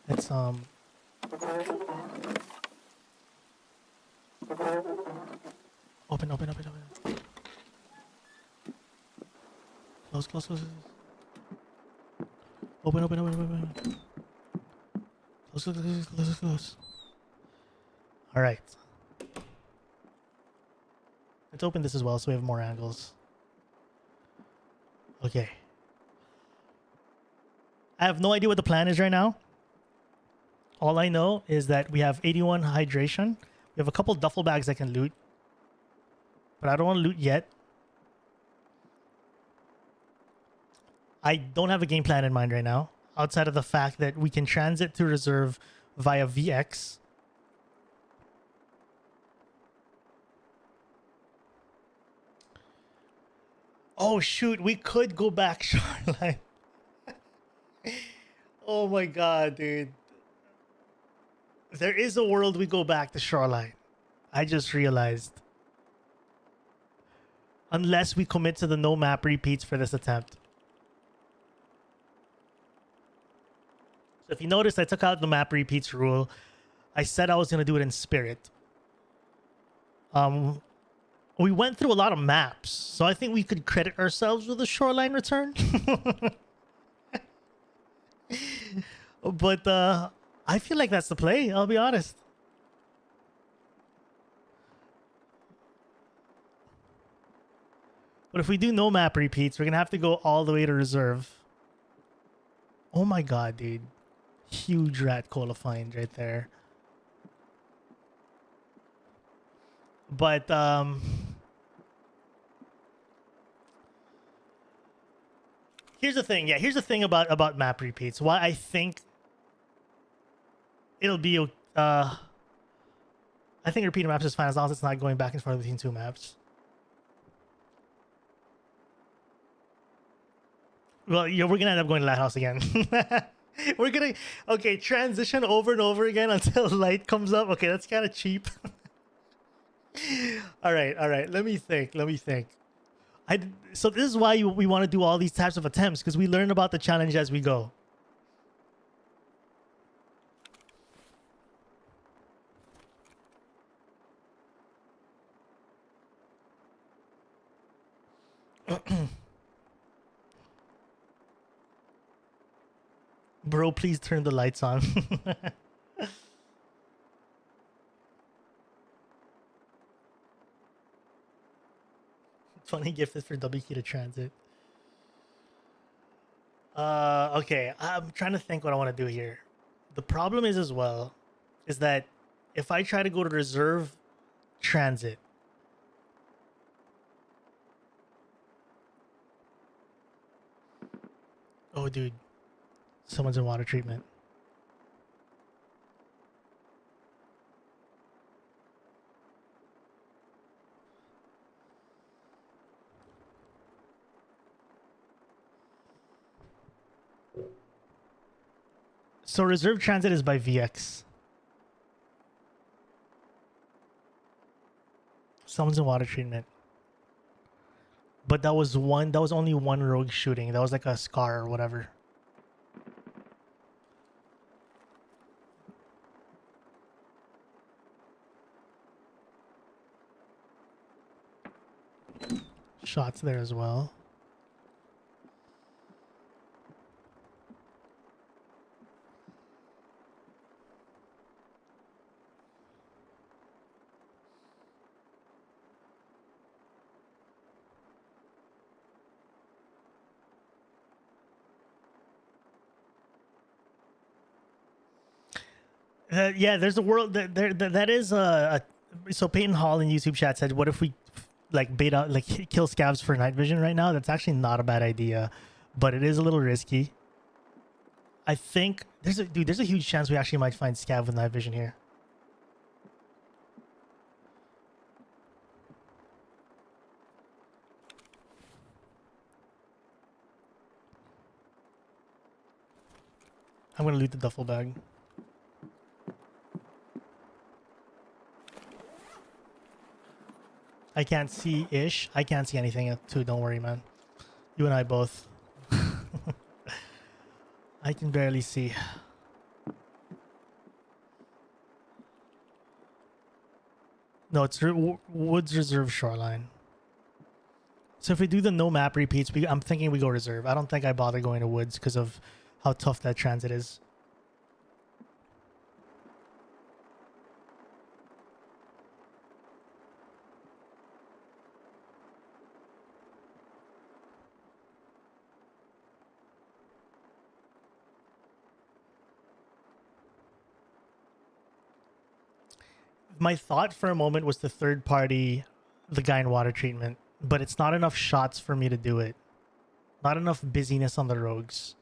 Let's open. Close. Open. Close. All right. Let's open this as well so we have more angles. Okay. I have no idea what the plan is right now. All I know is that we have 81 hydration. We have a couple duffel bags I can loot. But I don't want to loot yet. I don't have a game plan in mind right now, outside of the fact that we can transit to reserve via VX. Oh shoot, we could go back shoreline. Oh my god, dude. There is a world we go back to shoreline. I just realized. Unless we commit to the no map repeats for this attempt. So if you notice, I took out the map repeats rule. I said I was going to do it in spirit. We went through a lot of maps, so I think we could credit ourselves with a shoreline return. But I feel like that's the play, I'll be honest. But if we do no map repeats, we're going to have to go all the way to reserve. Oh my god, dude. Huge rat cola find right there. But here's the thing. Yeah, here's the thing about map repeats. Why I think it'll be I think repeating maps is fine as long as it's not going back and forth between two maps. Well, yeah, we're gonna end up going to Lighthouse again. We're gonna transition over and over again until light comes up. Okay, that's kind of cheap. all right. Let me think. So this is why we want to do all these types of attempts, because we learn about the challenge as we go. Bro, please turn the lights on. Funny gift is for W key to transit. Okay, I'm trying to think what I want to do here. The problem is as well is that if I try to go to reserve transit, oh dude, someone's in water treatment. So reserve transit is by VX. Someone's in water treatment. But that was one. That was only one rogue shooting. That was like a scar or whatever. Shots there as well. Yeah, there's a world that is so Peyton Hall in YouTube chat said, "What if we like bait out like kill scavs for night vision right now?" That's actually not a bad idea, but it is a little risky. I think there's a huge chance we actually might find scav with night vision here. I'm gonna loot the duffel bag. I can't see ish. I can't see anything too. Don't worry, man. You and I both. I can barely see. No, it's Woods Reserve Shoreline. So if we do the no map repeats, I'm thinking we go reserve. I don't think I bother going to Woods because of how tough that transit is. My thought for a moment was the third party, the guy in water treatment, but it's not enough shots for me to do it. Not enough busyness on the rogues.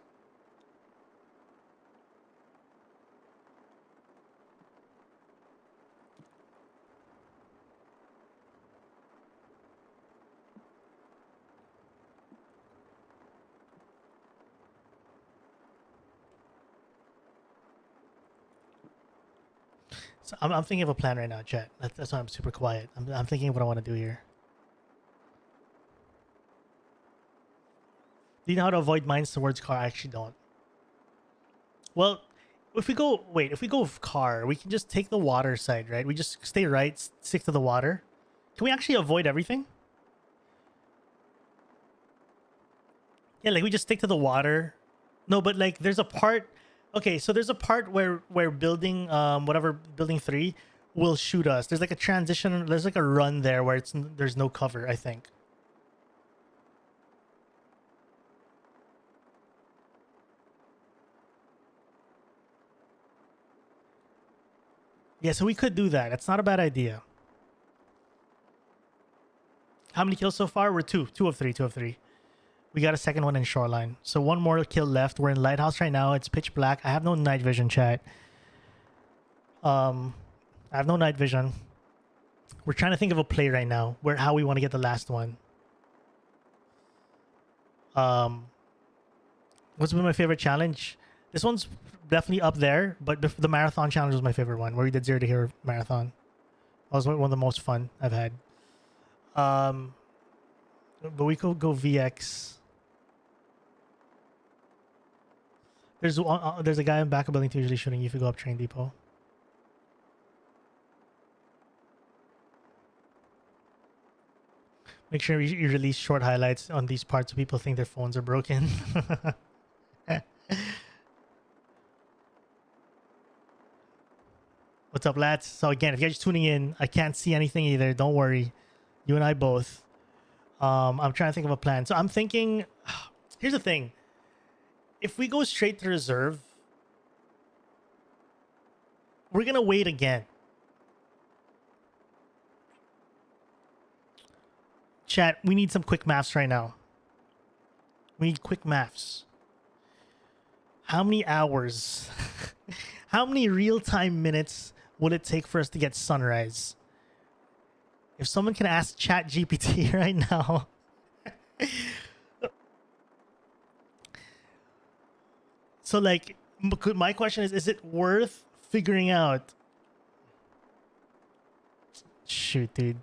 So I'm thinking of a plan right now, chat. That's why I'm super quiet. I'm thinking of what I want to do here. Do you know how to avoid mines towards car? I actually don't. Well, if we go car, we can just take the water side, right? We just stay right, stick to the water. Can we actually avoid everything? Yeah, like we just stick to the water. No, but like there's a part. Okay, so there's a part where building whatever building 3 will shoot us. There's like a transition. There's like a run there where there's no cover, I think. Yeah, so we could do that. It's not a bad idea. How many kills so far? We're two of three. We got a second one in Shoreline. So one more kill left. We're in Lighthouse right now. It's pitch black. I have no night vision, chat. I have no night vision. We're trying to think of a play right now how we want to get the last one. What's been my favorite challenge? This one's definitely up there, but the marathon challenge was my favorite one, where we did 0 to hero marathon. That was one of the most fun I've had. But we could go VX. There's a guy in back of building 2 usually shooting you if you go up train depot. Make sure you release short highlights on these parts so people think their phones are broken. What's up, lads? So again, if you're just tuning in, I can't see anything either. Don't worry. You and I both. I'm trying to think of a plan. So I'm thinking, here's the thing. If we go straight to reserve, we're going to wait again. Chat, we need some quick maths right now. We need quick maths. How many hours, how many real-time minutes will it take for us to get sunrise? If someone can ask Chat GPT right now. So like, my question is it worth figuring out? Shoot, dude.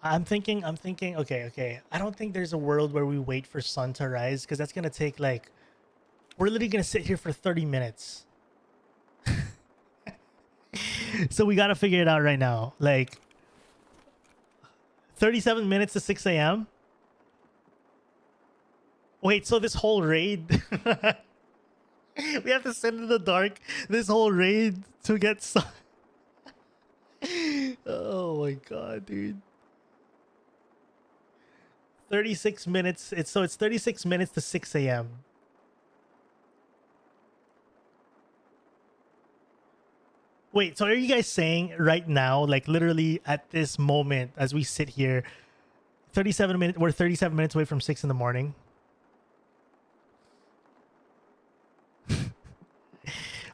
I'm thinking, okay. I don't think there's a world where we wait for sun to rise because that's gonna take like, we're literally gonna sit here for 30 minutes. So we gotta figure it out right now. Like 37 minutes to 6 a.m. Wait, so this whole raid, we have to sit in the dark this whole raid to get sun. Oh my god, dude. 36 minutes. It's 36 minutes to 6 a.m. Wait, so are you guys saying right now, like literally at this moment as we sit here, 37 minutes, we're 37 minutes away from 6 in the morning?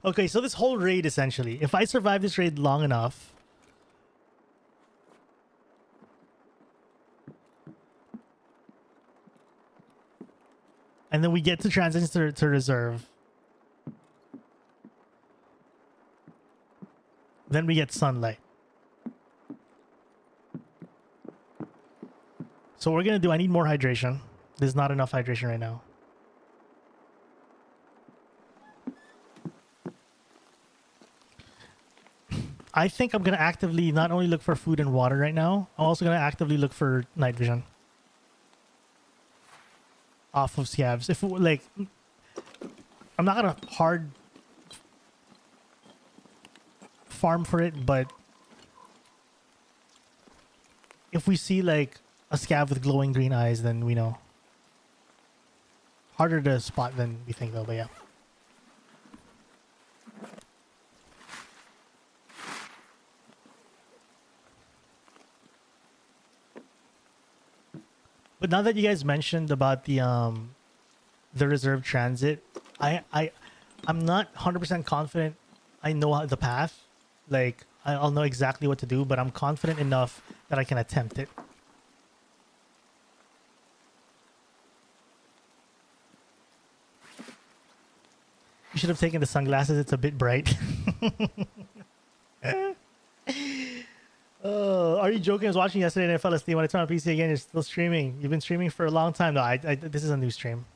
Okay, so this whole raid essentially, if I survive this raid long enough, and then we get to transition to reserve, then we get sunlight. So we're gonna do, I need more hydration. There's not enough hydration right now. I think I'm gonna actively not only look for food and water right now, I'm also gonna actively look for night vision off of scavs. If like, I'm not gonna hard farm for it, but if we see like a scav with glowing green eyes, then we know. Harder to spot than we think though, but yeah. But now that you guys mentioned about the reserve transit, I'm not 100% confident I know the path. Like I'll know exactly what to do, but I'm confident enough that I can attempt it. You should have taken the sunglasses. It's a bit bright. Are you joking? I was watching yesterday and I fell asleep. When I turned on PC again, you're still streaming. You've been streaming for a long time. No, this is a new stream.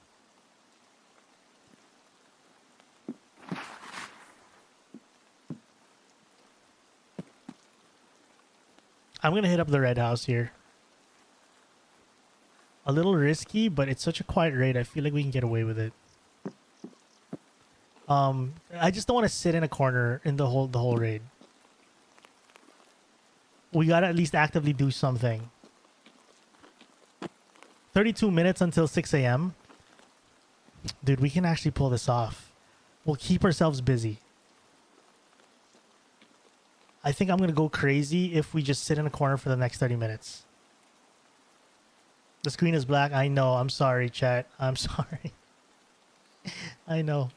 I'm going to hit up the red house here. A little risky, but it's such a quiet raid. I feel like we can get away with it. I just don't want to sit in a corner in the whole raid. We gotta at least actively do something. 32 minutes until 6 a.m. Dude, we can actually pull this off. We'll keep ourselves busy. I think I'm gonna go crazy if we just sit in a corner for the next 30 minutes. The screen is black. I know. I'm sorry, chat. I'm sorry. I know.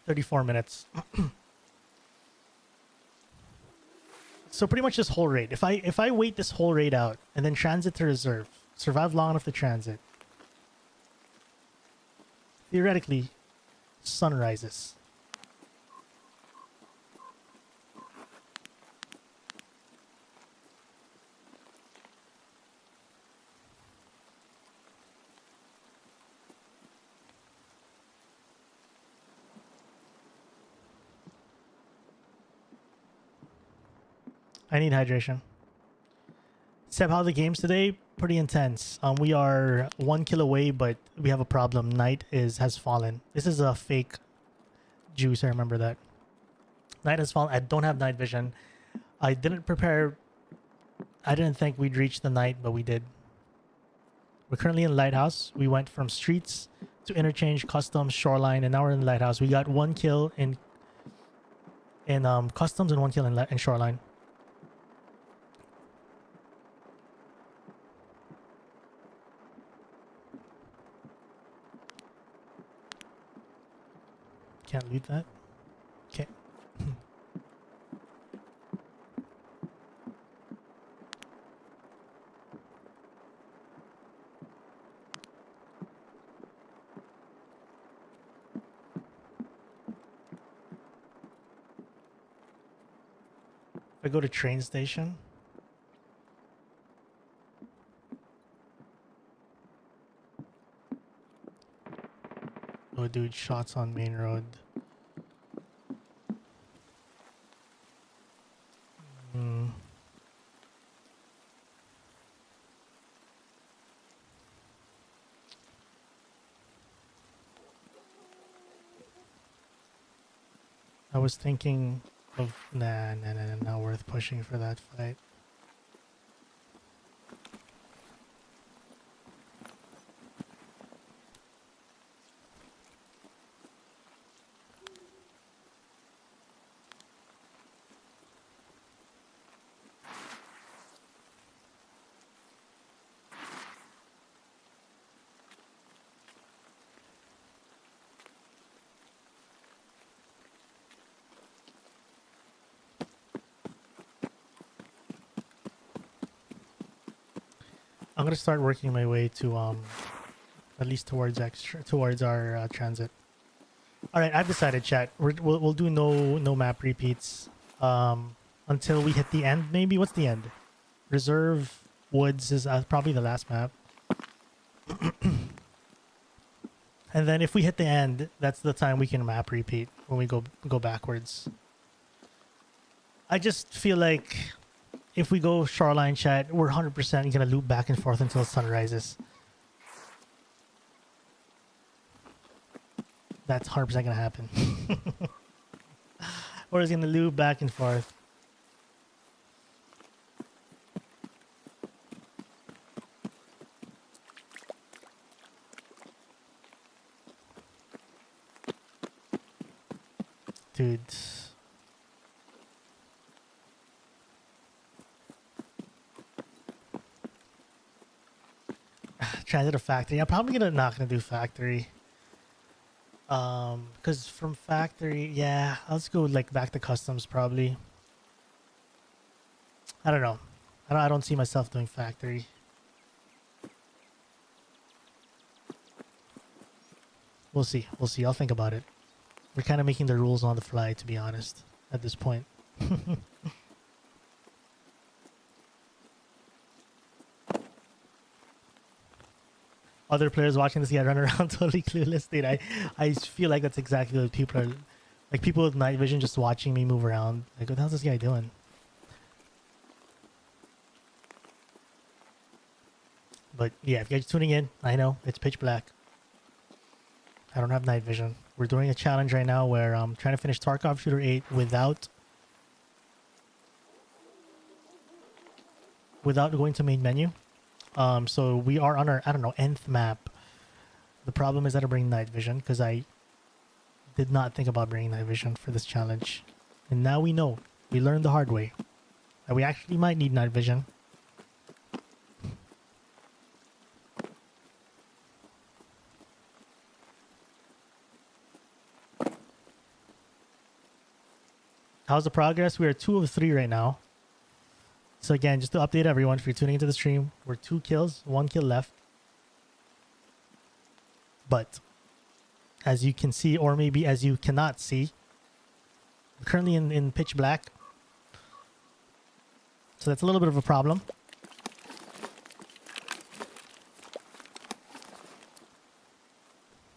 34 minutes. So pretty much this whole raid. If I wait this whole raid out and then transit to reserve, survive long enough to transit, theoretically, sun rises. I need hydration. Seb, how are the games today? Pretty intense. We are 1 kill away, but we have a problem. Night has fallen. This is a fake juice. I remember that. Night has fallen. I don't have night vision. I didn't prepare. I didn't think we'd reach the night, but we did. We're currently in Lighthouse. We went from streets to interchange, customs, shoreline, and now we're in Lighthouse. We got 1 kill in customs and 1 kill in shoreline. Can't loot that. Okay. I go to train station. Oh, dude, shots on main road. Hmm. I was thinking of nah, not worth pushing for that fight. I'm gonna start working my way to at least towards our transit. All right, I've decided, chat. We'll do no map repeats until we hit the end. Maybe what's the end? Reserve Woods is probably the last map, and then if we hit the end, that's the time we can map repeat when we go backwards. I just feel like if we go shoreline, chat, we're 100% gonna loop back and forth until the sun rises. That's 100% gonna happen. We're just gonna loop back and forth. Dude. Transit or factory. I'm probably not gonna do factory. Because from factory, yeah, let's go like back to customs probably. I don't know. I don't see myself doing factory. We'll see. We'll see. I'll think about it. We're kind of making the rules on the fly, to be honest, at this point. Other players watching this guy run around totally clueless, dude. I feel like that's exactly what people are like. People with night vision just watching me move around. Like, what the hell's this guy doing? But yeah, if you guys are tuning in, I know it's pitch black. I don't have night vision. We're doing a challenge right now where I'm trying to finish Tarkov Shooter 8 without going to main menu. So we are on our, I don't know, nth map. The problem is that I bring night vision because I did not think about bringing night vision for this challenge. And now we know. We learned the hard way that we actually might need night vision. How's the progress? We are 2 of 3 right now. So again, just to update everyone, if you're tuning into the stream, we're 2 kills, 1 kill left. But as you can see, or maybe as you cannot see, we're currently in pitch black. So that's a little bit of a problem.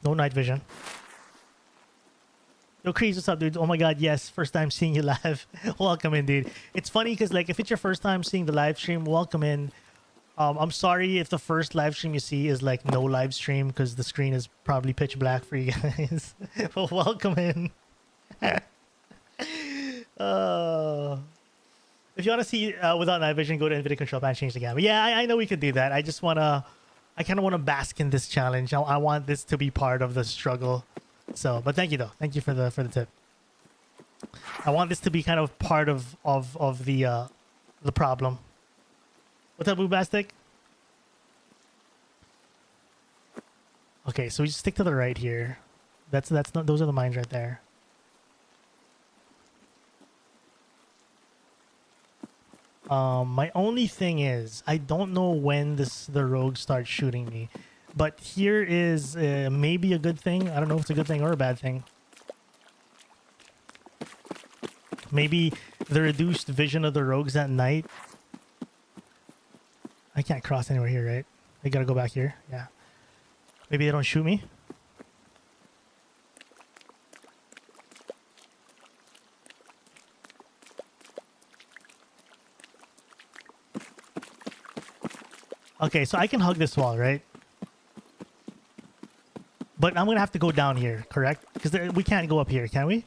No night vision. Yo, Kreese, what's up, dude? Oh my god, yes. First time seeing you live. Welcome in, dude. It's funny because, like, if it's your first time seeing the live stream, welcome in. I'm sorry if the first live stream you see is, like, no live stream because the screen is probably pitch black for you guys. But welcome in. If you want to see without night vision, go to NVIDIA control panel and change the gamma. Yeah, I know we could do that. I just want to... I kind of want to bask in this challenge. I want this to be part of the struggle. So, but thank you though. Thank you for the tip. I want this to be kind of part of the problem. What's up, Boobastic? Okay, so we just stick to the right here. That's not, those are the mines right there. My only thing is I don't know when the rogue starts shooting me. But here is maybe a good thing. I don't know if it's a good thing or a bad thing. Maybe the reduced vision of the rogues at night. I can't cross anywhere here, right? I gotta go back here. Yeah. Maybe they don't shoot me. Okay, so I can hug this wall, right? But I'm gonna have to go down here, correct? Because we can't go up here, can we?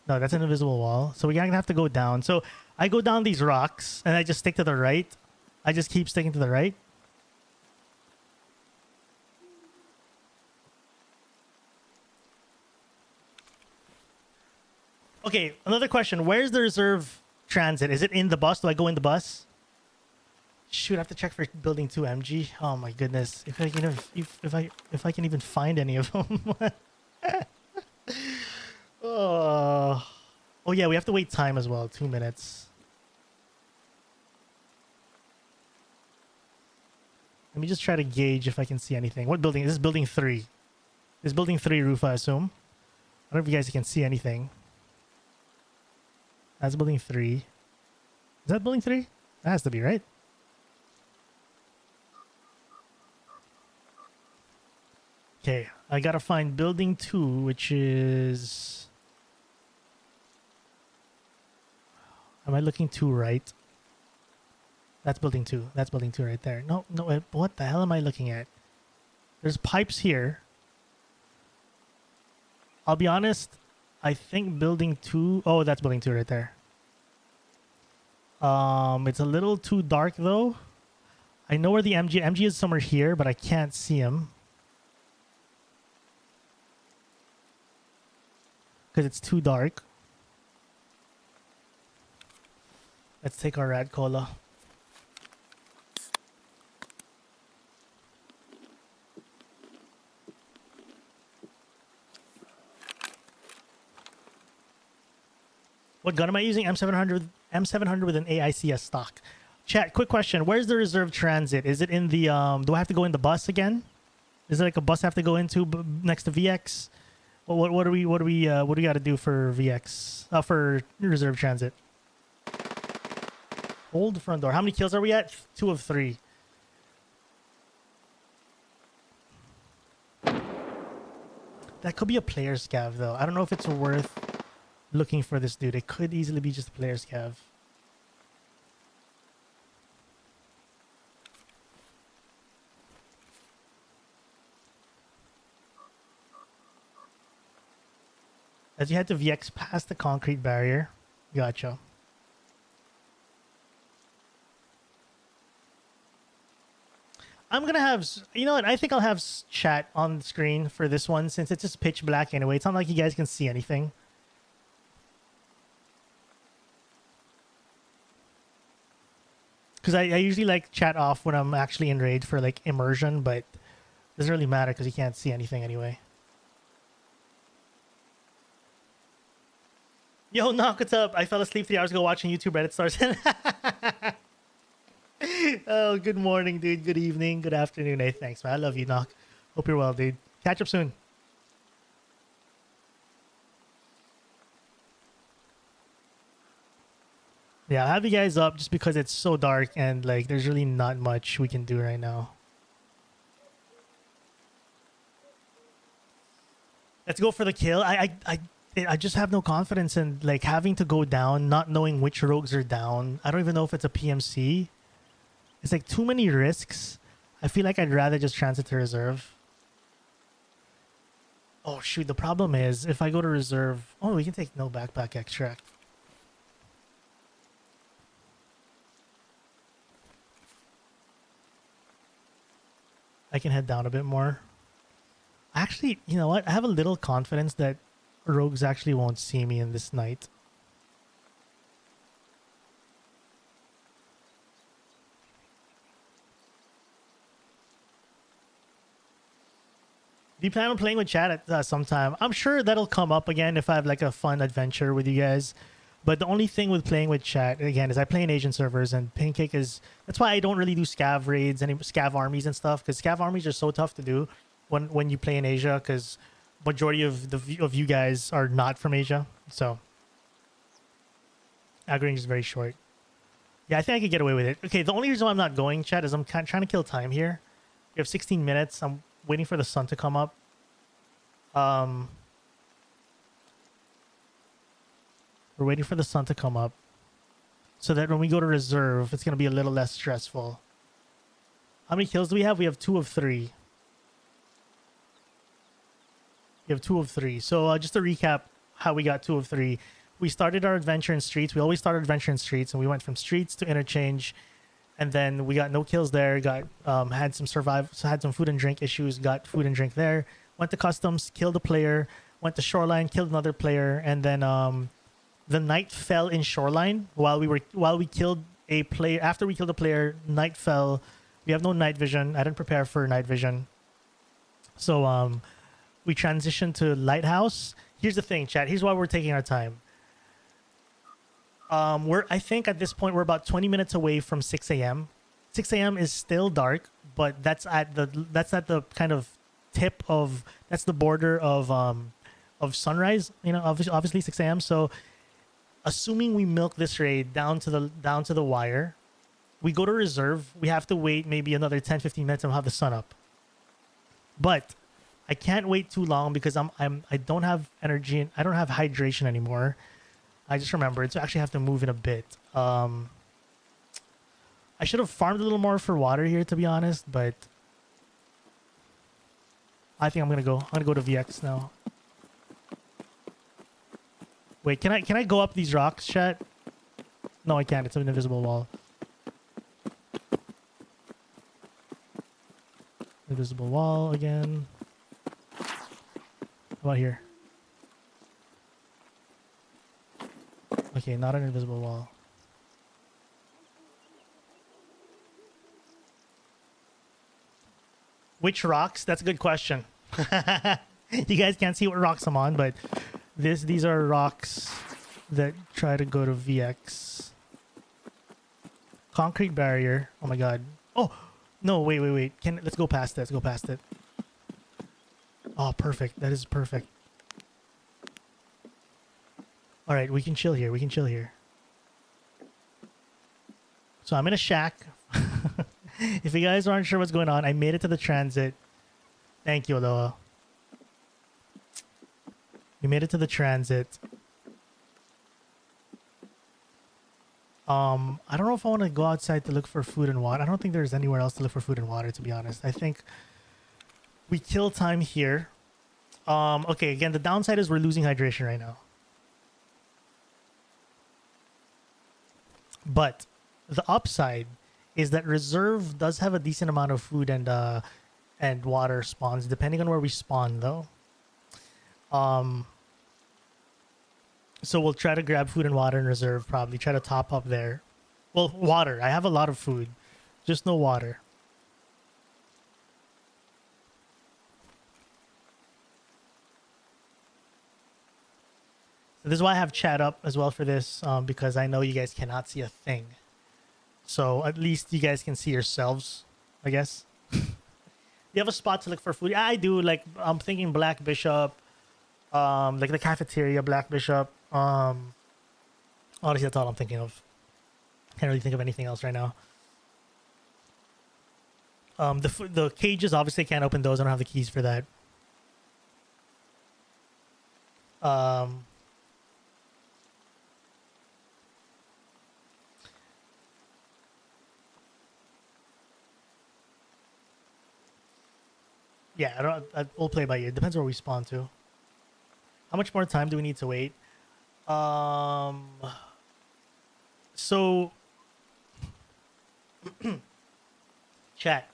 No, that's an invisible wall. So we're gonna have to go down. So I go down these rocks and I just stick to the right. I just keep sticking to the right. Okay, another question. Where's the reserve transit? Is it in the bus? Do I go in the bus? Shoot, I have to check for building 2 MG. Oh my goodness. If I can if I can even find any of them. Oh yeah, we have to wait time as well. 2 minutes. Let me just try to gauge if I can see anything. What building? This is building 3. This is building 3 roof, I assume. I don't know if you guys can see anything. That's building 3. Is that building 3? That has to be, right? Okay, I gotta find building 2, which is... Am I looking to right? That's building 2. That's building 2 right there. No, no, what the hell am I looking at? There's pipes here. I'll be honest, I think building 2... Oh, that's building 2 right there. It's a little too dark though. I know where the MG is somewhere here, but I can't see him. Because it's too dark. Let's take our rad cola. What gun am I using? M700 with an AICS stock. Chat, quick question. Where's the reserve transit? Is it in the do I have to go in the bus again? Is it like a bus I have to go into next to VX? What do we got to do for VX? For reserve transit. Hold the front door. How many kills are we at? 2 of 3. That could be a player scav though. I don't know if it's worth looking for this dude. It could easily be just a player scav. As you head to VX past the concrete barrier. Gotcha. I'm gonna have, you know what? I think I'll have chat on the screen for this one since it's just pitch black anyway. It's not like you guys can see anything. Because I usually like chat off when I'm actually in raid for like immersion, but it doesn't really matter because you can't see anything anyway. Yo, knock, what's up? I fell asleep 3 hours ago watching YouTube Reddit stars. Oh, good morning, dude. Good evening. Good afternoon. Hey, thanks, man. I love you, Knock. Hope you're well, dude. Catch up soon. Yeah, I'll have you guys up just because it's so dark and like there's really not much we can do right now. Let's go for the kill. I just have no confidence in like having to go down, not knowing which rogues are down. I don't even know if it's a PMC. It's like too many risks. I feel like I'd rather just transit to reserve. Oh shoot, the problem is if I go to reserve... Oh, we can take no backpack extract. I can head down a bit more. Actually, you know what? I have a little confidence that rogues actually won't see me in this night. Do you plan on playing with chat at sometime? I'm sure that'll come up again if I have like a fun adventure with you guys. But the only thing with playing with chat, again, is I play in Asian servers and Pancake is... That's why I don't really do scav raids and scav armies and stuff. Because scav armies are so tough to do when you play in Asia. Because majority of you guys are not from Asia. So... Ag range is very short. Yeah, I think I could get away with it. Okay, the only reason why I'm not going, chat, is I'm trying to kill time here. We have 16 minutes. I'm waiting for the sun to come up. We're waiting for the sun to come up so that when we go to reserve, it's going to be a little less stressful. How many kills do we have? We have 2 of 3. We have 2 of 3. So just to recap how we got 2 of 3. We started our adventure in streets. We always started adventure in streets, and we went from streets to interchange, and then we got no kills there. Got had some food and drink issues. Got food and drink there. Went to customs, killed a player. Went to shoreline, killed another player, and then the night fell in shoreline while we killed a player. After we killed a player, night fell. We have no night vision. I didn't prepare for night vision, so we transitioned to lighthouse. Here's the thing, chat. Here's why we're taking our time. I think at this point we're about 20 minutes away from 6 a.m. 6 a.m. is still dark, but that's at the kind of tip of, that's the border of sunrise. You know, obviously 6 a.m. So assuming we milk this raid down to the wire, we go to reserve. We have to wait maybe another 10-15 minutes and we'll have the sun up. But I can't wait too long because I don't have energy and I don't have hydration anymore. I just remembered, so I actually have to move in a bit. I should have farmed a little more for water here, to be honest, but I think I'm gonna go to VX now. Wait, can I go up these rocks, chat? No, I can't. It's an invisible wall. Invisible wall again. How about here? Okay, not an invisible wall. Which rocks? That's a good question. You guys can't see what rocks I'm on, but these are rocks that try to go to VX. Concrete barrier. Oh my god. Oh no! Wait. Let's go past it. Let's go past it. Oh, perfect. That is perfect. All right, we can chill here. We can chill here. So I'm in a shack. If you guys aren't sure what's going on, I made it to the transit. Thank you, Aloha. We made it to the transit. I don't know if I want to go outside to look for food and water. I don't think there's anywhere else to look for food and water, to be honest. I think we kill time here. Okay, again, the downside is we're losing hydration right now. But the upside is that reserve does have a decent amount of food and water spawns, depending on where we spawn, though. So we'll try to grab food and water in reserve, probably try to top up there. Well, water. I have a lot of food, just no water. So this is why I have chat up as well for this, because I know you guys cannot see a thing. So at least you guys can see yourselves, I guess. You have a spot to look for food? I do. Like, I'm thinking Black Bishop, like the cafeteria, Black Bishop. Honestly, that's all I'm thinking of. Can't really think of anything else right now. The cages, obviously can't open those. I don't have the keys for that. Yeah, we'll play by ear. Depends where we spawn to. How much more time do we need to wait? So chat.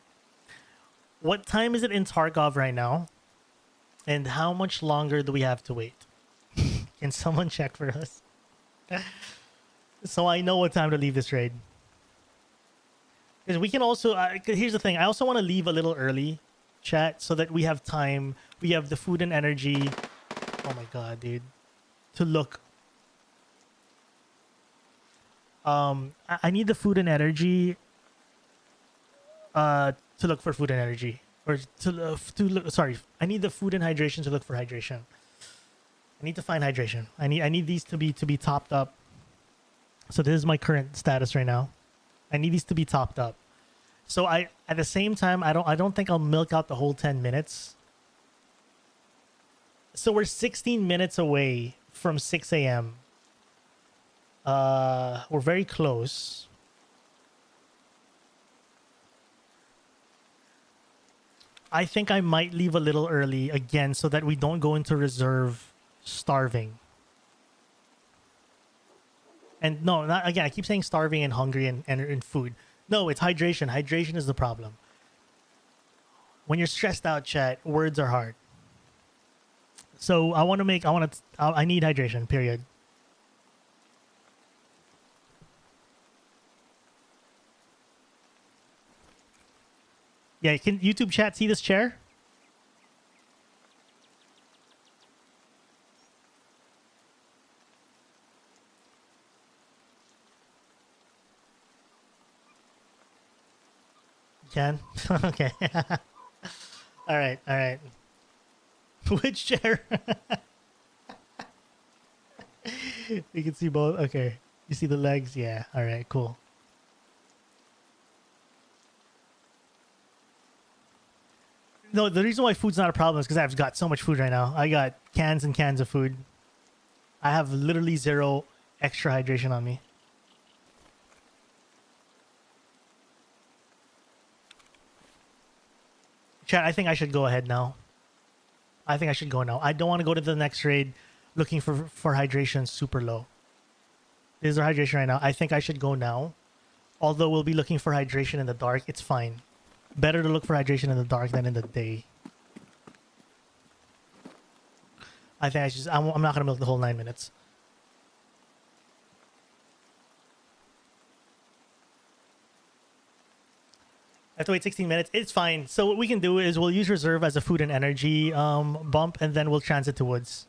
What time is it in Tarkov right now? And how much longer do we have to wait? Can someone check for us? So I know what time to leave this raid. Because we can also... here's the thing. I also want to leave a little early, chat, so that we have time. We have the food and energy. Oh my god, dude. To look. I need the food and energy to look for food and energy. Or to look, sorry. I need the food and hydration to look for hydration. I need to find hydration. I need these to be topped up So this is my current status right now. I need these to be topped up. So I, at the same time, I don't think I'll milk out the whole 10 minutes. So we're 16 minutes away from 6 a.m. We're very close. I think I might leave a little early again so that we don't go into reserve starving. And no, not again. I keep saying starving and hungry and food. No, it's hydration. Hydration is the problem. When you're stressed out, chat, words are hard. So I need hydration, period. Yeah, can YouTube chat see this chair? Can? Okay. All right, all right. Which chair? You can see both. Okay. You see the legs? Yeah. All right, cool. No, the reason why food's not a problem is because I've got so much food right now. I got cans and cans of food. I have literally zero extra hydration on me. Chat, I think I should go ahead now. I think I should go now. I don't want to go to the next raid looking for hydration super low. This is our hydration right now. I think I should go now. Although we'll be looking for hydration in the dark, it's fine. Better to look for hydration in the dark than in the day. I think I'm not going to milk the whole 9 minutes. I have to wait 16 minutes. It's fine. So what we can do is we'll use reserve as a food and energy bump, and then we'll transit to woods.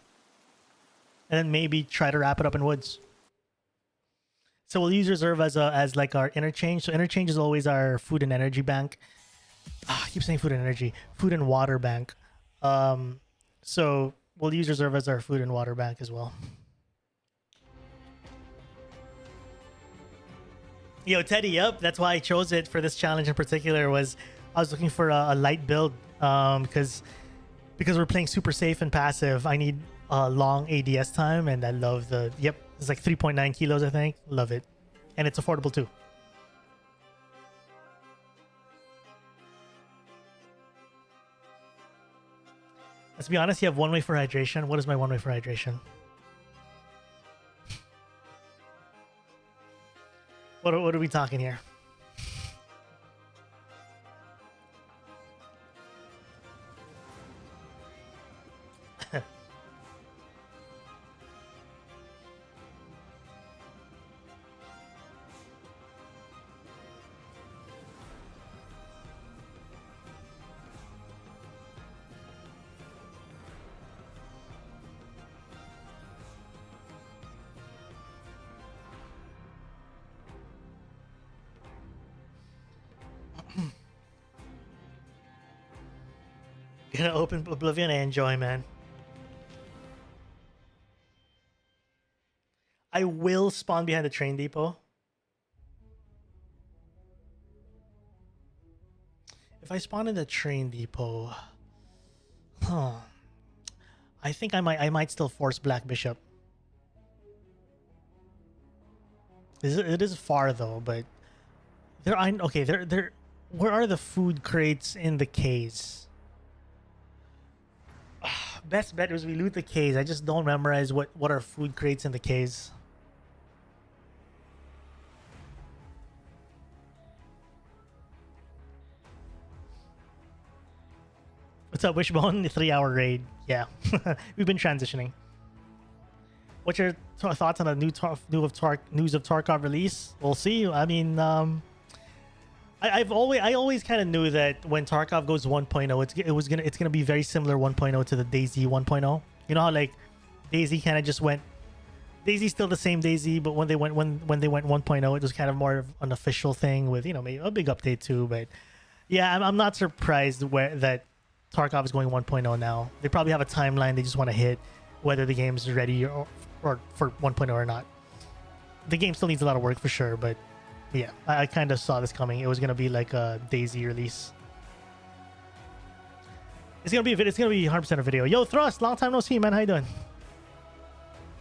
And then maybe try to wrap it up in woods. So we'll use reserve as like our interchange. So interchange is always our food and energy bank. I keep saying food and energy. Food and water bank. So we'll use reserve as our food and water bank as well. Yo, Teddy, yep. That's why I chose it for this challenge in particular. Was I was looking for a light build because we're playing super safe and passive. I need long ADS time, and I love the it's like 3.9 kilos, I think. Love it, and it's affordable too. Let's be honest. You have one way for hydration. What is my one way for hydration? What are we talking here? Gonna open Oblivion and enjoy, man. I will spawn behind the train depot. If I spawn in the train depot, I think I might still force Black Bishop. It is far though, but there where are the food crates in the caves? Best bet is we loot the caves. I just don't memorize what are food crates in the caves. What's up, Wishbone? The 3-hour raid. Yeah, we've been transitioning. What's your thoughts on the news of Tarkov release? We'll see. I mean, I always kind of knew that when Tarkov goes 1.0, it's gonna be very similar 1.0 to the DayZ 1.0. You know how like DayZ kind of just went. DayZ's still the same DayZ, but when they went 1.0, it was kind of more of an official thing with maybe a big update too. But yeah, I'm not surprised that Tarkov is going 1.0 now. They probably have a timeline they just want to hit, whether the game's ready or for 1.0 or not. The game still needs a lot of work for sure, but yeah, I kind of saw this coming. It was gonna be like a Daisy release. It's gonna be 100% a video. Yo, Thrust, long time no see, man. How you doing?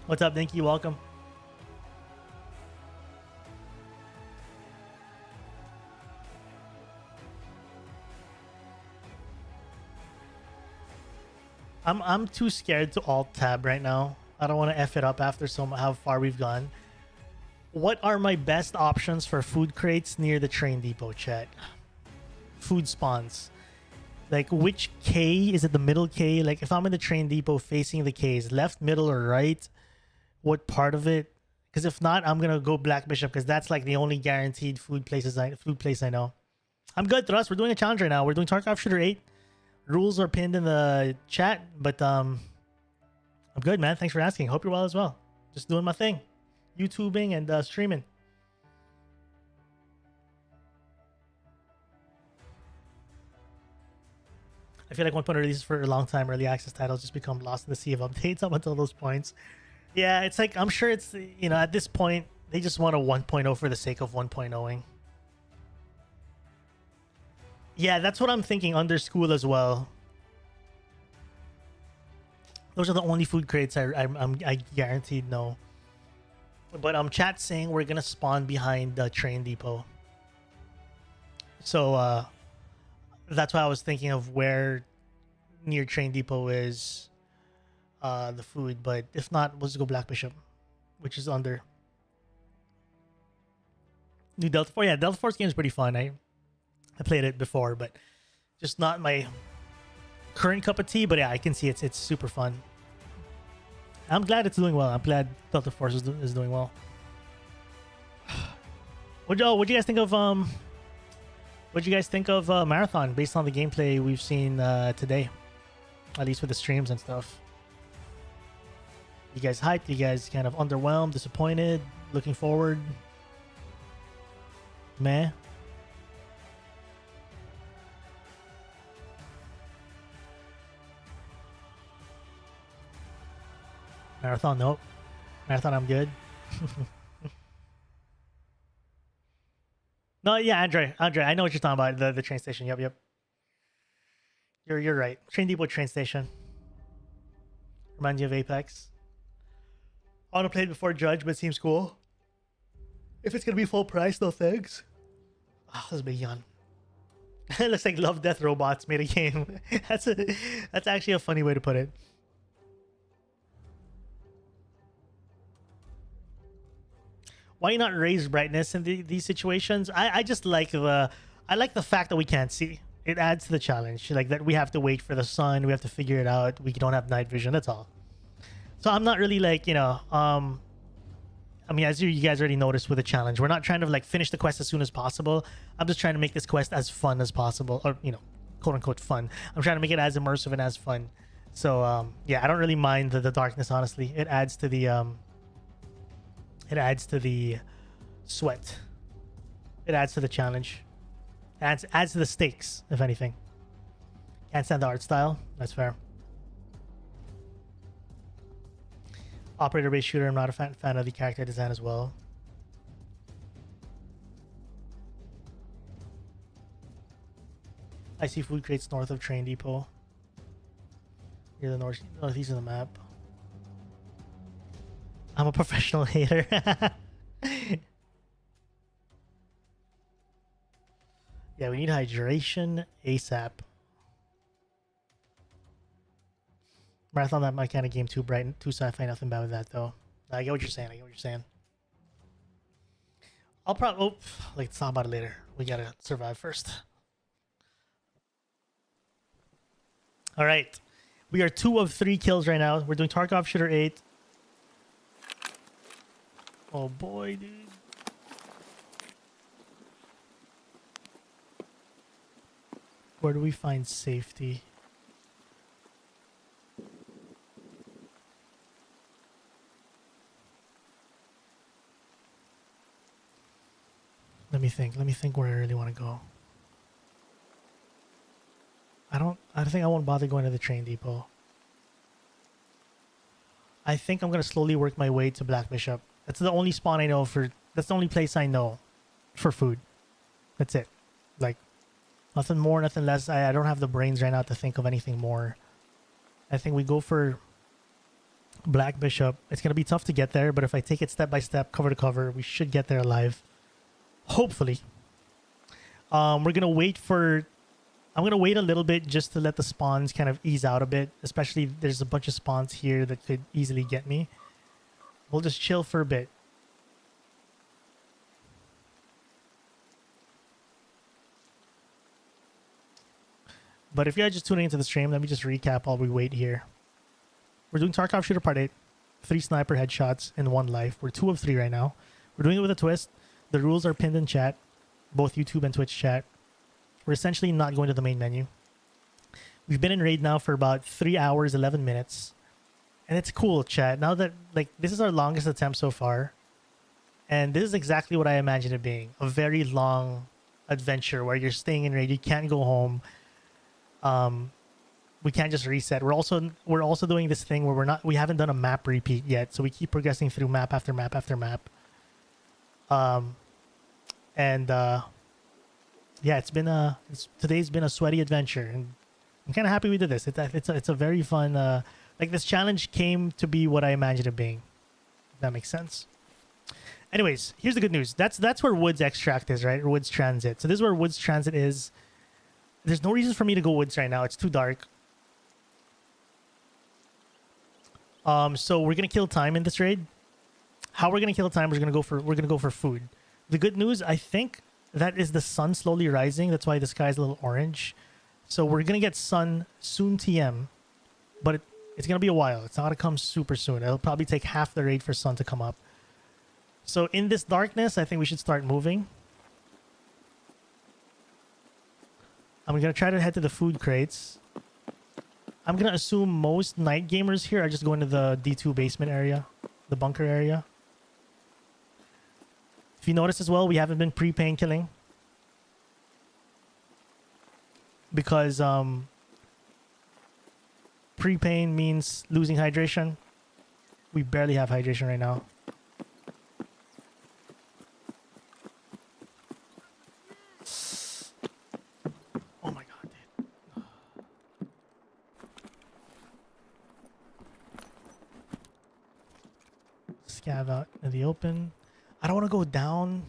What's up, Dinky? Welcome. I'm too scared to alt tab right now. I don't want to F it up after how far we've gone. What are my best options for food crates near the train depot, chat? Food spawns. Like, which K? Is it the middle K? Like, if I'm in the train depot facing the Ks, left, middle, or right? What part of it? Because if not, I'm gonna go Black Bishop because that's like the only guaranteed food place I know. I'm good, Thrust. We're doing a challenge right now. We're doing Tarkov Shooter 8. Rules are pinned in the chat, but I'm good, man. Thanks for asking. Hope you're well as well. Just doing my thing, YouTubing and streaming. I feel like 1.0 releases for a long time, early access titles just become lost in the sea of updates up until those points. Yeah, it's like, I'm sure it's, you know, at this point they just want a 1.0 for the sake of 1.0ing. Yeah, that's what I'm thinking under school as well. Those are the only food crates I guaranteed no. But chat saying we're gonna spawn behind the train depot. So that's why I was thinking of where near train depot is the food. But if not, we'll just go Black Bishop, which is under. New Delta 4. Yeah, Delta Force game is pretty fun. I played it before, but just not my current cup of tea. But yeah, I can see it's super fun. I'm glad it's doing well. I'm glad Delta Force is doing well. What'd you guys think of what'd you guys think of Marathon based on the gameplay we've seen today? At least with the streams and stuff. You guys hyped? You guys kind of underwhelmed, disappointed, looking forward? Meh. Marathon, nope. Marathon, I'm good. No, yeah, Andre, I know what you're talking about. The train station. Yep. You're right. Train depot, train station. Reminds you of Apex. I want to play it before Judge, but it seems cool. If it's gonna be full price, no thanks. Oh, this is a big yawn. It looks like Love Death Robots made a game. That's actually a funny way to put it. Why not raise brightness in these situations? I just like the fact that we can't see. It adds to the challenge. Like that we have to wait for the sun. We have to figure it out. We don't have night vision. That's all. So I'm not really like, you know, I mean, as you guys already noticed with the challenge, we're not trying to like finish the quest as soon as possible. I'm just trying to make this quest as fun as possible, or, you know, quote unquote fun. I'm trying to make it as immersive and as fun. So yeah, I don't really mind the darkness, honestly. It adds to the sweat. It adds to the challenge. Adds to the stakes, if anything. Can't stand the art style. That's fair. Operator-based shooter. I'm not a fan of the character design as well. I see food crates north of train depot. Near the northeast of the map. I'm a professional hater. Yeah, we need hydration ASAP. Marathon, not my kind of game. Too bright, too sci-fi. Nothing bad with that, though. I get what you're saying. I'll probably... Oh, let's talk about it later. We gotta survive first. All right. We are 2 of 3 kills right now. We're doing Tarkov Shooter 8. Oh, boy, dude. Where do we find safety? Let me think where I really want to go. I think I won't bother going to the train depot. I think I'm going to slowly work my way to Black Bishop. That's the only spawn I know for. That's the only place I know for food. That's it. Like, nothing more, nothing less. I don't have the brains right now to think of anything more. I think we go for Black Bishop. It's going to be tough to get there, but if I take it step by step, cover to cover, we should get there alive. Hopefully. We're going to wait for... I'm going to wait a little bit just to let the spawns kind of ease out a bit. Especially there's a bunch of spawns here that could easily get me. We'll just chill for a bit. But if you guys are just tuning into the stream, let me just recap while we wait here. We're doing Tarkov Shooter Part 8. 3 sniper headshots in 1 life. We're 2 of 3 right now. We're doing it with a twist. The rules are pinned in chat. Both YouTube and Twitch chat. We're essentially not going to the main menu. We've been in raid now for about 3 hours, 11 minutes. And it's cool, chat. Now that, like, this is our longest attempt so far. And this is exactly what I imagined it being. A very long adventure where you're staying in raid. You can't go home. We can't just reset. We're also doing this thing where we haven't done a map repeat yet, so we keep progressing through map after map after map. Yeah, today's been a sweaty adventure, and I'm kind of happy we did this. It's a very fun like, this challenge came to be what I imagined it being. If that makes sense. Anyways, here's the good news. That's where Woods Extract is, right? Or Woods Transit. So this is where Woods Transit is. There's no reason for me to go Woods right now. It's too dark. So we're gonna kill time in this raid. How we're gonna kill time? We're gonna go for food. The good news, I think, that is the sun slowly rising. That's why the sky is a little orange. So we're gonna get sun soon TM, but it's gonna be a while. It's not gonna come super soon. It'll probably take half the raid for sun to come up. So in this darkness, I think we should start moving. I'm gonna try to head to the food crates. I'm gonna assume most night gamers here are just going to the D2 basement area, the bunker area. If you notice as well, we haven't been pre-pain killing because pre-pain means losing hydration. We barely have hydration right now. Oh my god, dude. Scav out in the open. I don't want to go down.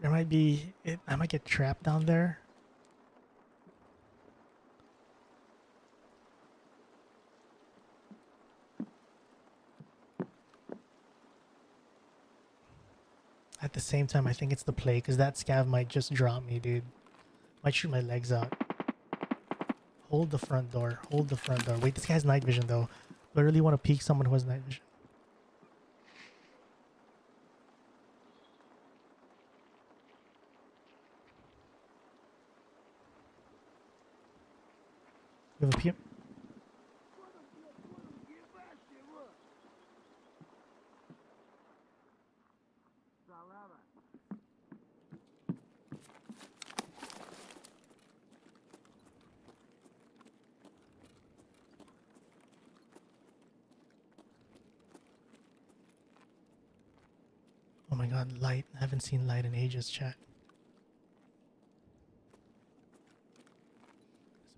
There might be... I might get trapped down there. At the same time, I think it's the play, because that scav might just drop me, dude. Might shoot my legs out. Hold the front door. Hold the front door. Wait, this guy has night vision, though. Do I really want to peek someone who has night vision? You have a PM? Oh my god, light. I haven't seen light in ages, chat.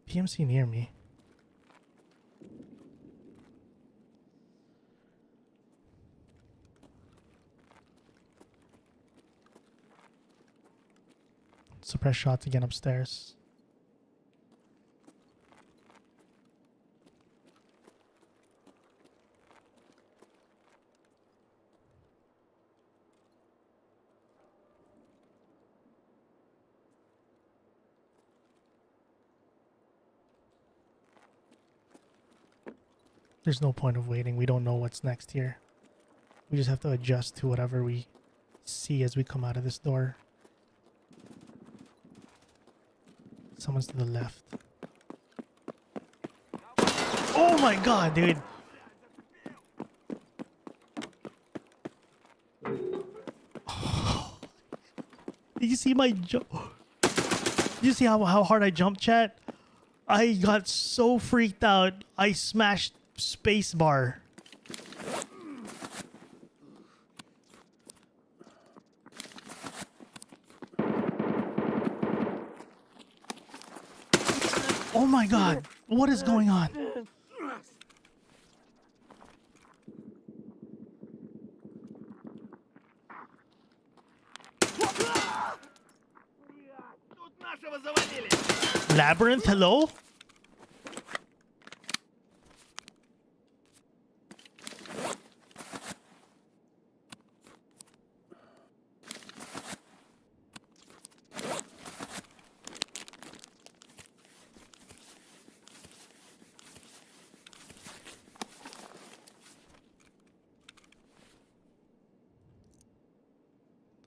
There's a PMC near me. Suppress shots again upstairs. There's no point of waiting. We don't know what's next here. We just have to adjust to whatever we see as we come out of this door. Someone's to the left. Oh my god, dude! Did you see my jump? Did you see how hard I jumped, chat? I got so freaked out. I smashed spacebar. Oh my god. What is going on? Labyrinth, hello?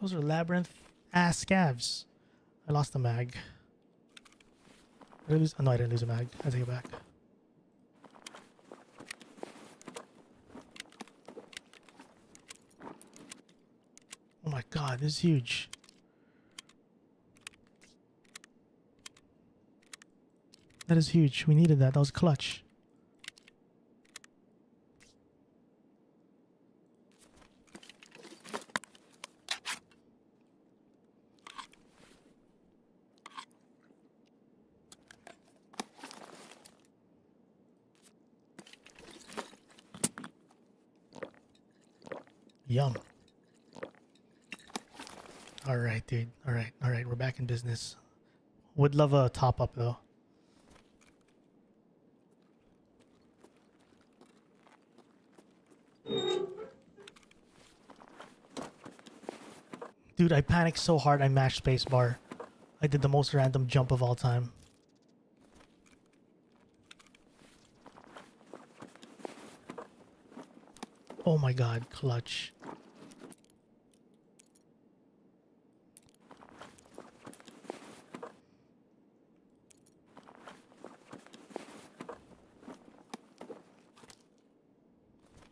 Those are labyrinth ass scavs. I lost the mag. Did I lose? Oh, no, I didn't lose a mag. I take it back. Oh my god, this is huge. That is huge. We needed that. That was clutch. Yum. All right, dude. All right. All right. We're back in business. Would love a top up though. Dude, I panicked so hard I mashed spacebar. I did the most random jump of all time. Oh my god, clutch.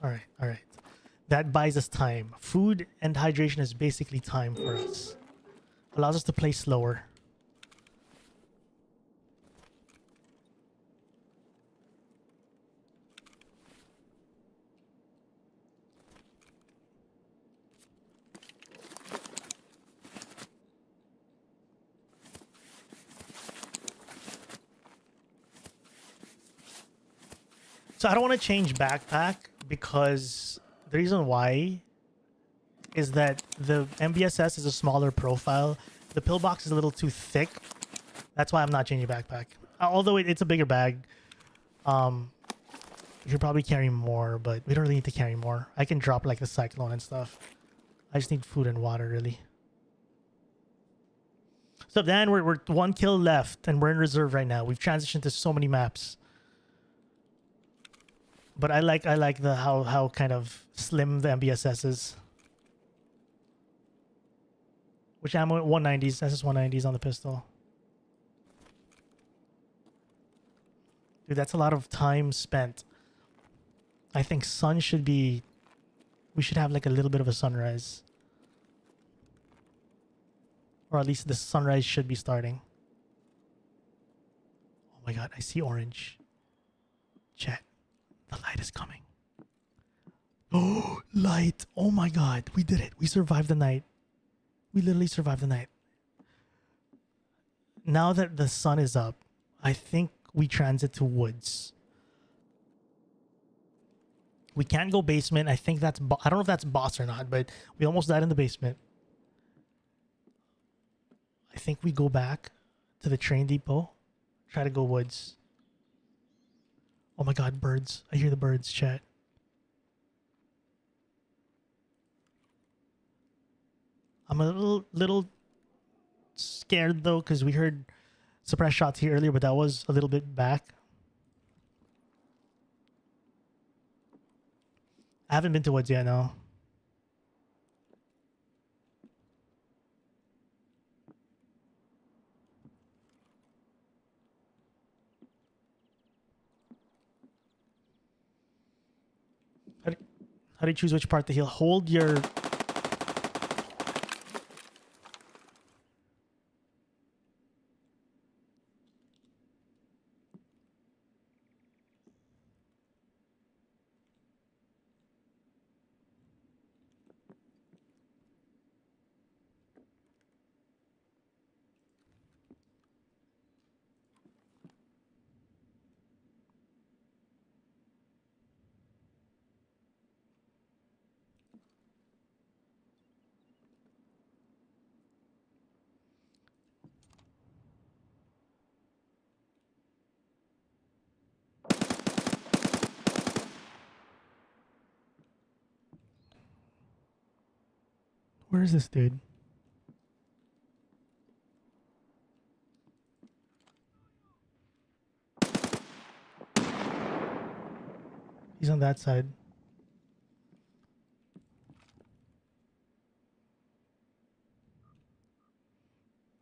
All right, all right. That buys us time. Food and hydration is basically time for us. Allows us to play slower. So I don't want to change backpack because the reason why is that the MBSS is a smaller profile. The pillbox is a little too thick. That's why I'm not changing backpack. Although it's a bigger bag. You should probably carry more, but we don't really need to carry more. I can drop like the cyclone and stuff. I just need food and water, really. So Dan, we're 1 kill left, and we're in reserve right now. We've transitioned to so many maps. But I like the how kind of slim the MBSS is. Which ammo? 190s. SS 190s on the pistol. Dude, that's a lot of time spent. I think sun should be... We should have like a little bit of a sunrise. Or at least the sunrise should be starting. Oh my god, I see orange. Chat. The light is coming. Oh, light. Oh my god, we did it. We survived the night. We literally survived the night. Now that the sun is up, I think we transit to woods. We can't go basement. I think that's... I don't know if that's boss or not, but we almost died in the basement. I think we go back to the train depot. Try to go woods. Oh my god, birds. I hear the birds, chat. I'm a little scared though, because we heard suppressed shots here earlier, but that was a little bit back. I haven't been to woods yet, no. How do you choose which part to heal? Hold your... Where is this dude? He's on that side.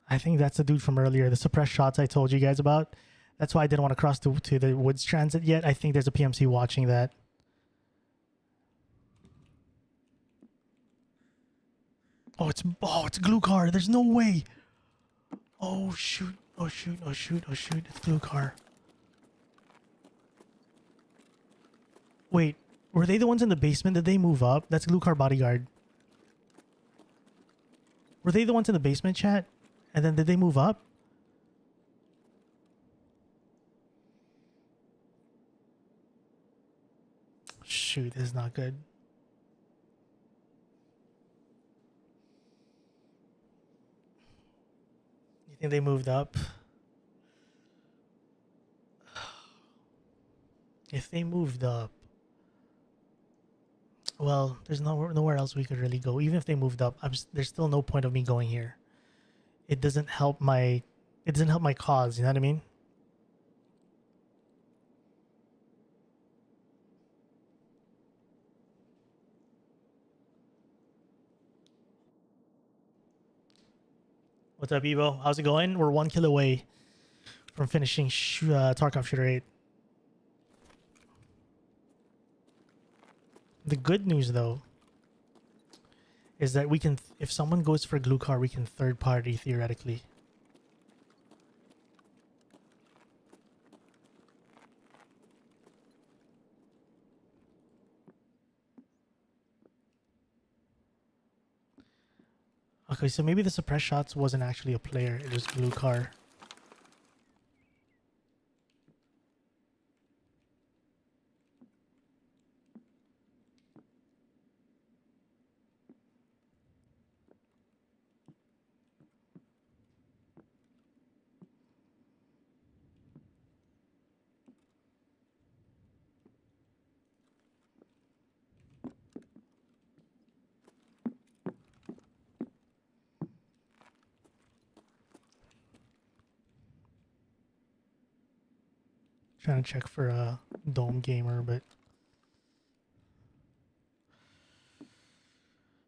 I think that's the dude from earlier. The suppressed shots I told you guys about. That's why I didn't want to cross to the woods transit yet. I think there's a PMC watching that. Oh, it's glue car. There's no way. Oh shoot. Oh shoot. Oh shoot. Oh shoot. It's glue car. Wait, were they the ones in the basement? Did they move up? That's glue car bodyguard. Were they the ones in the basement, chat? And then did they move up? Shoot, this is not good. You think they moved up? If they moved up, well, there's nowhere else we could really go. Even if they moved up, there's still no point of me going here. It doesn't help my cause, you know what I mean? What's up, Evo? How's it going? We're 1 kill away from finishing Tarkov Shooter 8. The good news, though, is that we can, if someone goes for glue car, we can third party theoretically. Okay, so maybe the suppress shots wasn't actually a player, it was glue car. Trying to check for a dome gamer, but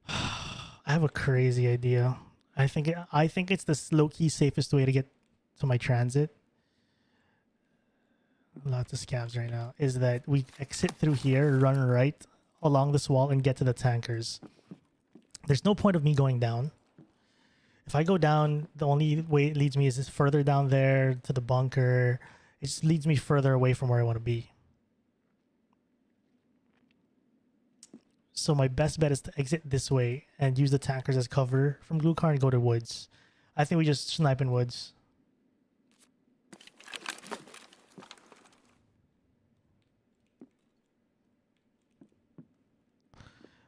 I have a crazy idea. I think it's the low-key safest way to get to my transit. Lots of scavs right now. Is that we exit through here, run right along this wall, and get to the tankers. There's no point of me going down. If I go down, the only way it leads me is just further down there to the bunker. It just leads me further away from where I want to be. So my best bet is to exit this way and use the tankers as cover from glue car and go to woods. I think we just snipe in woods.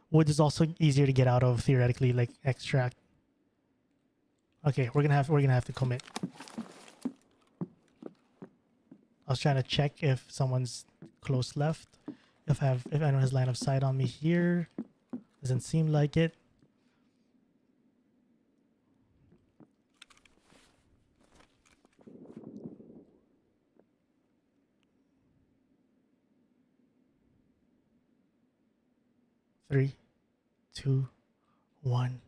Woods is also easier to get out of theoretically, like extract. Okay, we're gonna have to commit. I was trying to check if someone's close left. If anyone has line of sight on me here. Doesn't seem like it. Three, 2, 1.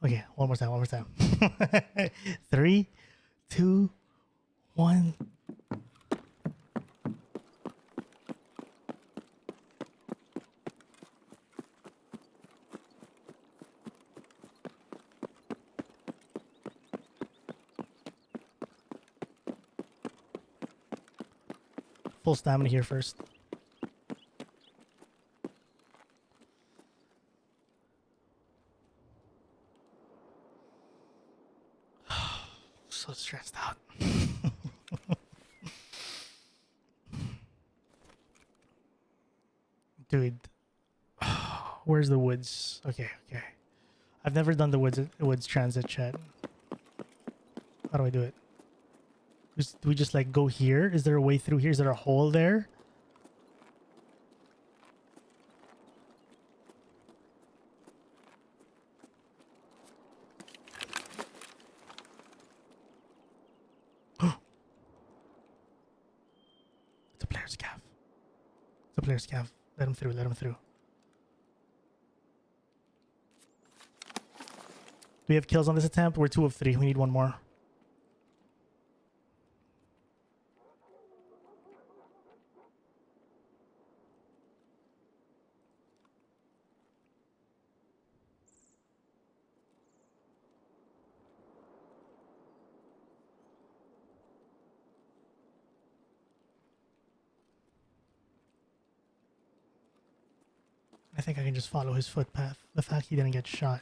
Okay, one more time. 3, 2, 1. Full stamina here first. So stressed out. Dude. Where's the woods? Okay. I've never done the woods transit chat. How do I do it? Do we just like go here? Is there a way through here? Is there a hole there? player scav. It's a player scav. Let him through. Let him through. Do we have kills on this attempt? We're 2 of 3. We need one more. I think I can just follow his footpath. The fact he didn't get shot.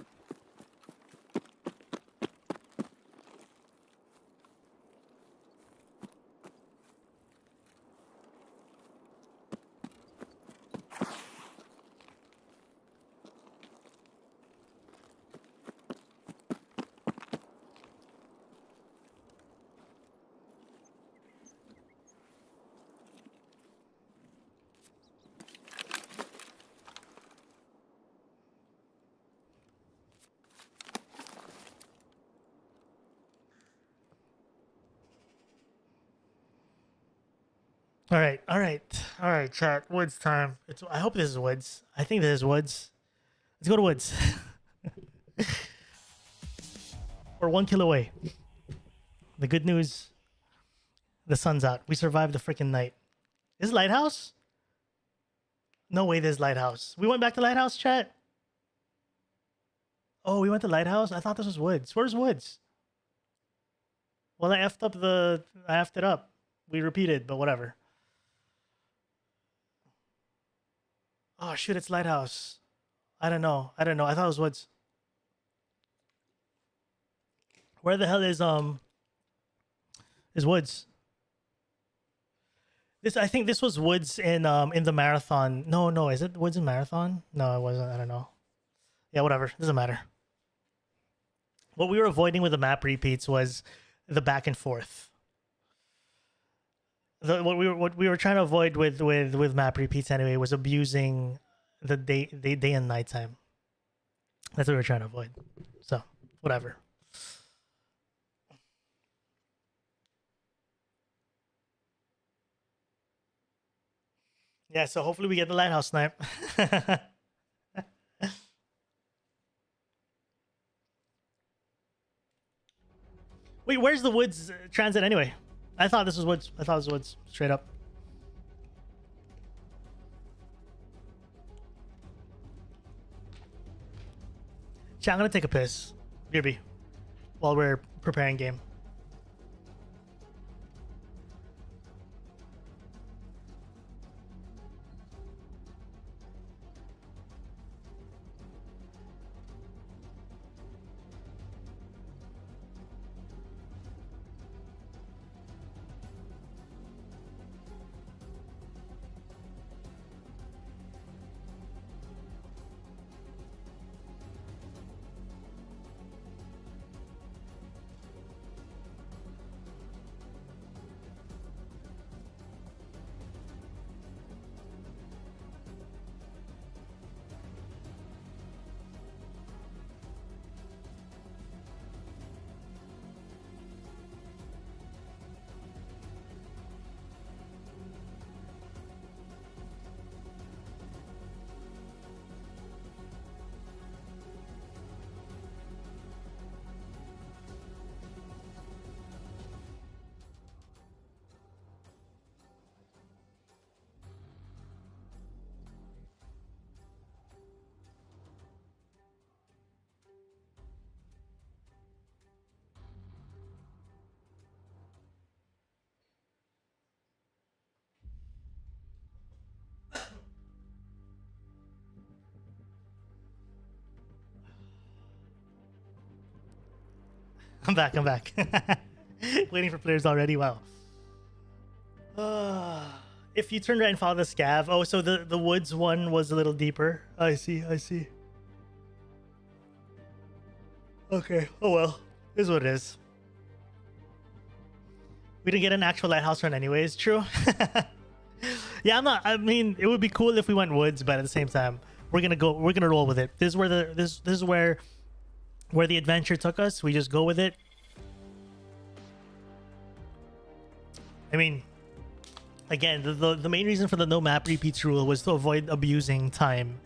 All right, chat. Woods time. I hope this is Woods. I think this is Woods. Let's go to Woods. We're 1 kill away. The good news, the sun's out. We survived the freaking night. Is Lighthouse? No way there's Lighthouse. We went back to Lighthouse, chat? Oh, we went to Lighthouse? I thought this was Woods. Where's Woods? Well, I effed it up. We repeated, but whatever. Oh shoot, it's Lighthouse. I don't know. I thought it was Woods. Where the hell is Woods? I think this was Woods in the marathon. No, is it Woods in marathon? No, it wasn't. I don't know. Yeah, whatever. Doesn't matter. What we were avoiding with the map repeats was the back and forth. What we were trying to avoid with map repeats anyway was abusing the day and night time. That's what we were trying to avoid. So whatever. Yeah, so hopefully we get the lighthouse snipe. Wait, where's the Woods transit anyway? I thought this was Woods. I thought it was Woods. Straight up. Chat, I'm gonna take a piss. BRB. While we're preparing game. I'm back. Waiting for players already. Wow. If you turn right and follow the scav. Oh, so the Woods one was a little deeper. I see. Okay. Oh well. Is what it is. We didn't get an actual lighthouse run anyways. True. Yeah, I mean, it would be cool if we went Woods, but at the same time, we're gonna roll with it. This is where the adventure took us. We just go with it. I mean, Again, the main reason for the no map repeats rule was to avoid abusing time.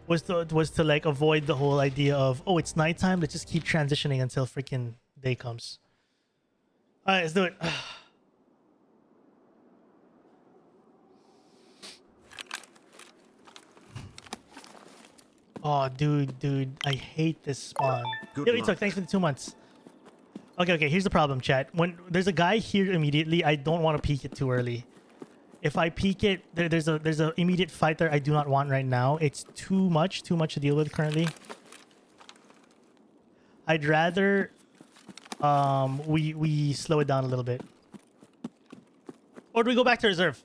Was to like avoid the whole idea of, oh, it's nighttime, let's just keep transitioning until freaking day comes. All right, let's do it. Oh, dude, I hate this spawn. Good Yo, luck. Itok, thanks for the 2 months. Okay, here's the problem, chat. When there's a guy here immediately, I don't want to peek it too early. If I peek it, there's a immediate fight there I do not want right now. It's too much to deal with currently. I'd rather we slow it down a little bit. Or do we go back to reserve?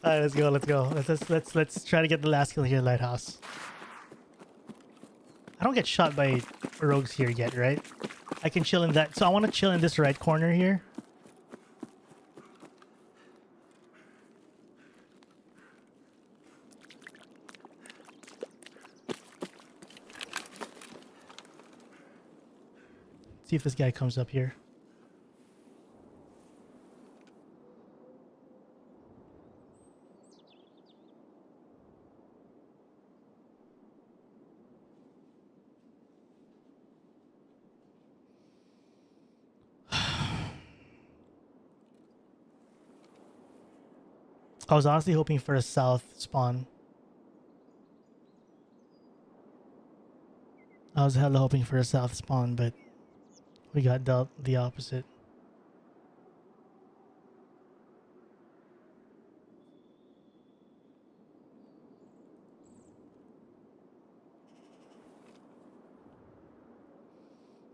Alright, let's go. Let's try to get the last kill here, Lighthouse. I don't get shot by rogues here yet, right? I can chill in that. So I want to chill in this right corner here. See if this guy comes up here. I was honestly hoping for a south spawn. I was hella hoping for a south spawn, but we got dealt the opposite.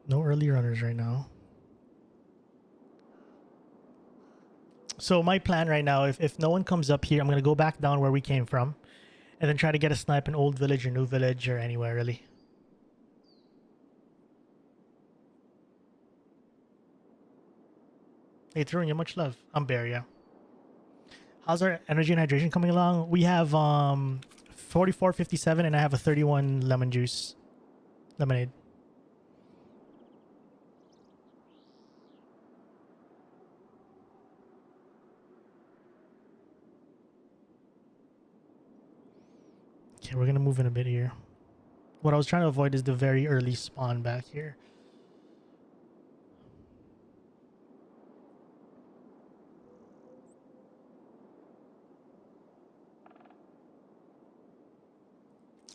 No early runners right now. So my plan right now, if no one comes up here, I'm going to go back down where we came from. And then try to get a snipe in Old Village or New Village or anywhere, really. Hey, Tarun, you much love. I'm Bear, yeah. How's our energy and hydration coming along? We have 44.57 and I have a 31 lemon juice. Lemonade. Okay, we're gonna move in a bit here. What I was trying to avoid is the very early spawn back here.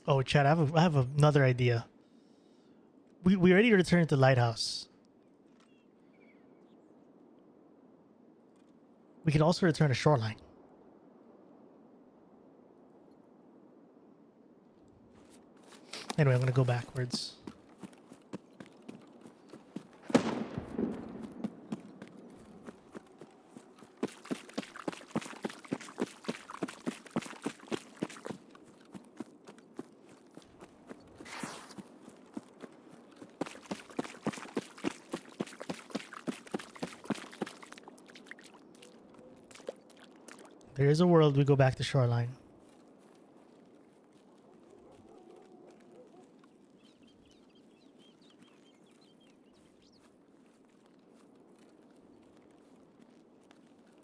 Oh, Chad, I have another idea. We ready to return to Lighthouse. We could also return to Shoreline. Anyway, I'm gonna go backwards. There is a world we go back to Shoreline.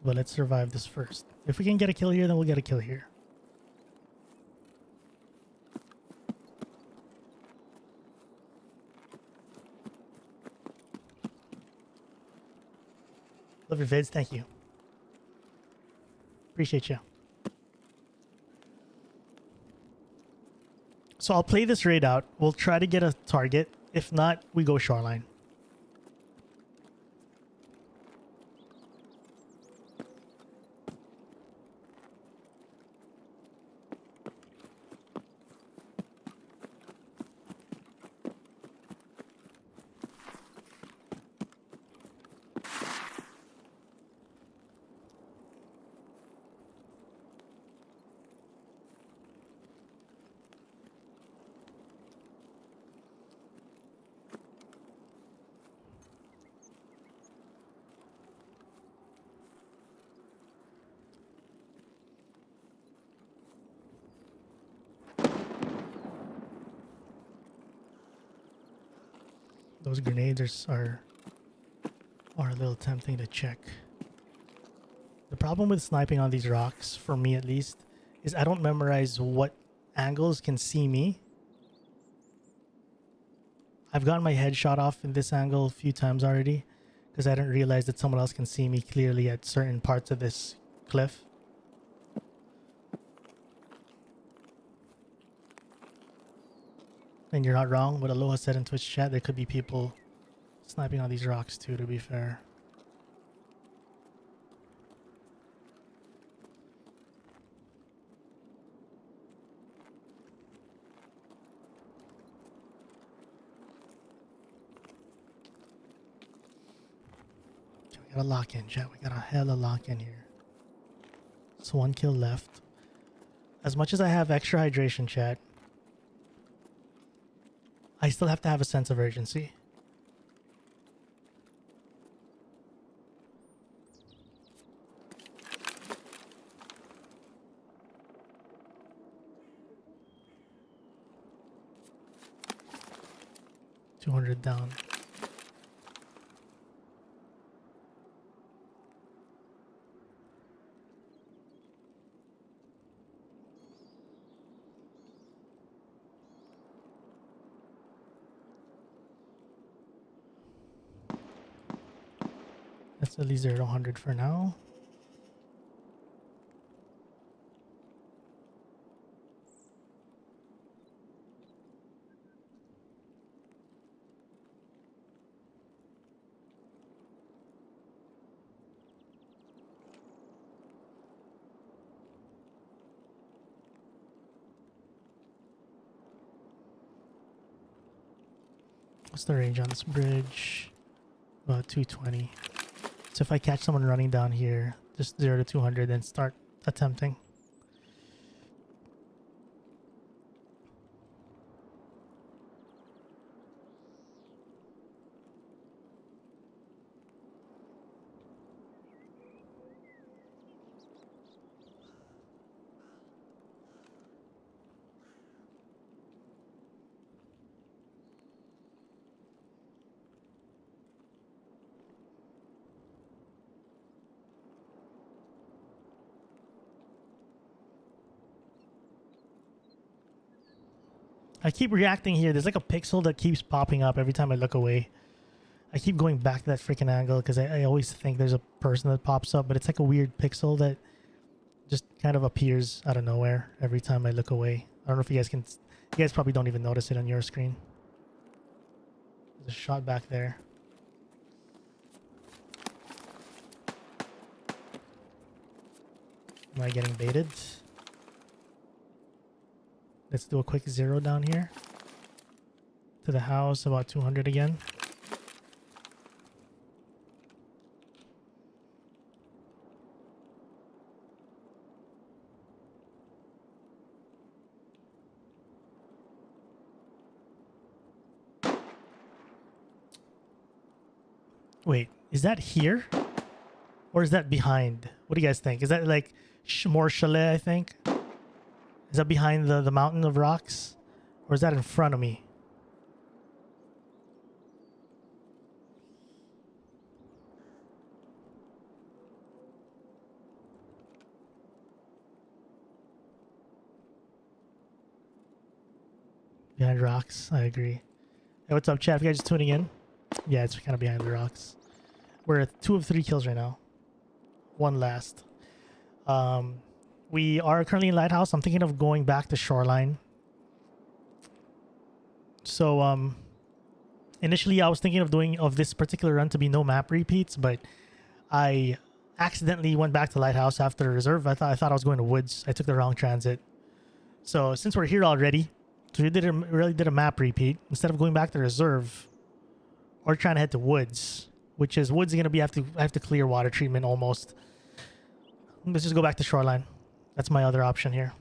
But let's survive this first. If we can get a kill here, then we'll get a kill here. Love your vids, thank you. Appreciate you. So I'll play this raid out. We'll try to get a target. If not, we go Shoreline. Those grenades are Or a little tempting to check. The problem with sniping on these rocks, for me at least, is I don't memorize what angles can see me. I've gotten my head shot off in this angle a few times already because I didn't realize that someone else can see me clearly at certain parts of this cliff. And you're not wrong. What Aloha said in Twitch chat, there could be people sniping on these rocks too, to be fair. We got a lock in, chat. We got a hella lock in here. It's one kill left. As much as I have extra hydration, chat, I still have to have a sense of urgency. $200 down. Let's at least 0 to 100 for now. What's the range on this bridge? About 220. So if I catch someone running down here, just 0 to 200, then start attempting. I keep reacting here. There's like a pixel that keeps popping up every time I look away. I keep going back to that freaking angle because I always think there's a person that pops up, but it's like a weird pixel that just kind of appears out of nowhere every time I look away. I don't know if you guys can... You guys probably don't even notice it on your screen. There's a shot back there. Am I getting baited? Let's do a quick 0 down here. To the house, about 200 again. Wait, is that here? Or is that behind? What do you guys think? Is that like more chalet, I think? Is that behind the mountain of rocks? Or is that in front of me? Behind rocks, I agree. Hey, what's up, chat? If you guys just tuning in? Yeah, it's kind of behind the rocks. We're at 2 of 3 kills right now. One last. We are currently in Lighthouse. I'm thinking of going back to Shoreline. So, initially I was thinking of doing this particular run to be no map repeats, but I accidentally went back to Lighthouse after reserve. I thought I was going to Woods. I took the wrong transit. So since we're here already, so we really did a map repeat instead of going back to reserve or trying to head to Woods, which is Woods is gonna be I have to clear water treatment almost. Let's just go back to Shoreline. That's my other option here.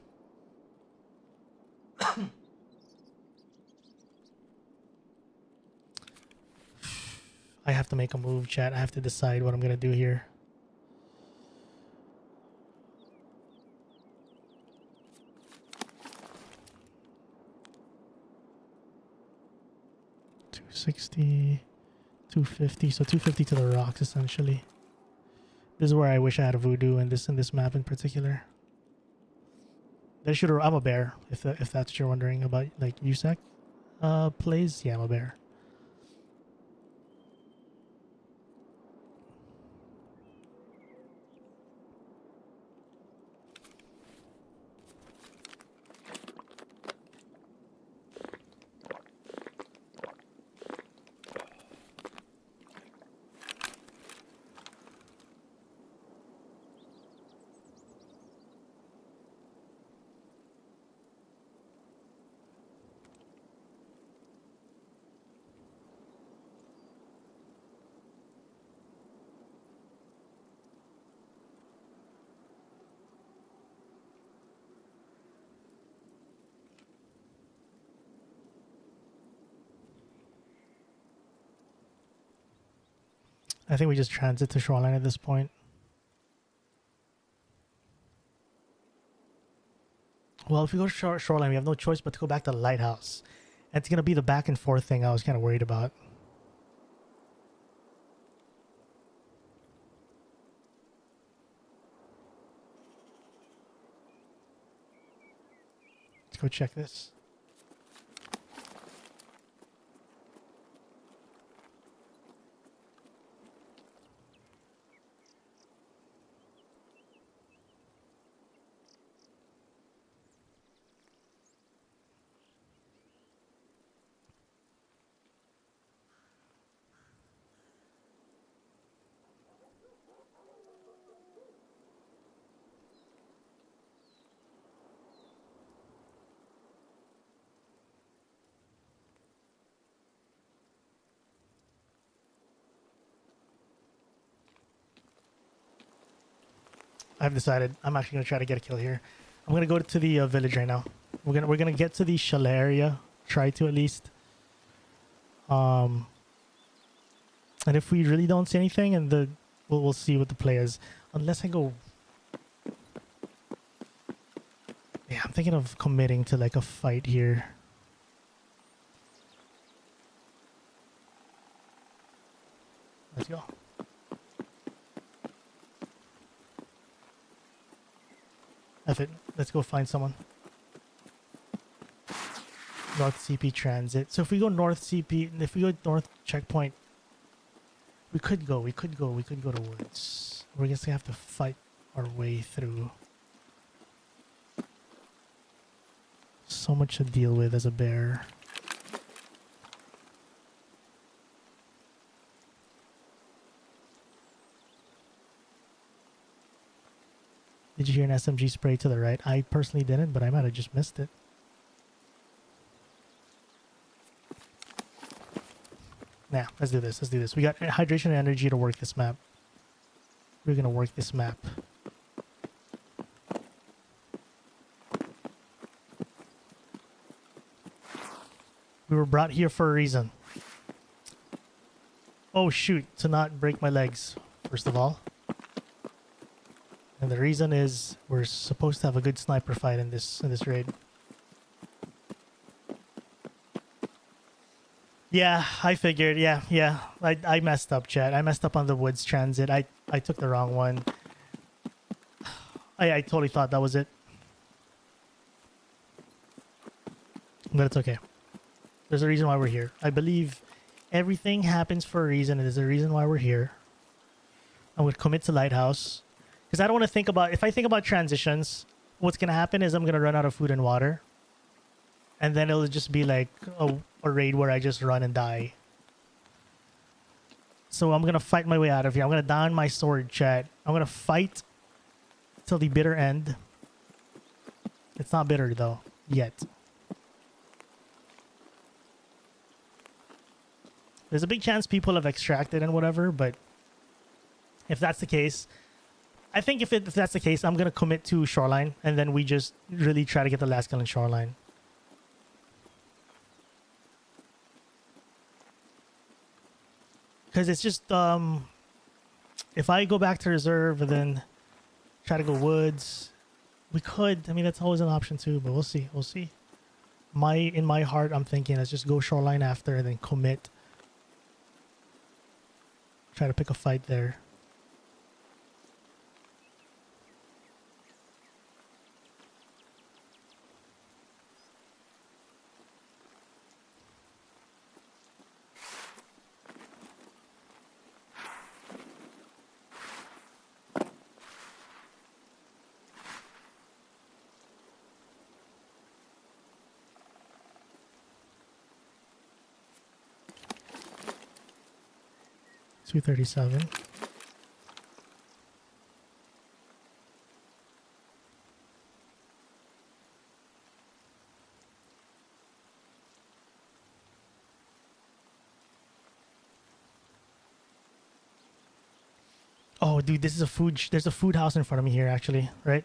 I have to make a move, chat. I have to decide what I'm gonna do here. $260, 250, so 250 to the rocks essentially. This is where I wish I had a voodoo in this map in particular. I'm a bear, if that's what you're wondering about, like USEC plays. Yeah, I'm a bear. I think we just transit to shoreline at this point. Well, if we go to shoreline, we have no choice but to go back to the lighthouse. And it's going to be the back and forth thing I was kind of worried about. Let's go check this. I've decided I'm actually gonna try to get a kill here. I'm gonna go to the village right now. We're gonna get to the chalet area. Try to at least. And if we really don't see anything, and we'll see what the play is. Unless I go. Yeah, I'm thinking of committing to like a fight here. Let's go. F it. Let's go find someone. North CP transit. So if we go north CP, if we go north checkpoint, we could go to woods. We're just gonna have to fight our way through. So much to deal with as a bear. Did you hear an SMG spray to the right? I personally didn't, but I might have just missed it. Nah, let's do this. Let's do this. We got hydration and energy to work this map. We're gonna work this map. We were brought here for a reason. Oh shoot, to not break my legs, first of all. And the reason is we're supposed to have a good sniper fight in this raid. Yeah, I figured. Yeah. I messed up, chat. I messed up on the woods transit. I took the wrong one. I totally thought that was it. But it's okay. There's a reason why we're here. I believe everything happens for a reason. There's a reason why we're here. I'm going to commit to Lighthouse. Because I don't want to think about... If I think about transitions, what's going to happen is I'm going to run out of food and water. And then it'll just be like a raid where I just run and die. So I'm going to fight my way out of here. I'm going to down my sword, chat. I'm going to fight till the bitter end. It's not bitter, though. Yet. There's a big chance people have extracted and whatever, but if that's the case... I think if that's the case, I'm going to commit to Shoreline, and then we just really try to get the last kill in Shoreline. Because it's just, if I go back to reserve and then try to go woods, we could. I mean, that's always an option too, but we'll see. We'll see. In my heart, I'm thinking let's just go Shoreline after and then commit Try to pick a fight there. $237. Oh, dude, this is a food. There's a food house in front of me here, actually, right?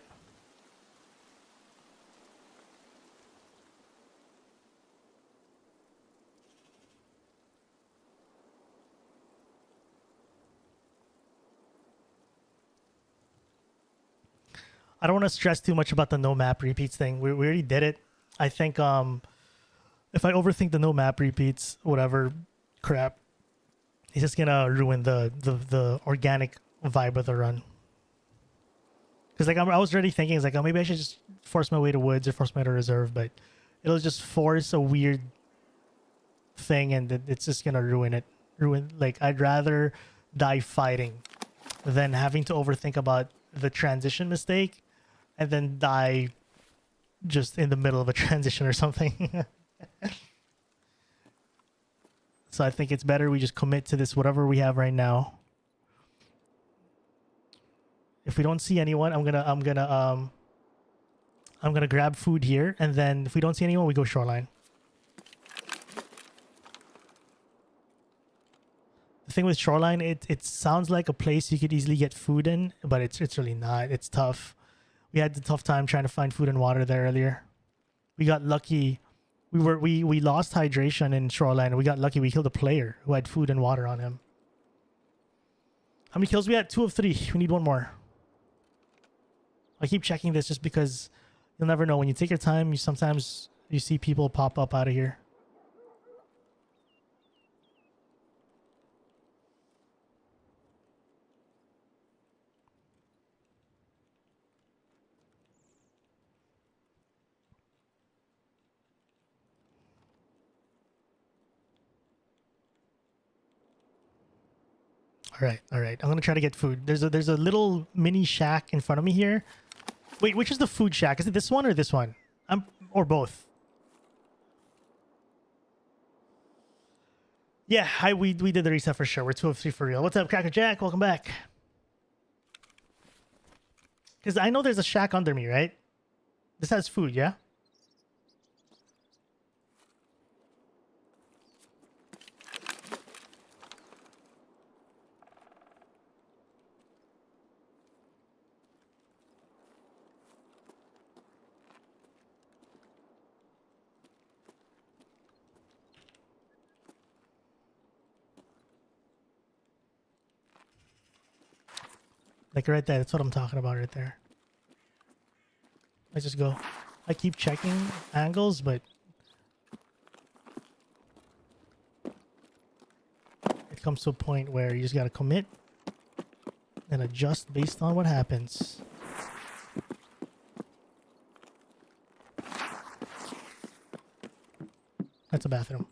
I don't want to stress too much about the no map repeats thing. We already did it. I think if I overthink the no map repeats, whatever crap, it's just gonna ruin the organic vibe of the run. Because like I was already thinking, it's like, oh, maybe I should just force my way to woods or force my way to reserve, but it'll just force a weird thing, and it's just gonna ruin it. Like, I'd rather die fighting than having to overthink about the transition mistake and then die just in the middle of a transition or something. So I think it's better we just commit to this, whatever we have right now. If we don't see anyone, I'm gonna grab food here, and then if we don't see anyone, we go shoreline. The thing with shoreline, it sounds like a place you could easily get food in, but it's really not. It's tough. We had a tough time trying to find food and water there earlier. We got lucky. We lost hydration in shoreline, and we got lucky. We killed a player who had food and water on him. How many kills we had? 2 of 3. We need 1 more. I keep checking this just because you'll never know. When you take your time, sometimes you see people pop up out of here. All right. I'm gonna try to get food. There's a little mini shack in front of me here. Wait, which is the food shack? Is it this one or this one? Or both. Yeah, we did the reset for sure. We're 2 of 3 for real. What's up, Cracker Jack? Welcome back. Because I know there's a shack under me, right? This has food, yeah? Like right there. That's what I'm talking about right there. Let's just go. I keep checking angles, but it comes to a point where you just gotta commit and adjust based on what happens. That's a bathroom.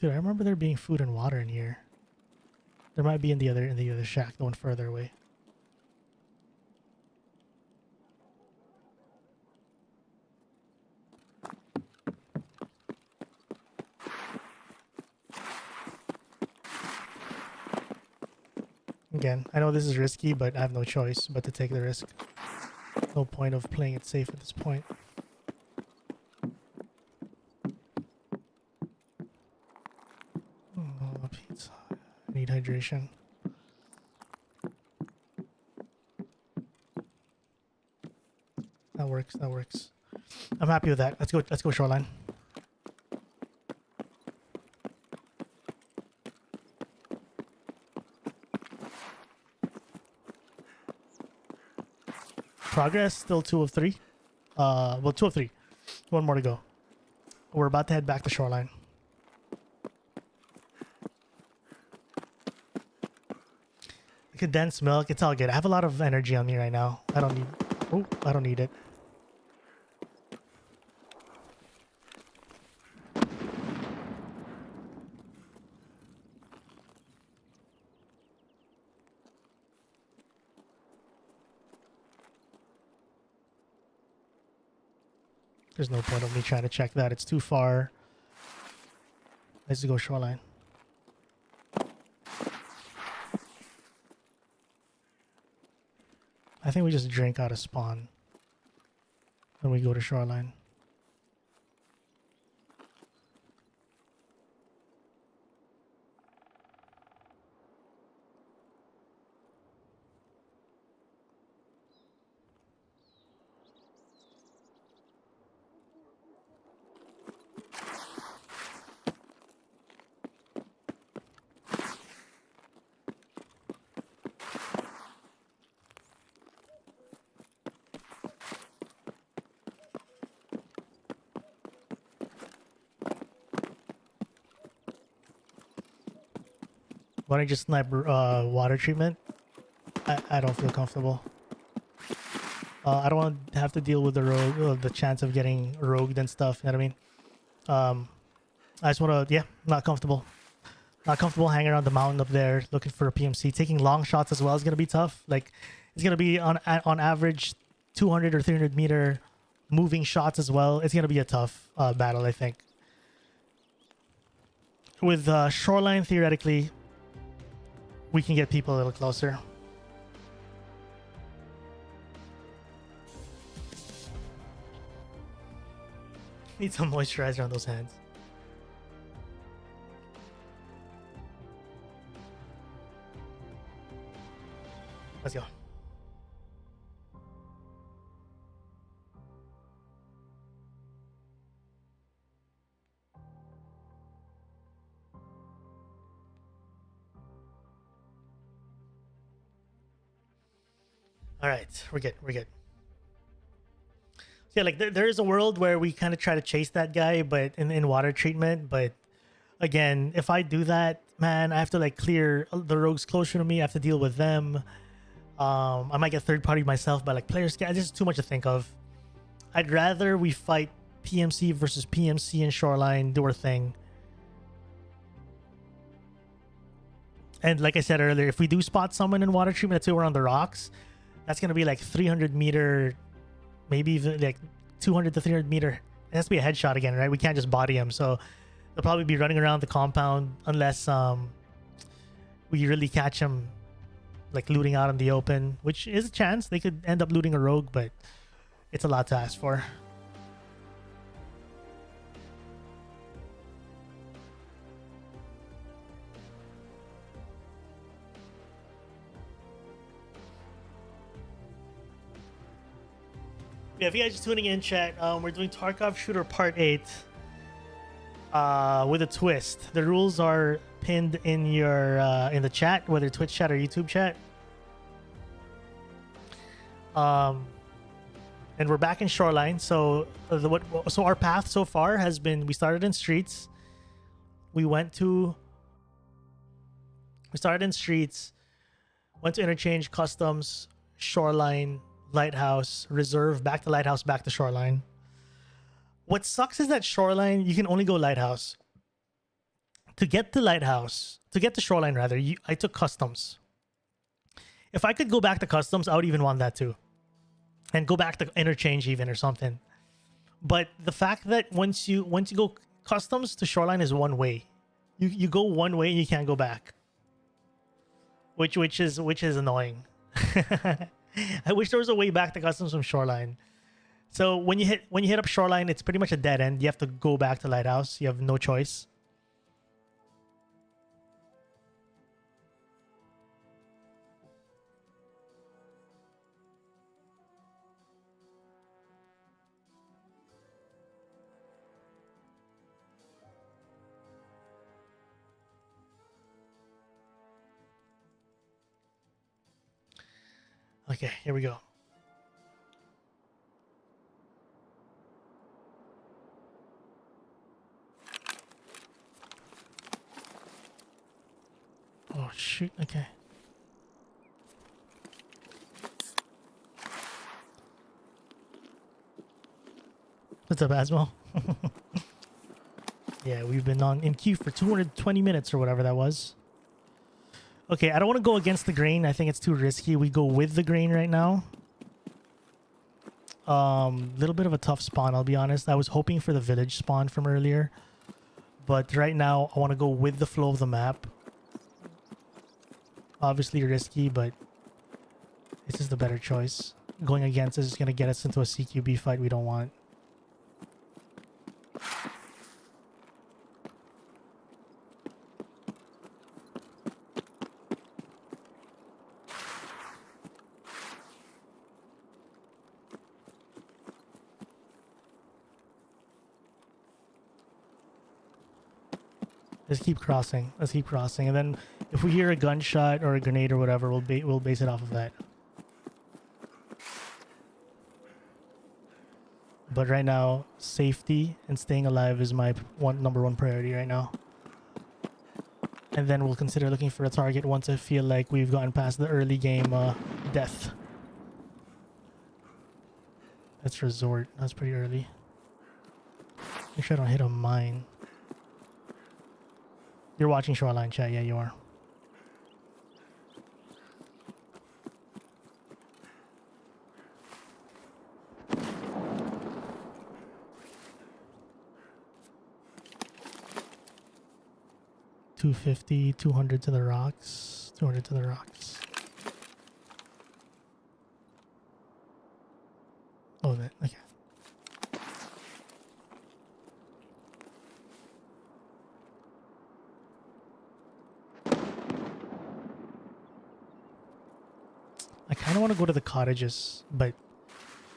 Dude, I remember there being food and water in here. There might be in the other shack, the one further away. Again, I know this is risky, but I have no choice but to take the risk. No point of playing it safe at this point. Oh, pizza. I need hydration. That works, that works. I'm happy with that. Let's go shoreline. progress. Still 2 of 3. Well, 2 of 3. One more to go. We're about to head back to shoreline. Condensed milk. It's all good. I have a lot of energy on me right now. I don't need... Oh, I don't need it. There's no point of me trying to check that. It's too far. Let's go shoreline. I think we just drink out of spawn when we go to shoreline. Why don't you just snipe water treatment? I don't feel comfortable. I don't want to have to deal with the rogue, the chance of getting rogued and stuff. You know what I mean? I just want to, yeah, not comfortable. Not comfortable hanging around the mountain up there looking for a PMC. Taking long shots as well is going to be tough. Like, it's going to be on average 200 or 300 meter moving shots as well. It's going to be a tough battle, I think. With shoreline, theoretically, we can get people a little closer. Need some moisturizer on those hands. Let's go. All right, we're good. We're good. So yeah, like there is a world where we kind of try to chase that guy, but in water treatment. But again, if I do that, man, I have to like clear the rogues closer to me. I have to deal with them. I might get third party myself, but like players, it's just too much to think of. I'd rather we fight PMC versus PMC and shoreline, do our thing. And like I said earlier, if we do spot someone in water treatment, let's say we're on the rocks, that's gonna be like 300 meter, maybe even like 200 to 300 meter. It has to be a headshot again, right? We can't just body him, so they'll probably be running around the compound unless we really catch him like looting out in the open, which is a chance. They could end up looting a rogue, but it's a lot to ask for. Yeah, if you guys are tuning in, chat, we're doing Tarkov Shooter Part 8 with a twist. The rules are pinned in your in the chat, whether Twitch chat or YouTube chat. And we're back in shoreline. So so our path so far has been: we started in streets, we started in streets, went to interchange, customs, shoreline, lighthouse, reserve, back to lighthouse, back to shoreline. What sucks is that shoreline, you can only go lighthouse. To get to shoreline rather, I took customs. If I could go back to customs, I would even want that too. And go back to interchange even or something. But the fact that once you go customs to shoreline is one way. You go one way and you can't go back. Which is annoying. I wish there was a way back to customs from shoreline. So when you hit up shoreline, it's pretty much a dead end. You have to go back to lighthouse. You have no choice. Okay, here we go. shoot. Okay. What's up, Asmo? Yeah, we've been in queue for 220 minutes or whatever that was. Okay, I don't want to go against the grain. I think it's too risky. We go with the grain right now. Little bit of a tough spawn, I'll be honest. I was hoping for the village spawn from earlier. But right now, I want to go with the flow of the map. Obviously risky, but this is the better choice. Going against this is going to get us into a CQB fight we don't want. Let's keep crossing. Let's keep crossing, and then if we hear a gunshot or a grenade or whatever, we'll base it off of that. But right now, safety and staying alive is my number one priority right now. And then we'll consider looking for a target once I feel like we've gotten past the early game death. That's resort. That's pretty early. Make sure I don't hit a mine. You're watching Shoreline chat, yeah, you are. $250, 200 to the rocks, 200 to the rocks. Oh, that, okay. I kind of want to go to the cottages, but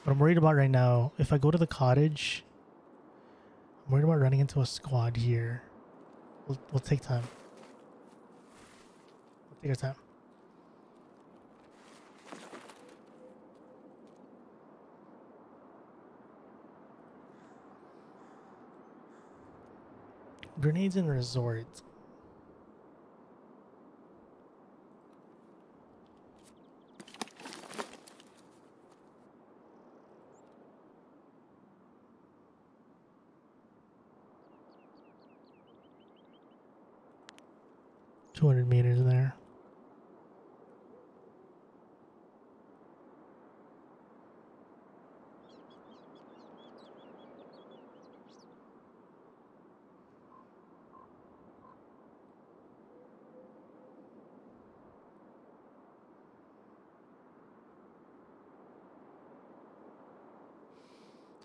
what I'm worried about right now, if I go to the cottage, I'm worried about running into a squad here. We'll take time. We'll take our time. Grenades in resort. $200 meters there.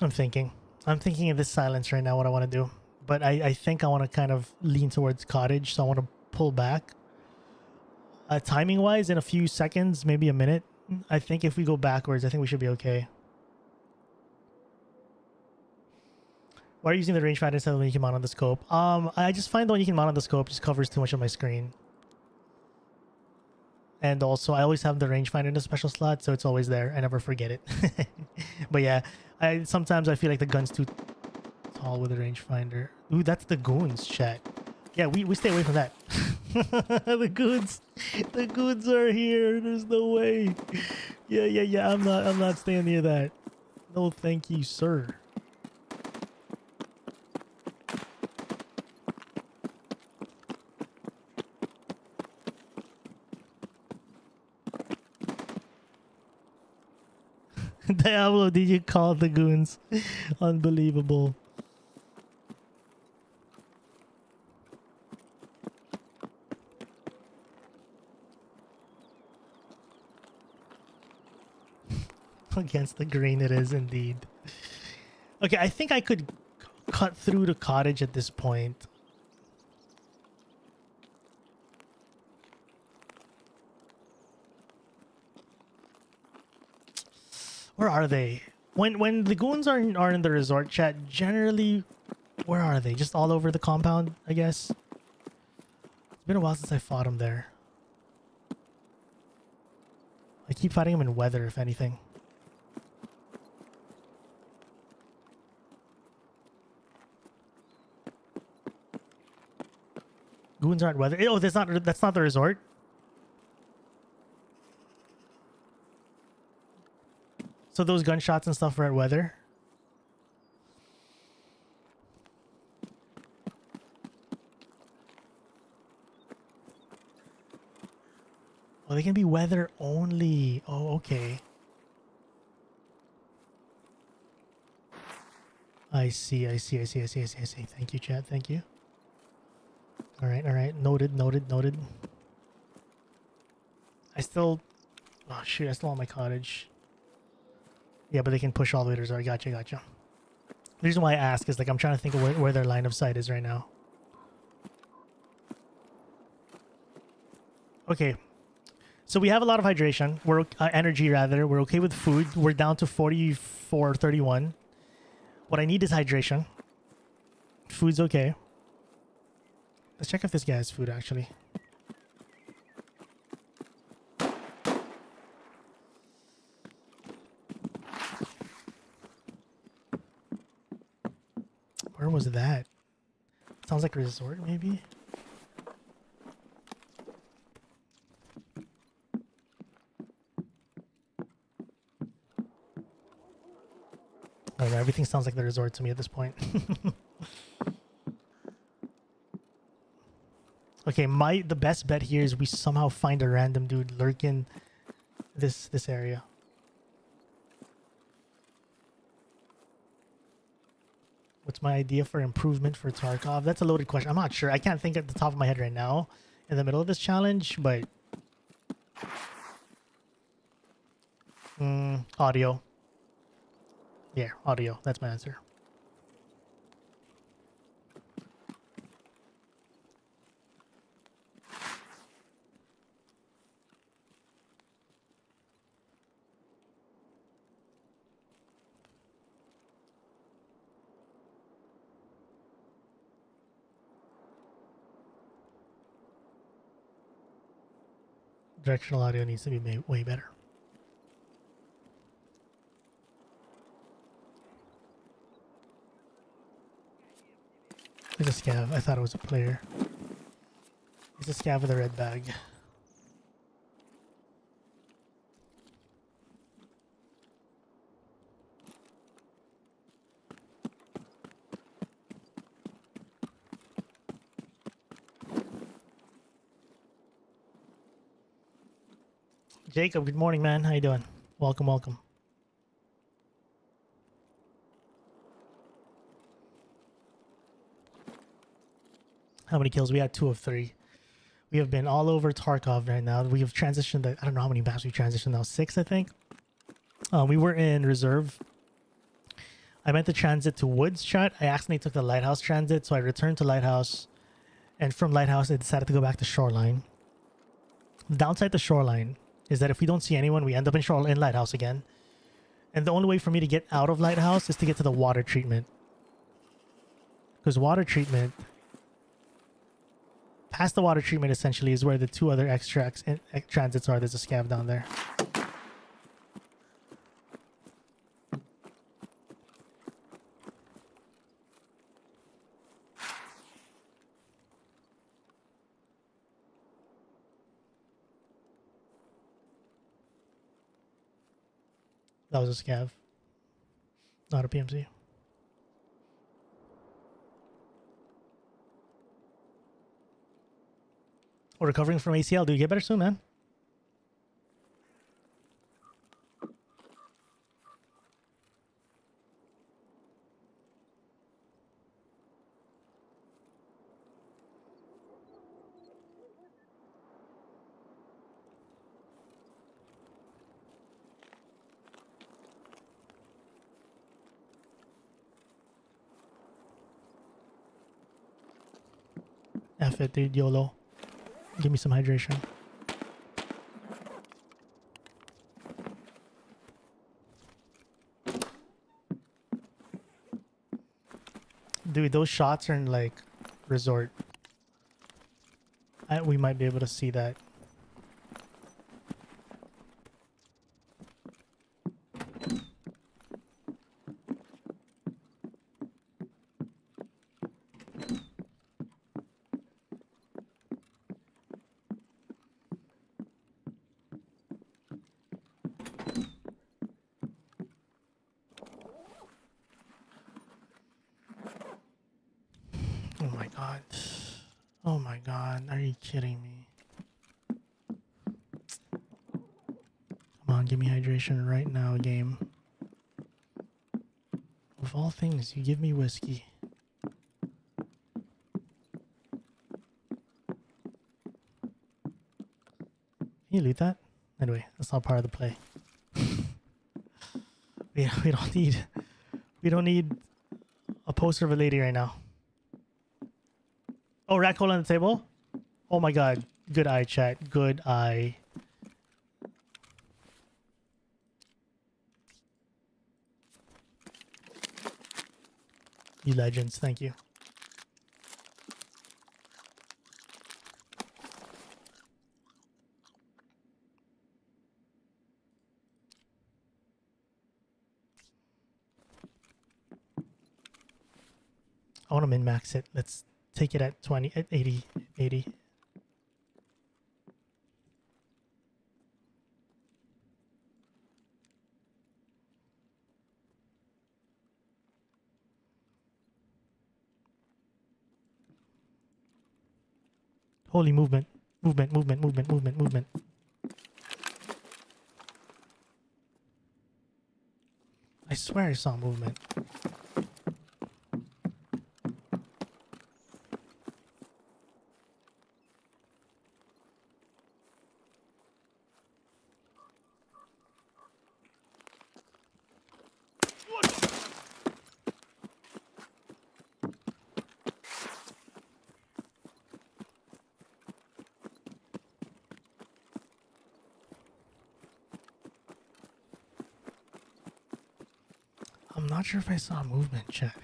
I'm thinking of this silence right now, what I want to do. But I think I want to kind of lean towards cottage, so I want to pull back. Timing wise, in a few seconds, maybe a minute, I think if we go backwards, I think we should be okay. Why are you using the rangefinder instead of the one you can mount on the scope? I just find the one you can mount on the scope just covers too much of my screen. And also, I always have the rangefinder in the special slot, so it's always there. I never forget it. But yeah, sometimes I feel like the gun's too tall with the rangefinder. Ooh, that's the goons, chat. Yeah, we stay away from that. The goons are here. There's no way. Yeah. I'm not staying near that. No, thank you, sir. Diablo, did you call the goons? Unbelievable. Against the green it is indeed. Okay, I think I could cut through the cottage at this point. Where are they? When the goons are in the resort, chat, generally, where are they? Just all over the compound, I guess. It's been a while since I fought them there. I keep fighting them in weather, if anything. Goons aren't weather. Oh, that's not the resort. So those gunshots and stuff are at weather. Oh, they can be weather only. Oh, okay. I see. Thank you, chat. Thank you. All right. Noted. I still... Oh, shoot. I still want my cottage. Yeah, but they can push all the way to resort. Gotcha. The reason why I ask is, like, I'm trying to think of where their line of sight is right now. Okay. So we have a lot of hydration. We're energy, rather. We're okay with food. We're down to 44.31. What I need is hydration. Food's okay. Let's check if this guy has food, actually. Where was that? Sounds like a resort, maybe? I don't know, everything sounds like the resort to me at this point. Okay, the best bet here is we somehow find a random dude lurking this area. What's my idea for improvement for Tarkov? That's a loaded question. I'm not sure. I can't think at the top of my head right now in the middle of this challenge, but audio. Yeah, audio. That's my answer. Directional audio needs to be made way better. There's a scav. I thought it was a player. He's a scav with a red bag. Jacob, good morning, man. How you doing? Welcome. How many kills? We had 2 of 3. We have been all over Tarkov right now. We have transitioned. I don't know how many maps we transitioned now. 6, I think. We were in reserve. I meant to transit to Woods, chat. I accidentally took the Lighthouse transit, so I returned to Lighthouse. And from Lighthouse, I decided to go back to Shoreline. The downside to Shoreline is that if we don't see anyone, we end up in Lighthouse again. And the only way for me to get out of Lighthouse is to get to the water treatment. Because water treatment... Past the water treatment, essentially, is where the 2 other extracts and transits are. There's a scav down there. That was a scav. Not a PMC. We're recovering from ACL. Dude, get better soon, man. F it, dude. YOLO. Give me some hydration. Dude, those shots are in, like, resort. We might be able to see that. god. Oh my god. Are you kidding me? Come on, give me hydration right now, game. Of all things, you give me whiskey. Can you loot that? Anyway, that's not part of the play. we don't need a poster of a lady right now. Oh, rat hole on the table? Oh my god. Good eye, chat. Good eye. You legends, thank you. I want to min-max it. Let's take it at 20, at 80, 80. Holy movement. Movement, movement, movement, movement, movement. I swear I saw movement. I'm not sure if I saw movement, chat.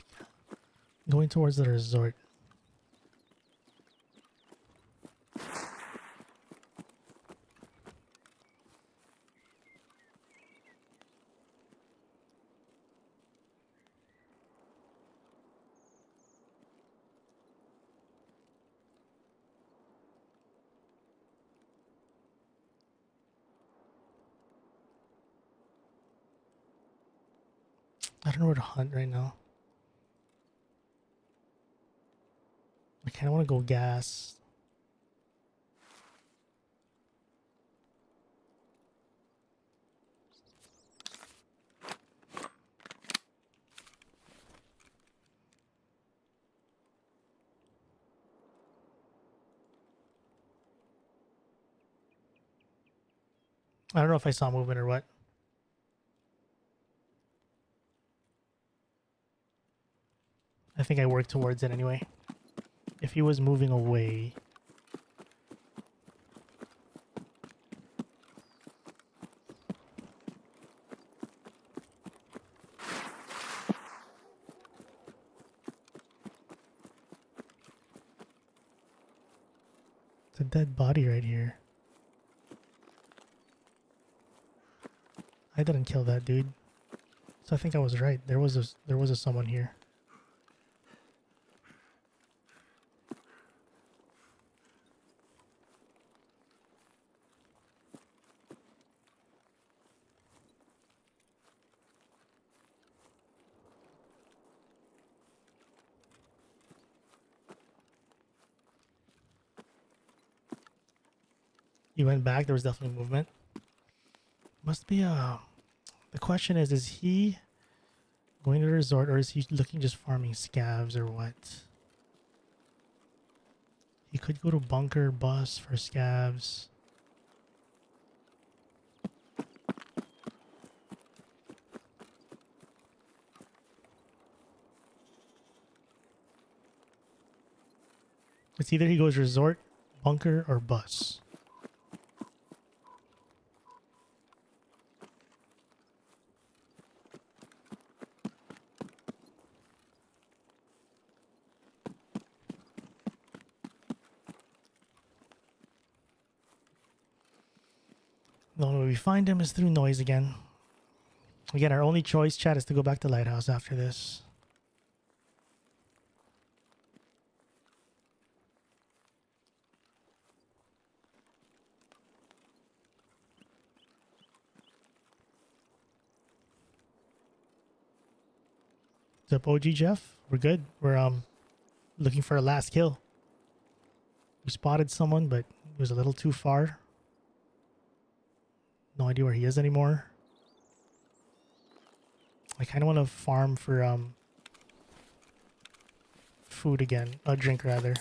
Going towards the resort. I don't know where to hunt right now. I kind of want to go gas. I don't know if I saw movement or what. I think I worked towards it anyway. If he was moving away... It's a dead body right here. I didn't kill that dude. So I think I was right. There was a someone here. You went back, there was definitely movement. Must be the question is he going to the resort or is he looking just farming scavs or what? He could go to bunker bus for scavs. It's either he goes resort, bunker, or bus. The only way we find him is through noise again. Again, our only choice, chat, is to go back to Lighthouse after this. What's up, OG Jeff? We're good. We're looking for a last kill. We spotted someone, but he was a little too far. No idea where he is anymore. I kind of want to farm for food again. A drink rather.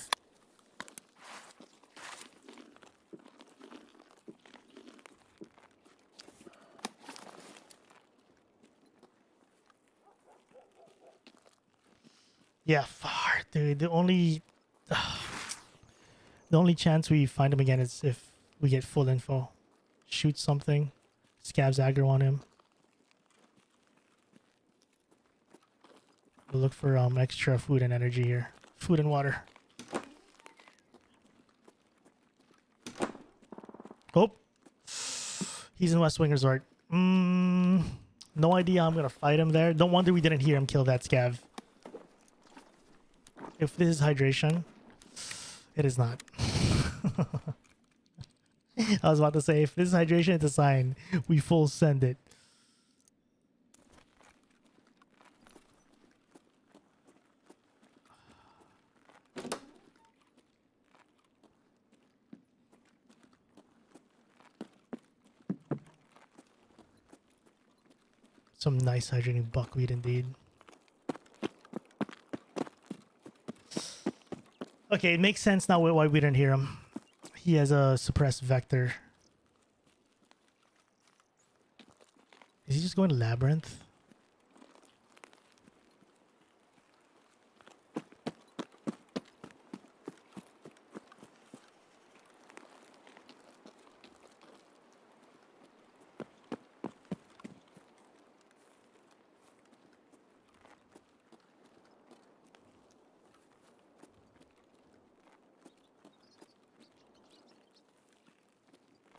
Yeah, far, dude. The only chance we find him again is if we get full info. Shoot something. Scavs aggro on him. We'll look for extra food and energy here. Food and water. Oh, he's in West Wing Resort. No idea I'm gonna fight him there. Don't wonder we didn't hear him kill that scav. If this is hydration, it is not. I was about to say, if this is hydration, it's a sign. We full send it. Some nice hydrating buckwheat indeed. Okay, it makes sense now why we didn't hear him. He has a suppressed vector. Is he just going to Labyrinth?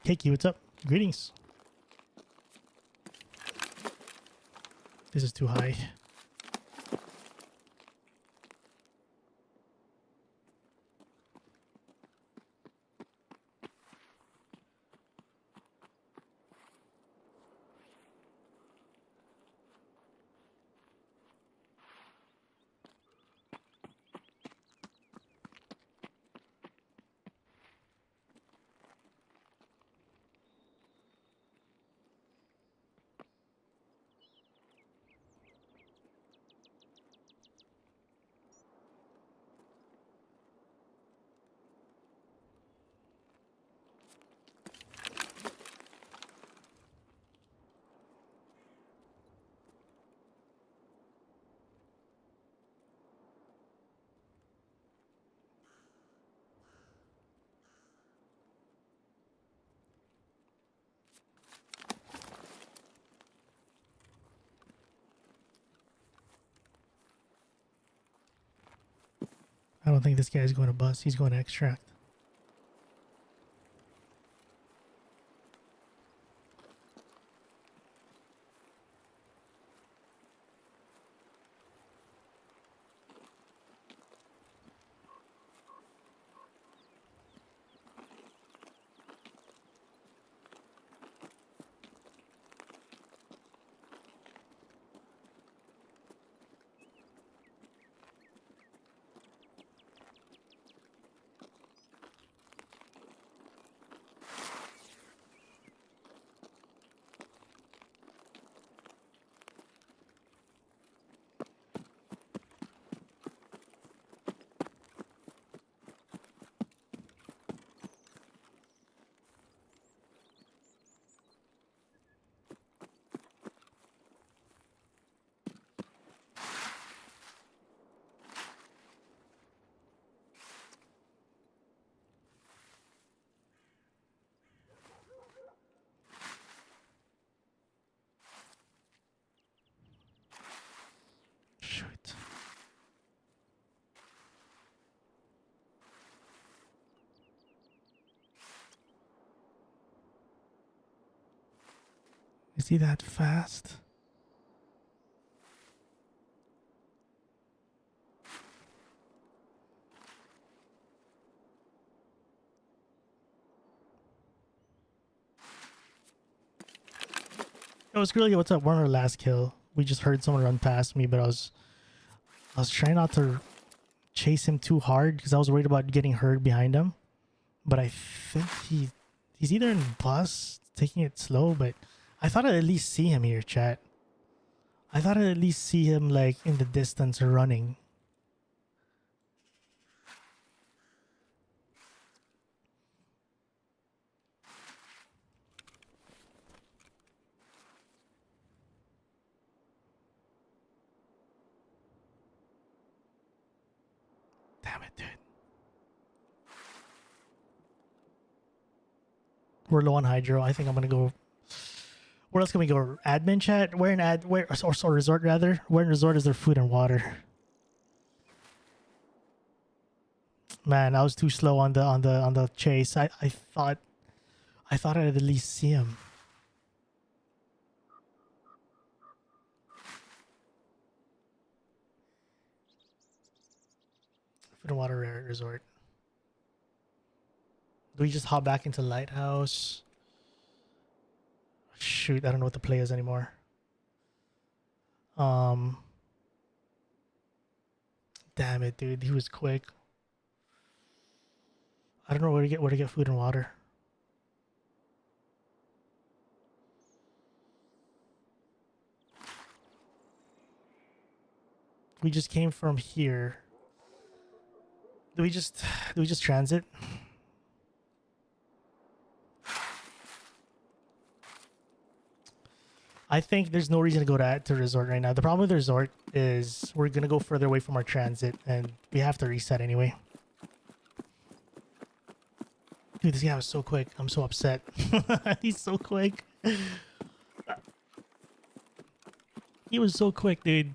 Keiki, what's up? Greetings. This is too high. I don't think this guy's going to bust. He's going to extract. Shoot. Is he that fast? It was really what's up? We're on our last kill. We just heard someone run past me, but I was trying not to chase him too hard because I was worried about getting hurt behind him. But I think he's either in bus, taking it slow, but I thought I'd at least see him here, chat. I thought I'd at least see him like in the distance running. Damn it, dude. We're low on hydro. I think I'm gonna go. Where else can we go? Admin chat. Where in or resort rather? Where in resort is there food and water? Man, I was too slow on the chase. I thought I'd at least see him. Food and water resort. Do we just hop back into Lighthouse? Shoot, I don't know what the play is anymore. Damn it, dude. He was quick. I don't know where to get food and water. We just came from here. Do we just transit? I think there's no reason to go to resort right now. The problem with the resort is we're gonna go further away from our transit and we have to reset anyway. Dude, this guy was so quick. I'm so upset. He's so quick. He was so quick, dude.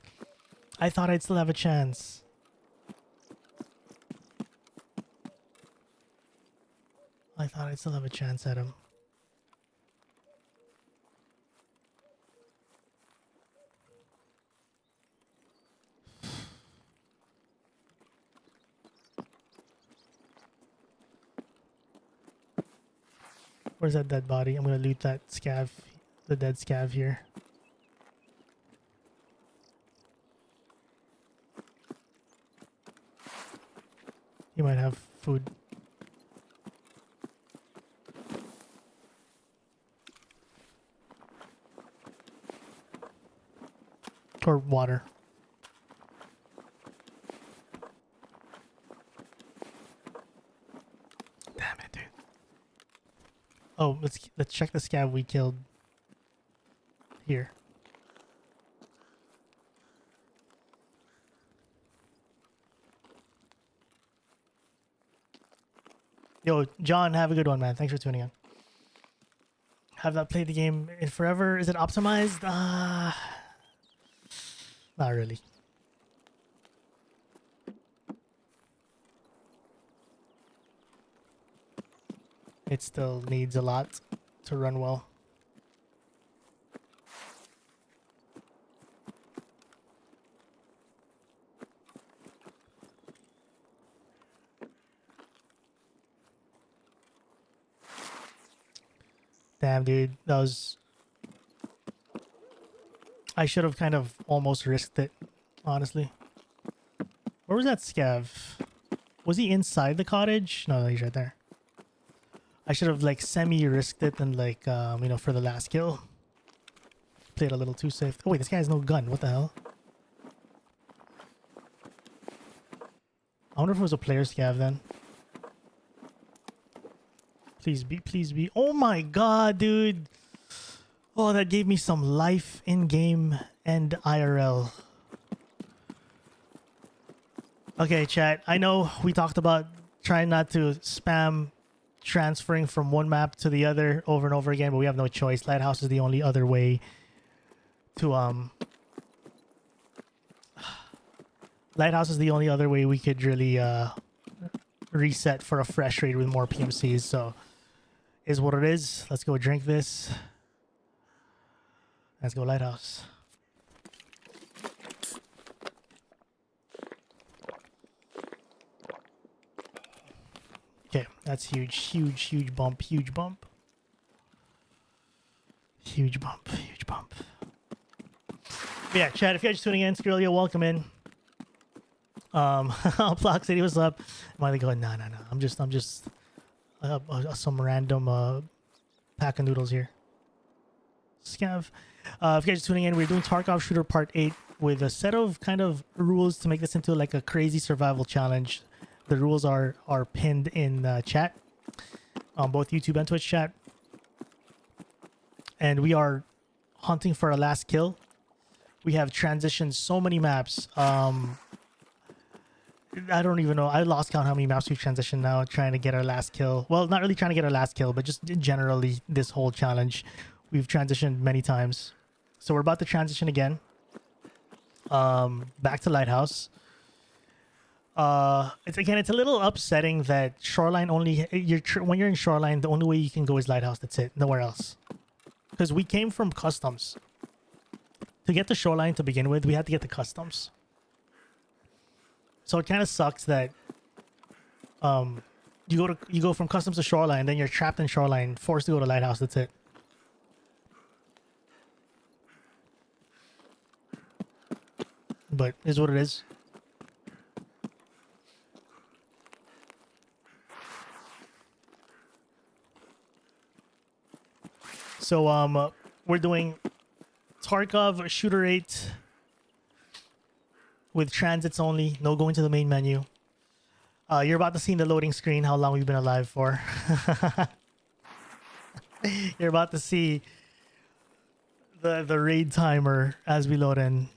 I thought I'd still have a chance. I thought I'd still have a chance at him. Where's that dead body? I'm gonna loot that scav, the dead scav here. You might have food. Or water. Damn it, dude. Oh, let's check the scav we killed here. Yo, John, have a good one, man. Thanks for tuning in. Have not played the game in forever. Is it optimized? Not really. It still needs a lot to run well. Damn, dude. That was... I should have kind of almost risked it, honestly. Where was that scav? Was he inside the cottage? No, he's right there. I should have like semi-risked it and like, you know, for the last kill. Played a little too safe. Oh wait, this guy has no gun. What the hell? I wonder if it was a player scav then. Please be, please be. Oh my god, dude. Oh, that gave me some life in-game and IRL. Okay, chat. I know we talked about trying not to spam transferring from one map to the other over and over again, but we have no choice. Lighthouse is the only other way to Lighthouse is the only other way we could really reset for a fresh raid with more PMCs. So is what it is. Let's go drink this. Let's go Lighthouse. Okay, that's huge, huge, huge bump, huge bump. Huge bump, huge bump. But yeah, chat, if you're just tuning in, Skrilla, welcome in. Block City, what's up? Miley going, no. I'm just some random pack of noodles here. Scav. If you guys are tuning in, we're doing Tarkov Shooter Part 8 with a set of kind of rules to make this into like a crazy survival challenge. The rules are pinned in chat on both YouTube and Twitch chat. And we are hunting for a last kill. We have transitioned so many maps. I don't even know. I lost count how many maps we've transitioned now trying to get our last kill. Well, not really trying to get our last kill, but just generally this whole challenge. We've transitioned many times. So we're about to transition again. Back to Lighthouse. It's a little upsetting that Shoreline only... when you're in Shoreline, the only way you can go is Lighthouse. That's it. Nowhere else. Because we came from customs. To get to Shoreline to begin with, we had to get to customs. So it kind of sucks that you go from customs to Shoreline, then you're trapped in Shoreline, forced to go to Lighthouse. That's it. But is what it is. So we're doing Tarkov Shooter 8 with transits only, no going to the main menu. You're about to see in the loading screen how long we've been alive for. You're about to see the raid timer as we load in.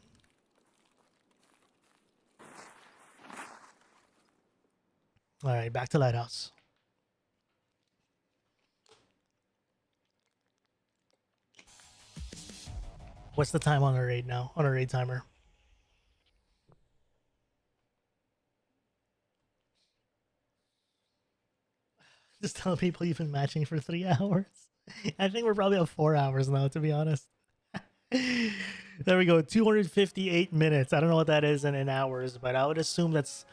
All right, back to Lighthouse. What's the time on our raid now? On our raid timer? Just tell people you've been matching for 3 hours. I think we're probably at 4 hours now, to be honest. There we go. 258 minutes. I don't know what that is in hours, but I would assume that's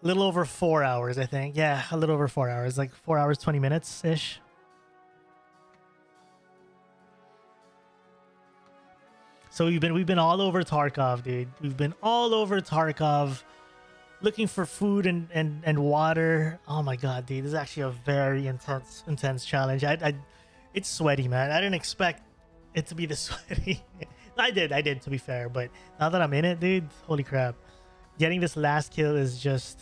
a little over 4 hours, I think. Yeah, a little over 4 hours. Like 4 hours, 20 minutes-ish. So we've been all over Tarkov, dude. We've been all over Tarkov, looking for food and water. Oh my god, dude, this is actually a very intense challenge. It's sweaty, man. I didn't expect it to be this sweaty. I did to be fair, but now that I'm in it, dude, holy crap. Getting this last kill is just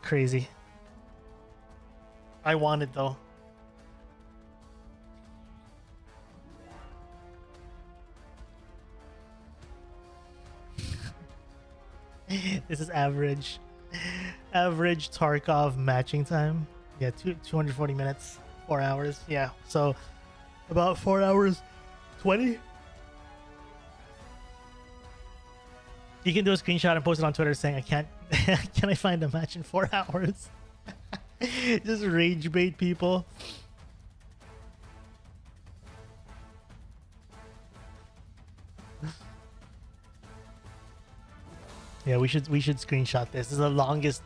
crazy. I want it though. This is average Tarkov matching time. Yeah, 240 minutes, 4 hours. Yeah, so about 4 hours 20. You can do a screenshot and post it on Twitter saying, I can't, can I find a match in 4 hours? Just rage bait people. Yeah, we should screenshot this. This is the longest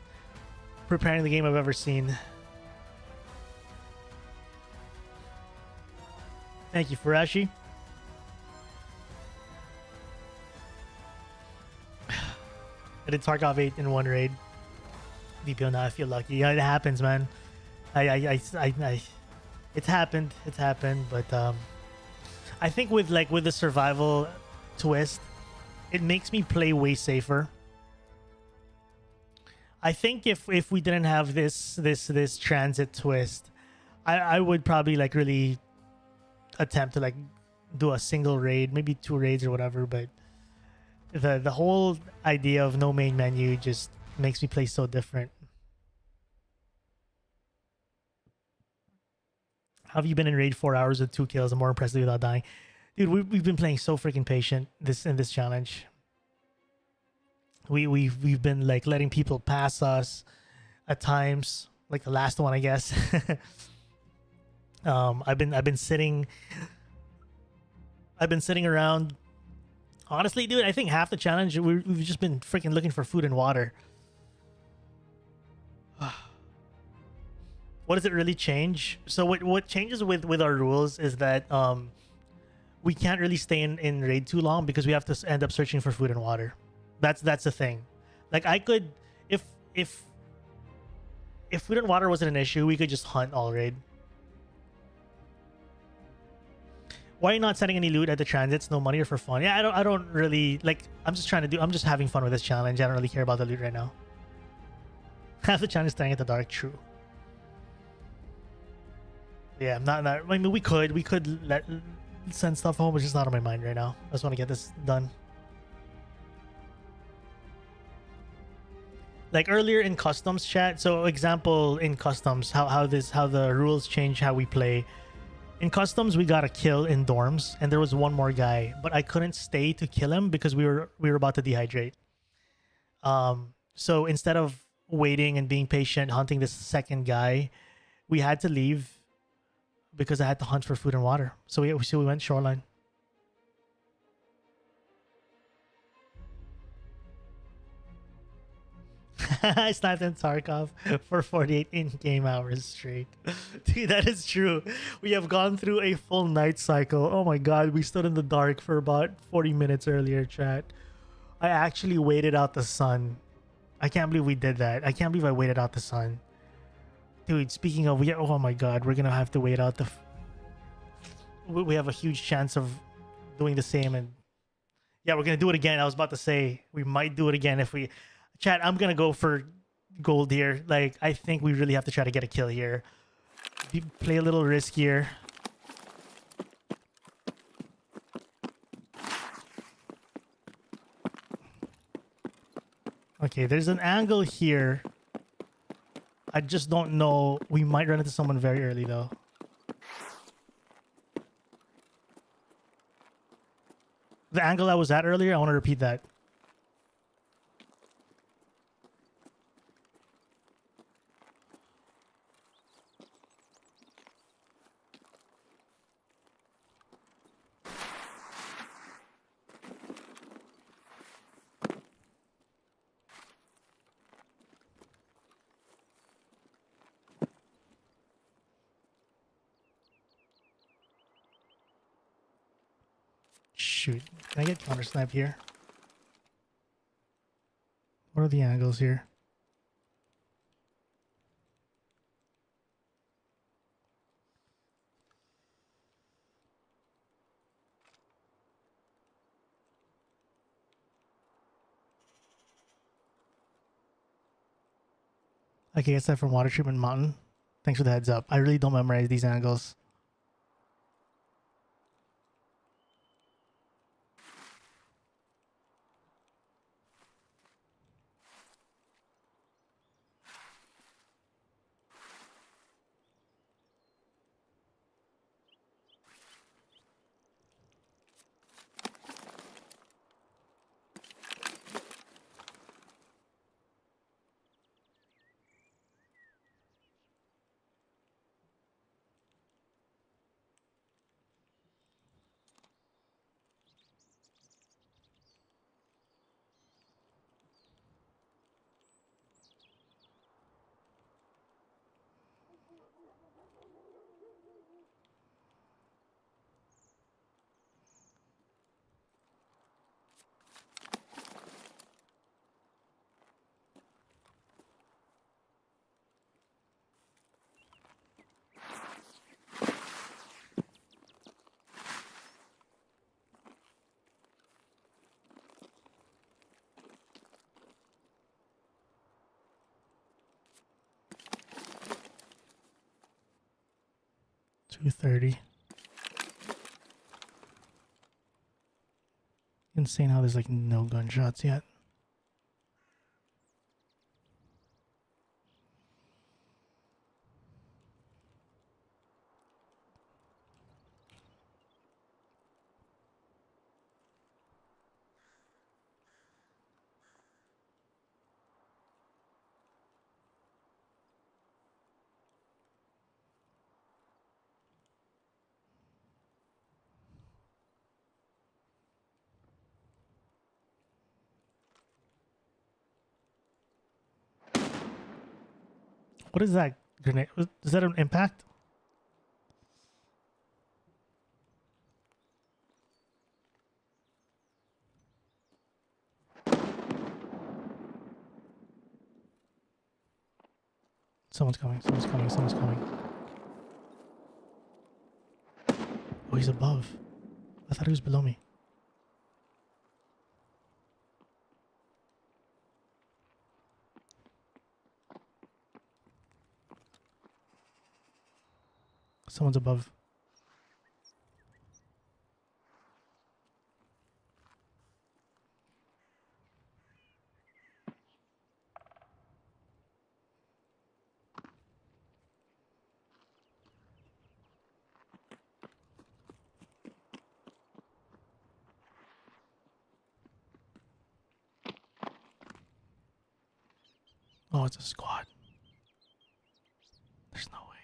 preparing the game I've ever seen. Thank you, Farashi. I did Tarkov 8 in one raid. DPO now, I feel lucky. Yeah, it happens, man. It's happened. It's happened, but I think with the survival twist, it makes me play way safer. I think if we didn't have this transit twist, I would probably really attempt to do a single raid, maybe 2 raids or whatever, but the whole idea of no main menu just makes me play so different. How have you been in raid 4 hours with 2 kills and more impressive without dying? Dude, we've been playing so freaking patient in this challenge. We've been letting people pass us at times, like the last one, I guess. I've been sitting around. Honestly, dude, I think half the challenge we've just been freaking looking for food and water. What does it really change? So what changes with our rules is that we can't really stay in raid too long because we have to end up searching for food and water. That's the thing. Like I could, if if food and water wasn't an issue, we could just hunt all raid. Why are you not sending any loot at the transits? No money or for fun? Yeah, I don't really like. I'm just having fun with this challenge. I don't really care about the loot right now. Half the challenge staring at the dark. True. Yeah, I'm not. I mean, we could send stuff home, but it's just not on my mind right now. I just want to get this done. Like earlier in customs chat. So example in customs, how the rules change how we play. In customs, we got a kill in dorms, and there was one more guy, but I couldn't stay to kill him because we were about to dehydrate. So instead of waiting and being patient, hunting this second guy, we had to leave because I had to hunt for food and water. So we went shoreline. I sniped in Tarkov for 48 in-game hours straight. Dude, that is true. We have gone through a full night cycle. Oh my god, we stood in the dark for about 40 minutes earlier, chat. I actually waited out the sun. I can't believe we did that. I can't believe I waited out the sun. Dude, speaking of, oh my god, we're gonna have to wait out the... We have a huge chance of doing the same, and... Yeah, we're gonna do it again. I was about to say, we might do it again if we... Chat, I'm gonna go for gold here. Like, I think we really have to try to get a kill here. Play a little riskier. Okay, there's an angle here. I just don't know. We might run into someone very early, though. The angle I was at earlier, I want to repeat that. Shoot. Can I get counter snipe here? What are the angles here? Okay, it's that from Water Treatment Mountain. Thanks for the heads up. I really don't memorize these angles. $230. Insane how there's like no gunshots yet. What is that grenade? Is that an impact? Someone's coming. Someone's coming. Someone's coming. Oh, he's above. I thought he was below me. Someone's above. Oh, it's a squad. There's no way.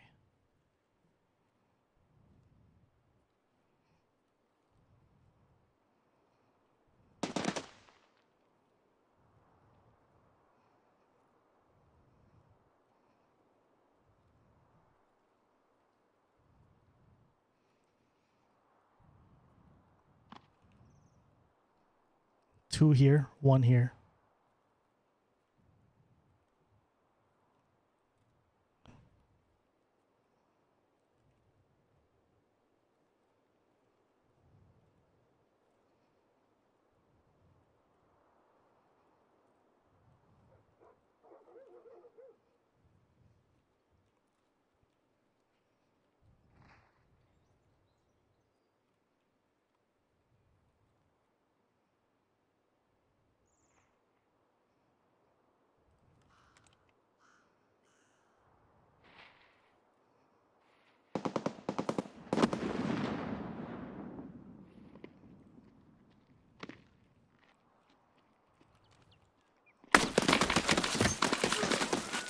Two here, one here.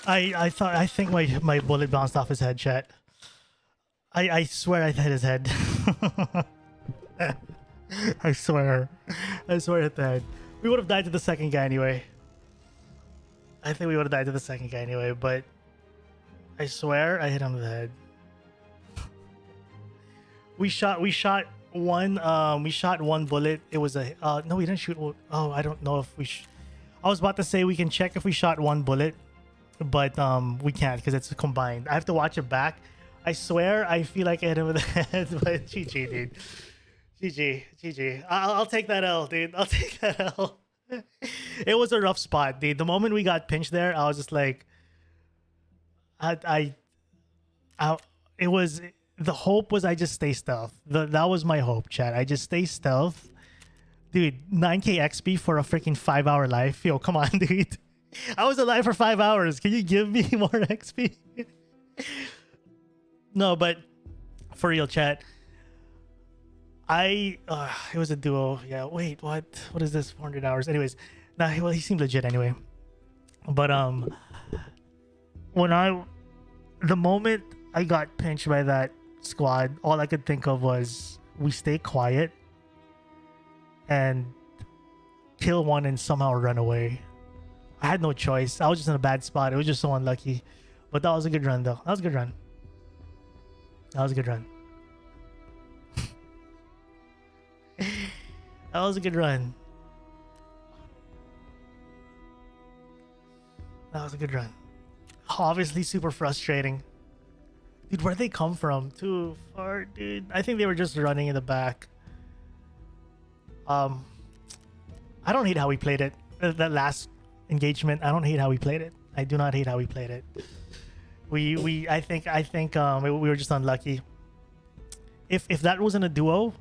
I think my bullet bounced off his head, chat. I swear I hit his head. I swear. I swear I hit the head. We would have died to the second guy anyway. I think we would have died to the second guy anyway, but I swear I hit him in the head. We shot one bullet. It was a no, we didn't shoot. Oh, I don't know if we I was about to say we can check if we shot one bullet, but we can't because it's combined. I have to watch it back. I swear I feel like I hit him in the head, but GG, dude. GG. I'll take that L, dude. I'll take that L. It was a rough spot, dude. The moment we got pinched there, I was just like, it was, the hope was I just stay stealth. That was my hope, chat. I just stay stealth. Dude, 9k XP for a freaking 5-hour life. Yo, come on, dude. I was alive for 5 hours. Can you give me more XP? No, but for real, chat. It was a duo. Yeah, wait, what is this? 400 hours. Anyways, nah, well, he seemed legit anyway. But the moment I got pinched by that squad, all I could think of was we stay quiet and kill one and somehow run away. I had no choice. I was just in a bad spot. It was just so unlucky. But that was a good run, though. That was a good run. That was a good run. That was a good run. That was a good run. Obviously super frustrating. Dude, where'd they come from? Too far, dude. I think they were just running in the back. I don't hate how we played it. That last engagement, I don't hate how we played it. I do not hate how we played it. I think we were just unlucky. If that wasn't a duo,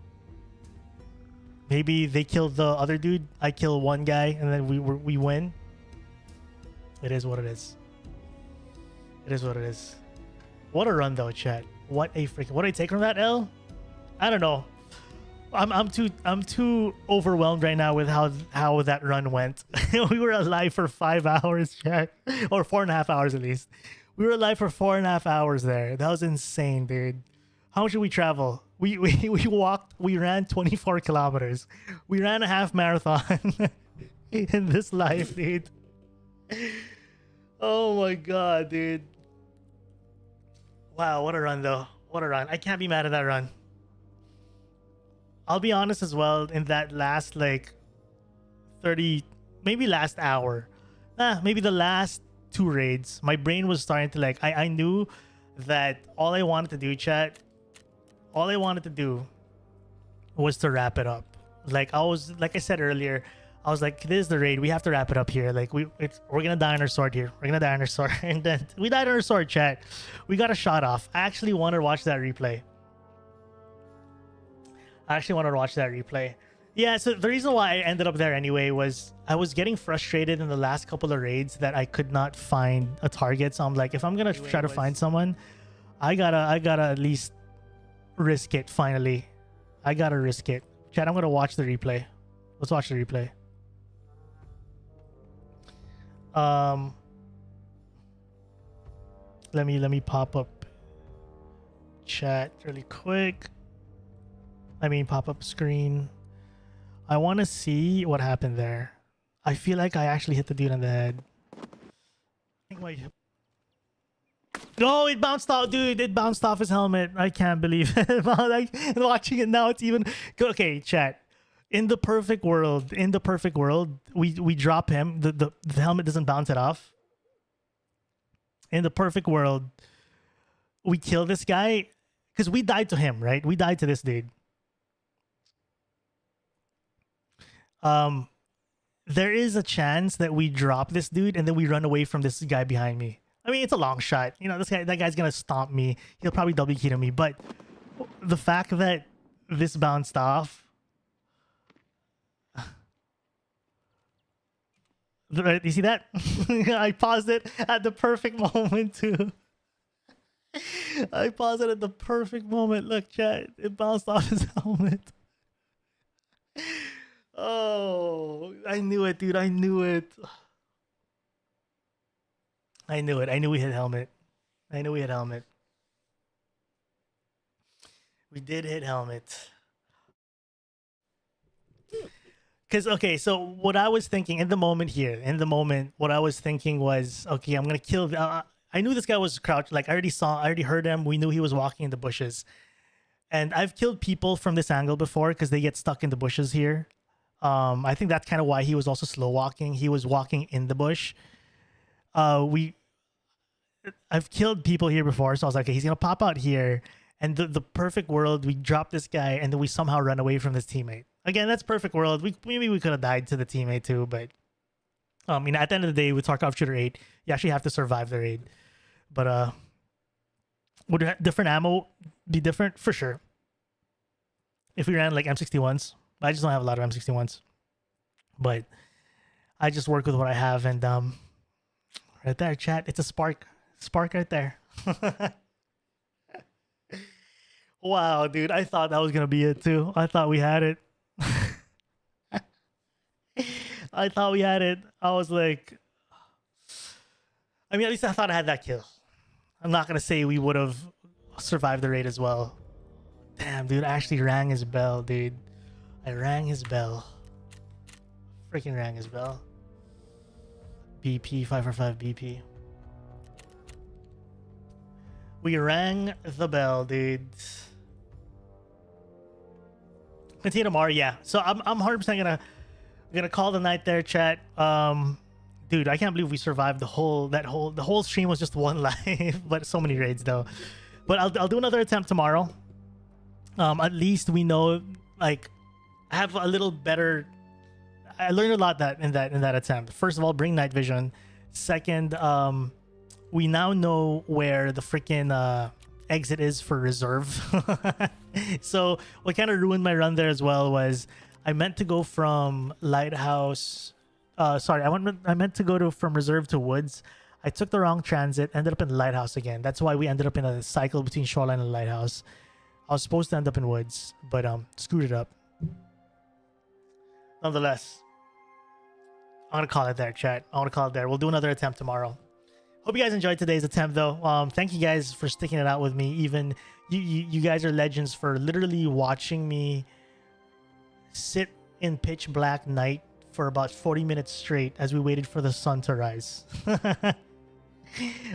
maybe they killed the other dude, I kill one guy, and then we win. It is what it is. It is what it is. What a run though, chat. What a freaking, what did I take from that L? I don't know. I'm too overwhelmed right now with how that run went. We were alive for 5 hours, chat, or 4.5 hours at least. We were alive for 4.5 hours there. That was insane, dude. How much did we travel? We ran 24 kilometers. We ran a half marathon in this life, dude. Oh my god, dude. Wow, what a run though. What a run. I can't be mad at that run. I'll be honest as well, in that last like 30, maybe last hour. Maybe the last 2 raids, my brain was starting to like, I knew that all I wanted to do, chat, all I wanted to do was to wrap it up. Like I said earlier, I was like, this is the raid, we have to wrap it up here. Like we're gonna die on our sword here. We're gonna die on our sword. And then we died on our sword, chat. We got a shot off. I actually wanted to watch that replay. Yeah, so the reason why I ended up there anyway was I was getting frustrated in the last couple of raids that I could not find a target. So I'm like, if I'm gonna try to find someone, I gotta at least risk it. Finally, I gotta risk it. Chat, I'm gonna watch the replay. Let's watch the replay. Let me pop up chat really quick. I mean, pop up screen. I want to see what happened there. I feel like I actually hit the dude on the head. No, it bounced off, dude. It bounced off his helmet. I can't believe it. Like, watching it now, it's even okay. Chat. In the perfect world, we drop him. The helmet doesn't bounce it off. In the perfect world, we kill this guy because we died to him, right? We died to this dude. There is a chance that we drop this dude and then we run away from this guy behind me. I mean, it's a long shot. You know, that guy's gonna stomp me. He'll probably double key to me. But the fact that this bounced off, you see that? I paused it at the perfect moment too. I paused it at the perfect moment. Look, chat, it bounced off his helmet. Oh, I knew it, dude. I knew it. I knew we hit helmet. We did hit helmet. Because, okay, so what I was thinking in the moment, what I was thinking was, okay, I'm going to kill. I knew this guy was crouched. Like, I already heard him. We knew he was walking in the bushes. And I've killed people from this angle before because they get stuck in the bushes here. I think that's kind of why he was also slow walking. He was walking in the bush. I've killed people here before, so I was like, okay, he's gonna pop out here. And the perfect world, we drop this guy, and then we somehow run away from this teammate. Again, that's perfect world. Maybe we could have died to the teammate too, but you know, at the end of the day, with Tarkov Shooter 8, you actually have to survive the raid. But would different ammo be different? For sure. If we ran like M61s. I just don't have a lot of M61s, but I just work with what I have. And right there, chat, it's a spark right there. Wow, dude, I thought that was gonna be it too. I thought we had it. I was like, I mean, at least I thought I had that kill. I'm not gonna say we would have survived the raid as well. Damn, dude, I actually rang his bell, dude. I rang his bell. Freaking rang his bell. BP, 545 BP. We rang the bell, dude. Continue tomorrow, yeah. So I'm 100% gonna call the night there, chat. Dude, I can't believe we survived the whole stream was just one live, but so many raids though. But I'll do another attempt tomorrow. At least we know, like, I have a little better. I learned a lot in that attempt. First of all, bring night vision. Second, we now know where the freaking exit is for reserve. So what kind of ruined my run there as well was I meant to go from lighthouse. Sorry, I meant to go from reserve to woods. I took the wrong transit. Ended up in lighthouse again. That's why we ended up in a cycle between shoreline and lighthouse. I was supposed to end up in woods, but screwed it up. Nonetheless, I'm gonna call it there, chat. I want to call it there. We'll do another attempt tomorrow. Hope you guys enjoyed today's attempt, though. Thank you guys for sticking it out with me. Even you guys are legends for literally watching me sit in pitch black night for about 40 minutes straight as we waited for the sun to rise.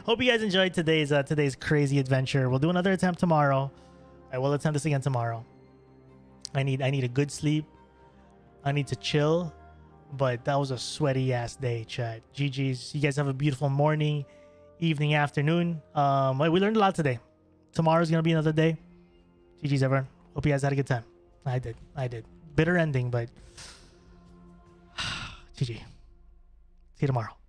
Hope you guys enjoyed today's crazy adventure. We'll do another attempt tomorrow. I will attempt this again tomorrow. I need a good sleep. I need to chill. But that was a sweaty ass day, chat. GG's. You guys have a beautiful morning, evening, afternoon. We learned a lot today. Tomorrow's gonna be another day. GG's, everyone. Hope you guys had a good time. I did. Bitter ending, but GG. See you tomorrow.